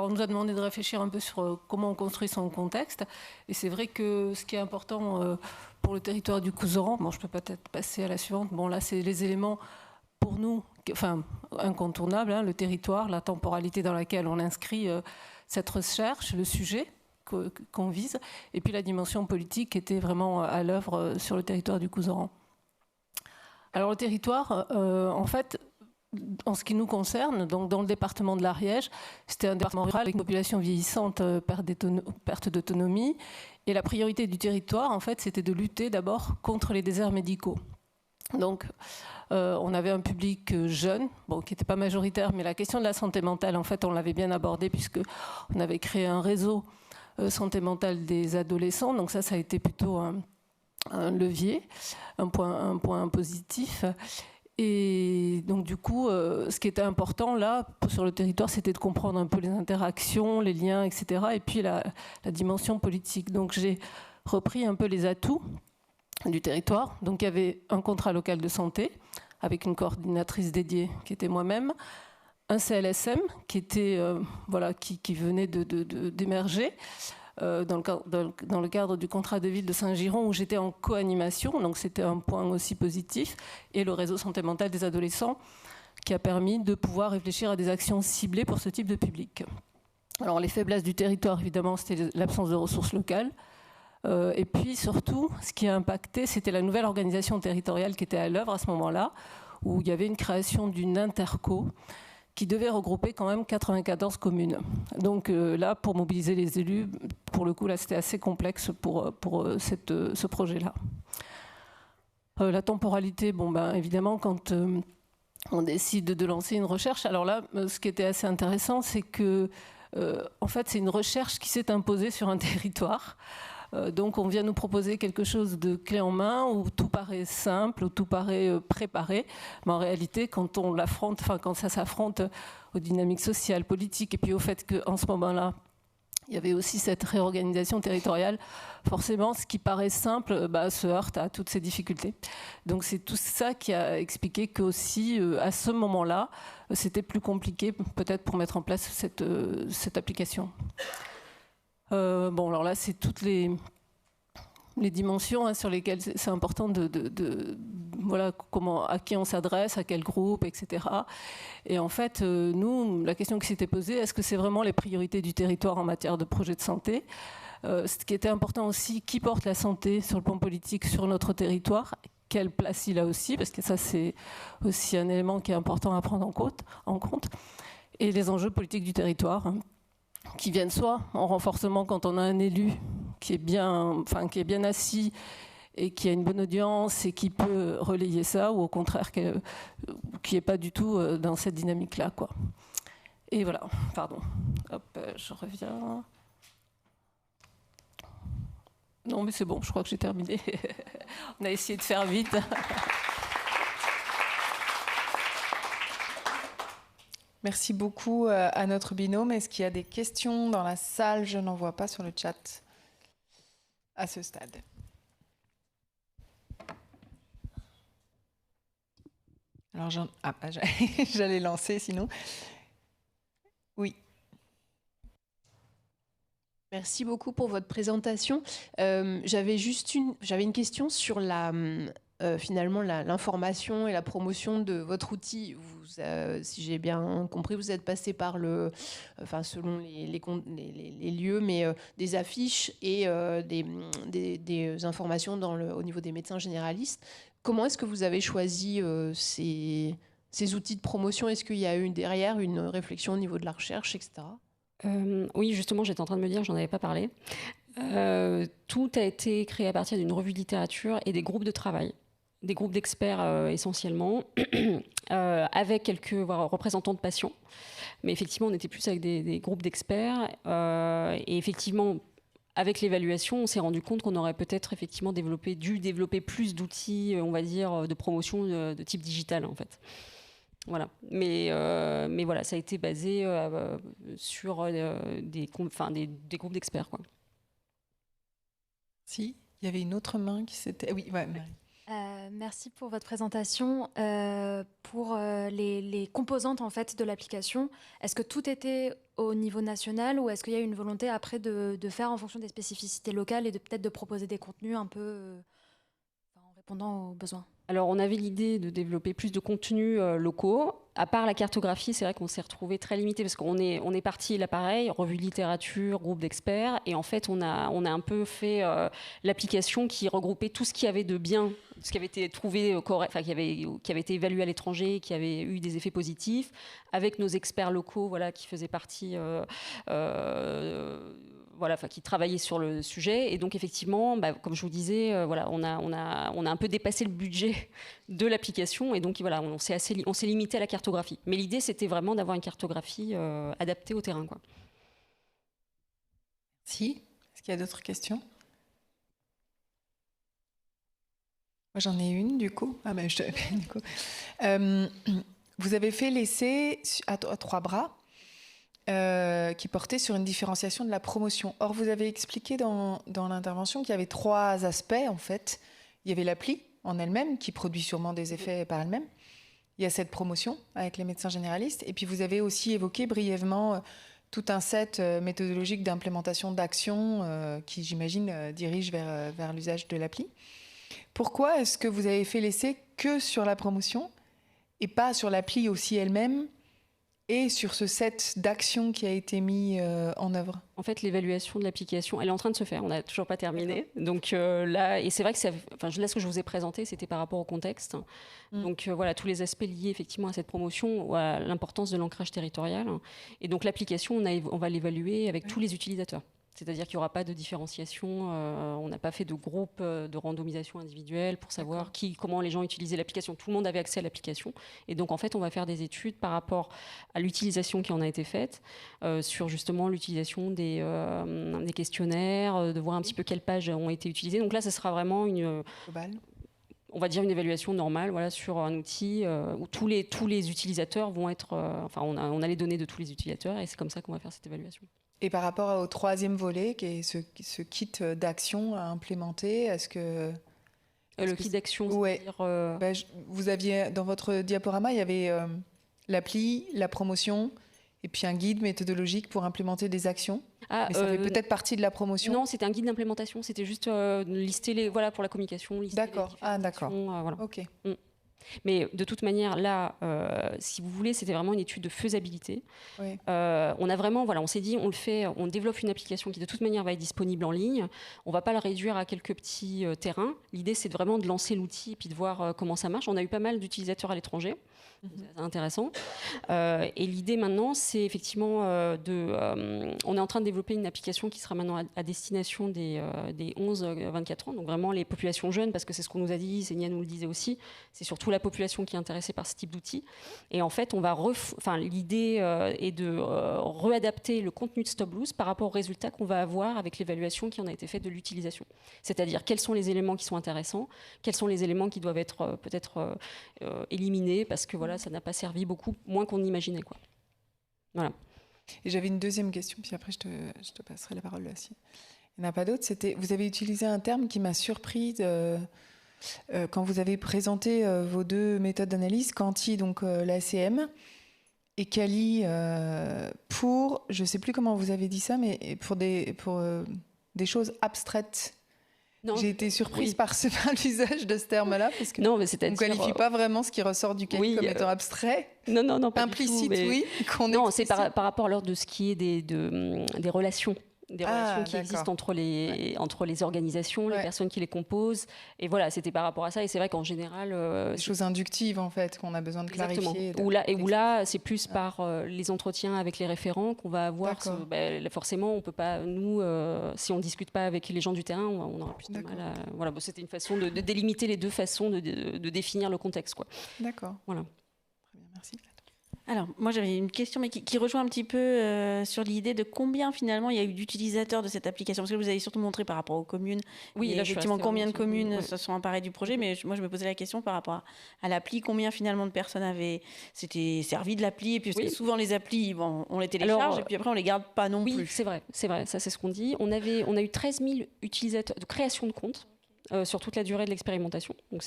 nous a demandé de réfléchir un peu sur comment on construit son contexte. Et c'est vrai que ce qui est important pour le territoire du Couserans, je peux peut-être passer à la suivante. Là, c'est les éléments pour nous, incontournables, le territoire, la temporalité dans laquelle on inscrit cette recherche, le sujet qu'on vise, et puis la dimension politique qui était vraiment à l'œuvre sur le territoire du Couserans. Alors le territoire, en fait, en ce qui nous concerne, donc dans le département de l'Ariège, c'était un département rural avec une population vieillissante, perte d'autonomie, et la priorité du territoire, en fait, c'était de lutter d'abord contre les déserts médicaux. Donc, on avait un public jeune, qui n'était pas majoritaire, mais la question de la santé mentale, en fait, on l'avait bien abordée puisqu'on avait créé un réseau santé mentale des adolescents. Donc ça a été plutôt un levier, un point positif. Et donc du coup, ce qui était important là, sur le territoire, c'était de comprendre un peu les interactions, les liens, etc. Et puis la dimension politique. Donc j'ai repris un peu les atouts du territoire. Donc il y avait un contrat local de santé avec une coordinatrice dédiée qui était moi-même, un CLSM qui était qui venait d'émerger dans le cadre du contrat de ville de Saint-Giron où j'étais en co-animation, donc c'était un point aussi positif, et le réseau santé mentale des adolescents qui a permis de pouvoir réfléchir à des actions ciblées pour ce type de public. Alors les faiblesses du territoire, évidemment, c'était l'absence de ressources locales. Et puis surtout, ce qui a impacté, c'était la nouvelle organisation territoriale qui était à l'œuvre à ce moment-là, où il y avait une création d'une interco qui devait regrouper quand même 94 communes. Donc là, pour mobiliser les élus, pour le coup, là, c'était assez complexe pour ce projet-là. La temporalité, évidemment, quand on décide de lancer une recherche, alors là, ce qui était assez intéressant, c'est que, en fait, c'est une recherche qui s'est imposée sur un territoire. Donc on vient nous proposer quelque chose de clé en main où tout paraît simple, où tout paraît préparé, mais en réalité quand on l'affronte, quand ça s'affronte aux dynamiques sociales, politiques, et puis au fait qu'en ce moment-là, il y avait aussi cette réorganisation territoriale, forcément ce qui paraît simple se heurte à toutes ces difficultés. Donc c'est tout ça qui a expliqué qu'aussi à ce moment-là, c'était plus compliqué peut-être pour mettre en place cette application. Alors là, c'est toutes les dimensions sur lesquelles c'est important voilà, à qui on s'adresse, à quel groupe, etc. Et en fait, nous, la question qui s'était posée, est-ce que c'est vraiment les priorités du territoire en matière de projet de santé ? Ce qui était important aussi, qui porte la santé sur le plan politique sur notre territoire ? Quelle place il a aussi ? Parce que ça, c'est aussi un élément qui est important à prendre en compte. Et les enjeux politiques du territoire, qui viennent soit en renforcement quand on a un élu qui est bien assis et qui a une bonne audience et qui peut relayer ça, ou au contraire qui n'est pas du tout dans cette dynamique-là, quoi. Et voilà, pardon. Hop, je reviens. Non, mais c'est bon, je crois que j'ai terminé. On a essayé de faire vite. Merci beaucoup à notre binôme. Est-ce qu'il y a des questions dans la salle ? Je n'en vois pas sur le chat à ce stade. Alors, j'allais lancer sinon. Oui. Merci beaucoup pour votre présentation. J'avais une question sur finalement l'information et la promotion de votre outil. Si j'ai bien compris, vous êtes passé par selon les lieux, mais des affiches et des informations au niveau des médecins généralistes. Comment est-ce que vous avez choisi ces outils de promotion ? Est-ce qu'il y a eu derrière une réflexion au niveau de la recherche, etc. Oui, justement, j'étais en train de me dire, j'en avais pas parlé. Tout a été créé à partir d'une revue de littérature et des groupes de travail. Des groupes d'experts essentiellement, avec quelques représentants de patients. Mais effectivement, on était plus avec des groupes d'experts. Et effectivement, avec l'évaluation, on s'est rendu compte qu'on aurait peut-être effectivement dû développer plus d'outils, on va dire, de promotion de type digital, en fait. Voilà. Mais voilà, ça a été basé sur des groupes d'experts, quoi. Si, il y avait une autre main qui s'était... Oui, ouais, Marie. Merci pour votre présentation. Pour les composantes en fait de l'application, est-ce que tout était au niveau national ou est-ce qu'il y a eu une volonté après de faire en fonction des spécificités locales et peut-être de proposer des contenus un peu en répondant aux besoins ? Alors, on avait l'idée de développer plus de contenus locaux. À part la cartographie, c'est vrai qu'on s'est retrouvé très limité parce qu'on est parti, là pareil, revue de littérature, groupe d'experts, et en fait, on a un peu fait l'application qui regroupait tout ce qu'il y avait de bien, ce qui avait été trouvé correct, qui avait été évalué à l'étranger, qui avait eu des effets positifs, avec nos experts locaux, voilà, qui faisaient partie. Qui travaillaient sur le sujet. Et donc, effectivement, comme je vous disais, on a un peu dépassé le budget de l'application. Et donc, voilà, on s'est limité à la cartographie. Mais l'idée, c'était vraiment d'avoir une cartographie adaptée au terrain, quoi. Si. Est-ce qu'il y a d'autres questions ? Moi, j'en ai une, du coup. Ah ben, du coup. Vous avez fait l'essai à 3 bras. Qui portait sur une différenciation de la promotion. Or, vous avez expliqué dans l'intervention qu'il y avait 3 aspects, en fait. Il y avait l'appli en elle-même, qui produit sûrement des effets par elle-même. Il y a cette promotion avec les médecins généralistes. Et puis, vous avez aussi évoqué brièvement tout un set méthodologique d'implémentation d'actions qui, j'imagine, dirige vers l'usage de l'appli. Pourquoi est-ce que vous avez fait l'essai que sur la promotion et pas sur l'appli aussi elle-même ? et sur ce set d'actions qui a été mis en œuvre? En fait, l'évaluation de l'application, elle est en train de se faire. On n'a toujours pas terminé. Donc là, et c'est vrai que là, ce que je vous ai présenté, c'était par rapport au contexte. Donc voilà, tous les aspects liés effectivement à cette promotion ou à l'importance de l'ancrage territorial. Et donc l'application, on va l'évaluer avec tous les utilisateurs. C'est-à-dire qu'il n'y aura pas de différenciation. On n'a pas fait de groupe de randomisation individuelle pour savoir comment les gens utilisaient l'application. Tout le monde avait accès à l'application. Et donc, en fait, on va faire des études par rapport à l'utilisation qui en a été faite, sur justement l'utilisation des questionnaires, de voir un petit peu quelles pages ont été utilisées. Donc là, ce sera vraiment on va dire une évaluation normale, voilà, sur un outil où tous les utilisateurs vont être... on a les données de tous les utilisateurs et c'est comme ça qu'on va faire cette évaluation. Et par rapport au troisième volet, qui est ce kit d'action à implémenter, est-ce que... Le kit d'action, c'est-à-dire... vous aviez, dans votre diaporama, il y avait l'appli, la promotion, et puis un guide méthodologique pour implémenter des actions. Mais ça fait peut-être partie de la promotion. Non, c'était un guide d'implémentation. C'était juste lister pour la communication. D'accord. D'accord. Voilà. Ok. Mais de toute manière, là, si vous voulez, c'était vraiment une étude de faisabilité. Oui. On a vraiment, on s'est dit, on le fait, on développe une application qui de toute manière va être disponible en ligne. On ne va pas la réduire à quelques petits terrains. L'idée, c'est vraiment de lancer l'outil et puis de voir comment ça marche. On a eu pas mal d'utilisateurs à l'étranger. C'est intéressant. Et l'idée maintenant, c'est effectivement on est en train de développer une application qui sera maintenant à destination des 11-24 ans, donc vraiment les populations jeunes, parce que c'est ce qu'on nous a dit, Sénia nous le disait aussi, c'est surtout la population qui est intéressée par ce type d'outils. Et en fait, l'idée est de réadapter le contenu de Stop Blues par rapport aux résultats qu'on va avoir avec l'évaluation qui en a été faite de l'utilisation. C'est-à-dire quels sont les éléments qui sont intéressants, quels sont les éléments qui doivent être peut-être éliminés parce que ça n'a pas servi beaucoup, moins qu'on imaginait, quoi. Voilà. Et j'avais une deuxième question, puis après je te passerai la parole là. Si il n'y en a pas d'autres. Vous avez utilisé un terme qui m'a surpris quand vous avez présenté vos deux méthodes d'analyse, Quanti, donc l'ACM, et Cali pour, je ne sais plus comment vous avez dit ça, mais pour des choses abstraites. J'ai été surprise par l'usage de ce terme-là, parce qu'on ne qualifie pas vraiment ce qui ressort du Cali comme étant abstrait. Non, pas implicite, du tout, oui. Non, c'est par rapport à l'ordre de ce qui est des relations. Des relations qui existent entre les organisations, les personnes qui les composent. Et voilà, c'était par rapport à ça. Et c'est vrai qu'en général... des choses inductives, en fait, qu'on a besoin de clarifier. Où là, c'est plus par les entretiens avec les référents qu'on va avoir. Forcément, on ne peut pas... Nous, si on ne discute pas avec les gens du terrain, on aura plus de mal à... Voilà, c'était une façon de délimiter les deux façons de définir le contexte, quoi. D'accord. Voilà. Très bien, merci. Alors, moi, j'avais une question, mais qui rejoint un petit peu sur l'idée de combien, finalement, il y a eu d'utilisateurs de cette application. Parce que vous avez surtout montré par rapport aux communes. Oui, là, effectivement, combien de communes se sont emparées du projet. Mais moi, je me posais la question par rapport à l'appli. Combien, finalement, de personnes s'étaient servi de l'appli. Et puis, parce que souvent, les applis, on les télécharge et puis après, on les garde pas non plus. Oui, c'est vrai. Ça, c'est ce qu'on dit. On a eu 13 000 utilisateurs de création de comptes. Sur toute la durée de l'expérimentation. Donc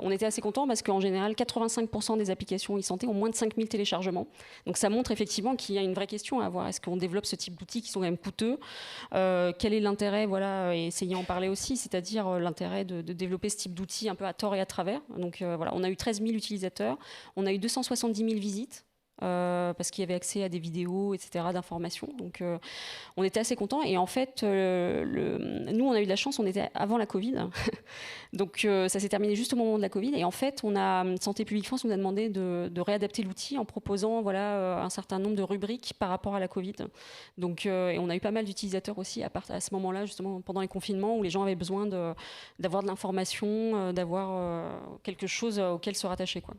on était assez contents parce qu'en général, 85% des applications e-santé ont moins de 5000 téléchargements. Donc ça montre effectivement qu'il y a une vraie question à avoir. Est-ce qu'on développe ce type d'outils qui sont quand même coûteux ? Quel est l'intérêt, et essayez d'en parler aussi, c'est-à-dire l'intérêt de développer ce type d'outils un peu à tort et à travers. Donc on a eu 13 000 utilisateurs, on a eu 270 000 visites. Parce qu'il y avait accès à des vidéos, etc., d'informations. Donc, on était assez contents. Et en fait, nous, on a eu de la chance, on était avant la Covid. Donc, ça s'est terminé juste au moment de la Covid. Et en fait, Santé publique France nous a demandé de réadapter l'outil en proposant un certain nombre de rubriques par rapport à la Covid. Donc, et on a eu pas mal d'utilisateurs aussi à ce moment-là, justement, pendant les confinements, où les gens avaient besoin d'avoir de l'information, d'avoir quelque chose auquel se rattacher, quoi.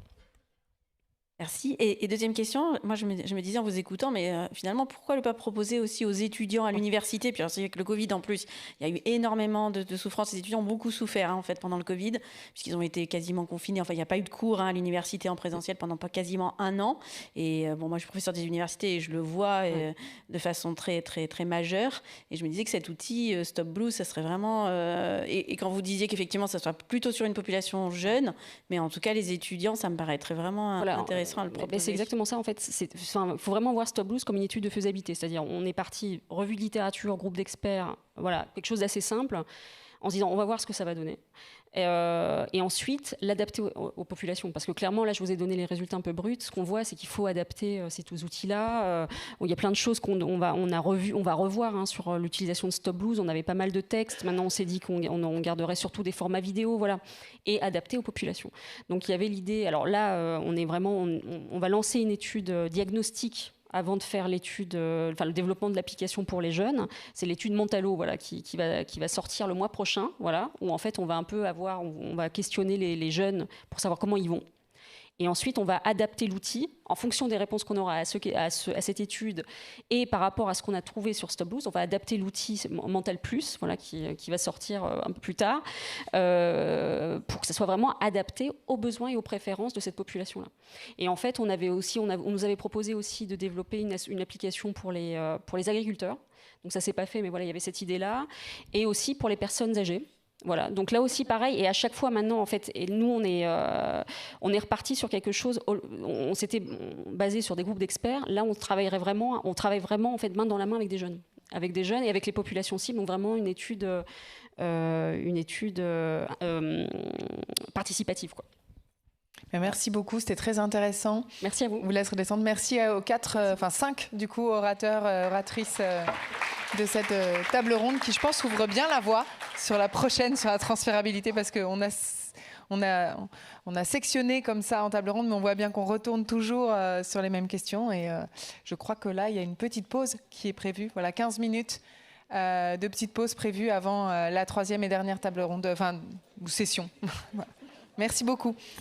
Merci. Et deuxième question, moi je me disais en vous écoutant, mais finalement, pourquoi ne pas proposer aussi aux étudiants à l'université ? Puis c'est vrai que le Covid, en plus, il y a eu énormément de souffrances. Les étudiants ont beaucoup souffert en fait, pendant le Covid, puisqu'ils ont été quasiment confinés. Enfin, il n'y a pas eu de cours à l'université en présentiel pendant quasiment un an. Et moi, je suis professeure des universités et je le vois de façon très, très, très majeure. Et je me disais que cet outil, Stop Blues, ça serait vraiment... Et quand vous disiez qu'effectivement, ça soit plutôt sur une population jeune, mais en tout cas, les étudiants, ça me paraîtrait vraiment intéressant. C'est exactement ça en fait. Il faut vraiment voir Stop Blues comme une étude de faisabilité. C'est-à-dire on est parti, revue de littérature, groupe d'experts, voilà, quelque chose d'assez simple. en se disant on va voir ce que ça va donner. Et ensuite, l'adapter aux populations. Parce que clairement, là, je vous ai donné les résultats un peu bruts. Ce qu'on voit, c'est qu'il faut adapter ces outils-là. Il y a plein de choses on va revoir sur l'utilisation de Stop Blues. On avait pas mal de textes. Maintenant, on s'est dit qu'on garderait surtout des formats vidéo, voilà, et adapter aux populations. Donc, il y avait l'idée. Alors là, on va lancer une étude diagnostique avant de faire le développement de l'application pour les jeunes. C'est l'étude Montalo, voilà, qui va sortir le mois prochain, voilà, où en fait on va questionner les jeunes pour savoir comment ils vont. Et ensuite, on va adapter l'outil en fonction des réponses qu'on aura à cette étude et par rapport à ce qu'on a trouvé sur Stop Blues. On va adapter l'outil Mental Plus, voilà, qui va sortir un peu plus tard, pour que ça soit vraiment adapté aux besoins et aux préférences de cette population-là. Et en fait, on nous avait proposé aussi de développer une application pour les agriculteurs. Donc ça ne s'est pas fait, mais voilà, il y avait cette idée-là. Et aussi pour les personnes âgées. Voilà, donc là aussi pareil, et à chaque fois maintenant en fait, et nous on est reparti sur quelque chose, on s'était basé sur des groupes d'experts, là on travaille vraiment en fait main dans la main avec des jeunes et avec les populations cibles, donc vraiment une étude participative, quoi. Merci beaucoup, c'était très intéressant. Merci à vous. Je vous laisse redescendre. Merci aux 5 du coup orateurs, oratrices de cette table ronde qui, je pense, ouvre bien la voie sur la transférabilité, parce qu'on a sectionné comme ça en table ronde, mais on voit bien qu'on retourne toujours sur les mêmes questions. Et je crois que là, il y a une petite pause qui est prévue. Voilà, 15 minutes de petite pause prévue avant la 3e et dernière table ronde, ou session. Voilà. Merci beaucoup.